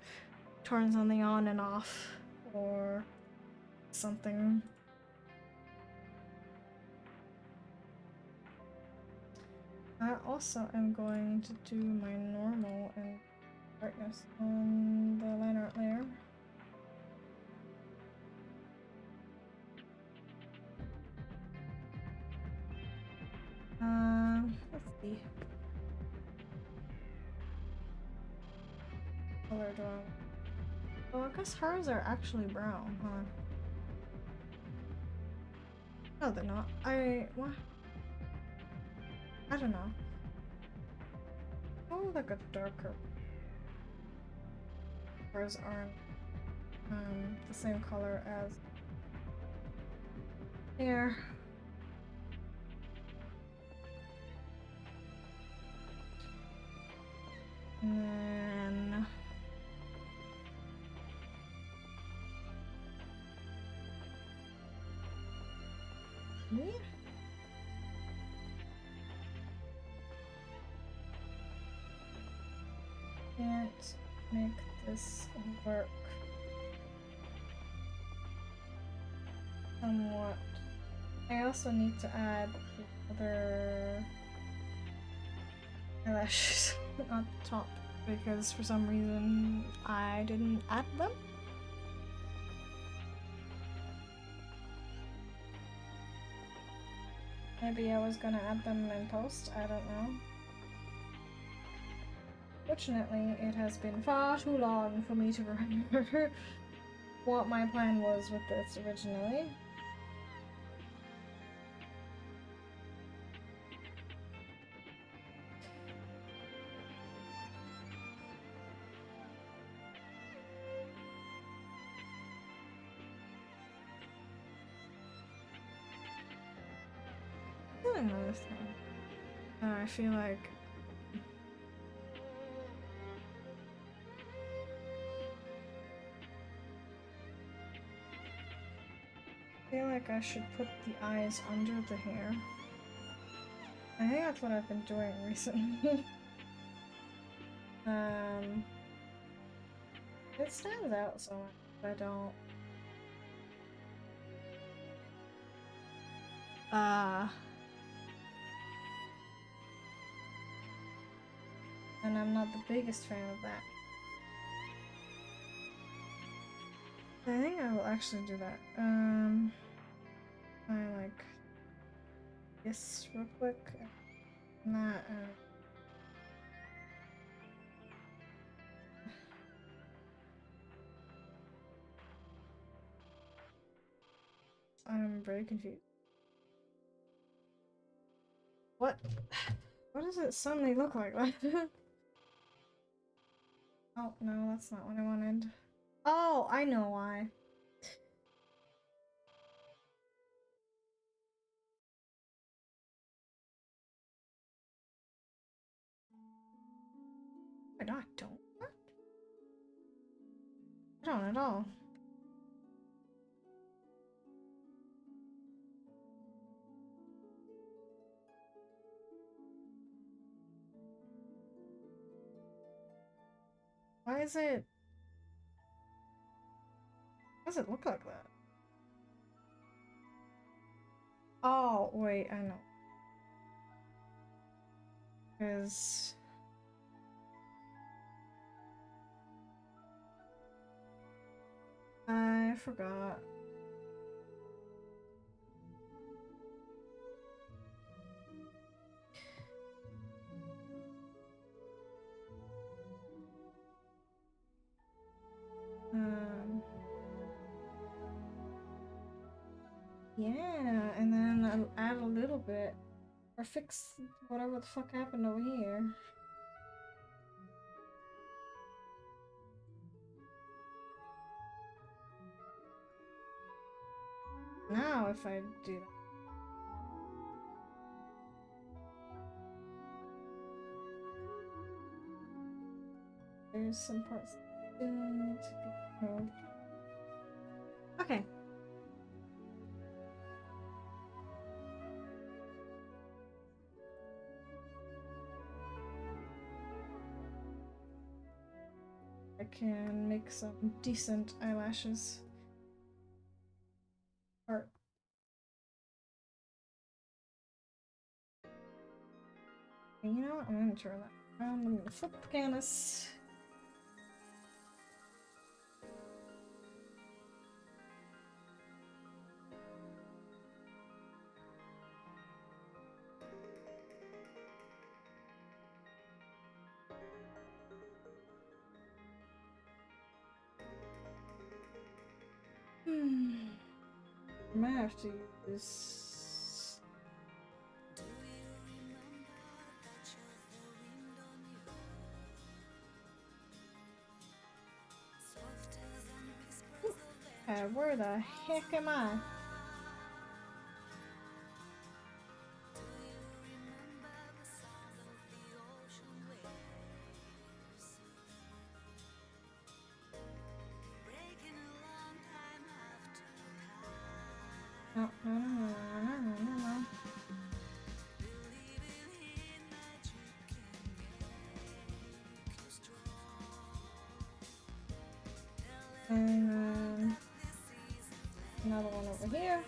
turn something on and off or something. I also am going to do my normal and brightness on the line art layer. Let's see. Color do I want? Oh, I guess hers are actually brown, huh? No, they're not. What? I don't know. Oh, like a darker. Hers aren't the same color as here. And then me? Can't make this work somewhat. I also need to add the other eyelashes on top because for some reason I didn't add them. Maybe I was gonna add them in post, I don't know. Fortunately, it has been far too long for me to remember what my plan was with this originally. Another thing. I feel like I should put the eyes under the hair. I think that's what I've been doing recently. It stands out so much, but I don't. And I'm not the biggest fan of that. I think I will actually do that. I like this real quick. And that. I'm very confused. What? What does it suddenly look like that? Oh, no, that's not what I wanted. Oh, I know why. I don't. What? I don't at all. Why is it? Why does it look like that? Oh, wait, I know. Because I forgot. Yeah, and then I'll add a little bit or fix whatever the fuck happened over here. Now, if I do that. There's some parts that still need to be moved. Okay. I can make some decent eyelashes. Or you know what? I'm gonna turn that around. I'm gonna flip the canvas. I might have to use. Where the heck am I? No, no, no, no, no, no, no, no. And another one over here.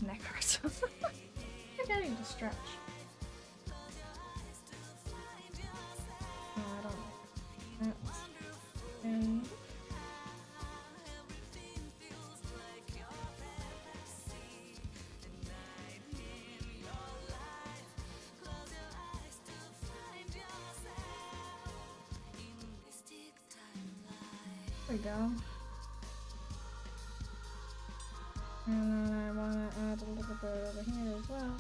Neck hurts. I'm getting to stretch. No, I don't like that. And there we go. And then I want to add a little bit over here as well.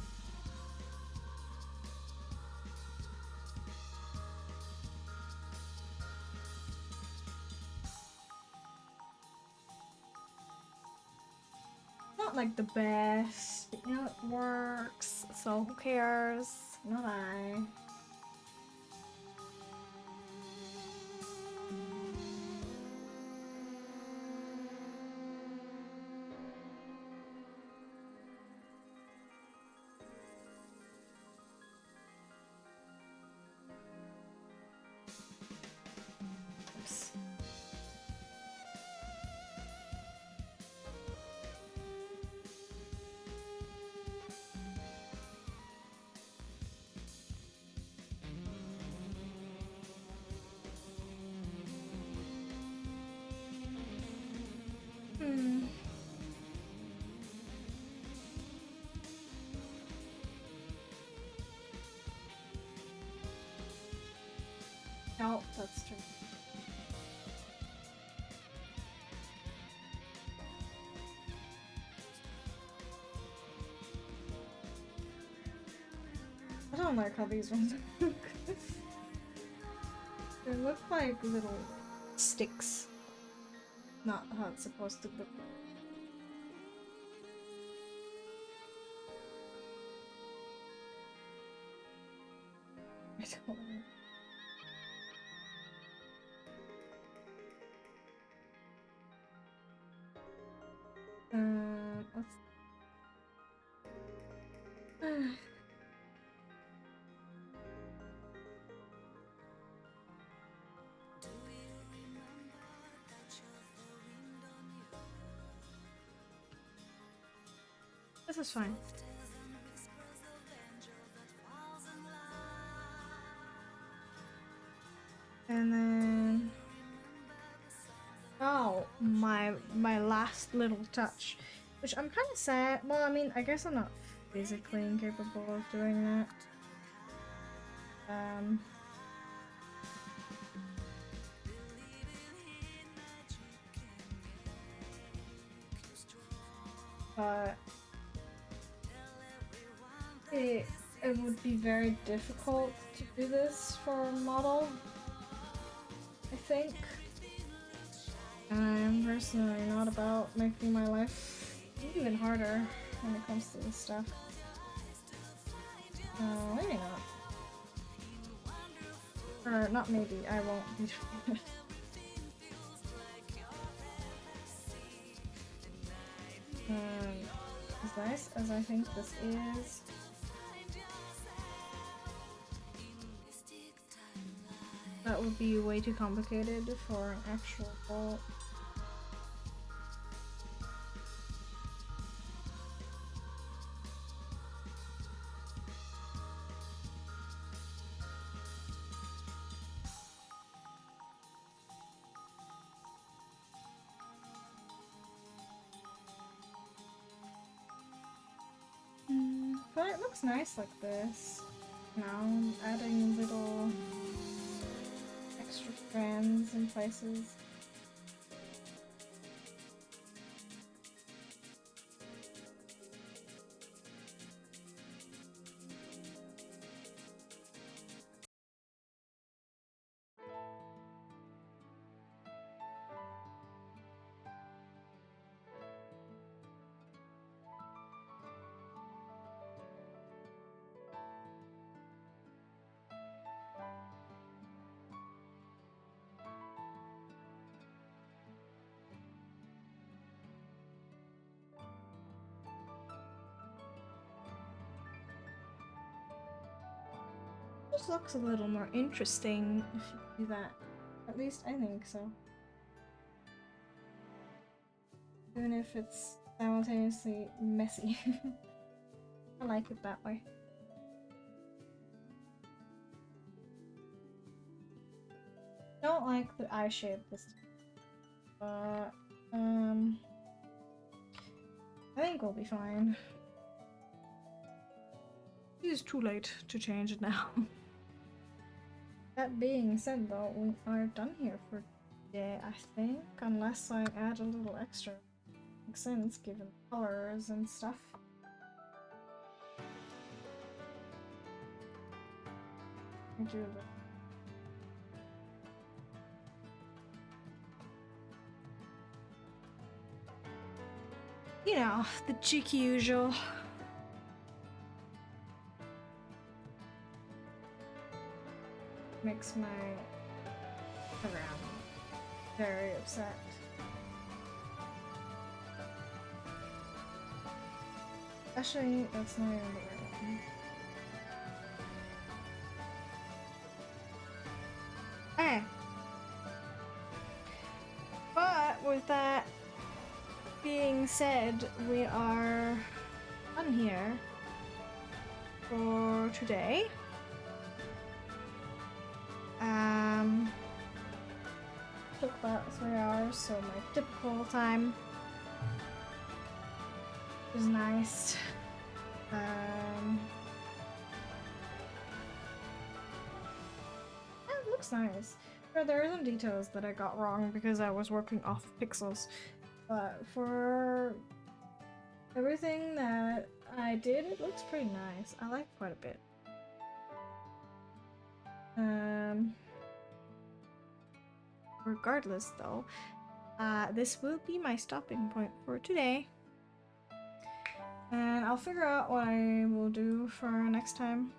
Not like the best, but you know, it works, so who cares? Not I. No, that's true. I don't like how these ones look. They look like little sticks. Not how it's supposed to look. I don't know. Let's. This is fine. And then oh, my last little touch, which I'm kind of sad. Well, I mean, I guess I'm not physically incapable of doing that. But it would be very difficult to do this for a model, I think. And I'm personally not about making my life even harder when it comes to this stuff. Maybe not. Or not maybe, I won't be doing it. As nice as I think this is, that would be way too complicated for an actual bolt. But it looks nice like this. Now I'm adding little extra strands in places. Just looks a little more interesting if you do that. At least I think so. Even if it's simultaneously messy. I like it that way. Don't like the eye shape this time. But I think we'll be fine. It is too late to change it now. That being said though, we are done here for today, I think, unless I add a little extra. Makes sense given colors and stuff. I do the you know, the cheeky usual. Makes my program very upset. Actually, that's not even the right one. Okay. But with that being said, we are done here for today. Took about 3 hours, so my typical time was nice. looks nice. But there are some details that I got wrong because I was working off pixels. But for everything that I did, it looks pretty nice. I like quite a bit. Regardless though, this will be my stopping point for today. And I'll figure out what I will do for next time.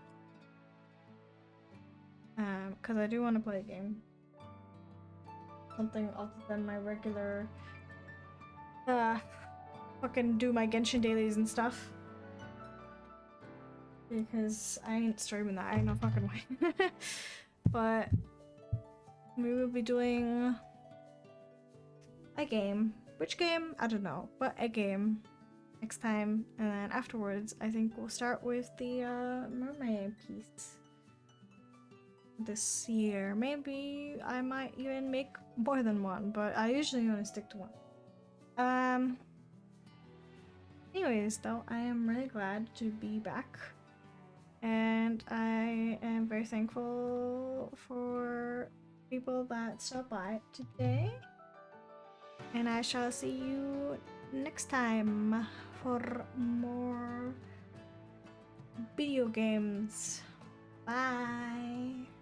Because I do want to play a game. Something other than my regular fucking do my Genshin dailies and stuff. Because I ain't streaming that, ain't no fucking way. But we will be doing a game. Which game? I don't know, but a game next time. And then afterwards, I think we'll start with the mermaid piece this year. Maybe I might even make more than one, but I usually only stick to one. Anyways, though, I am really glad to be back. And I am very thankful for people that stopped by today. And I shall see you next time for more video games. Bye!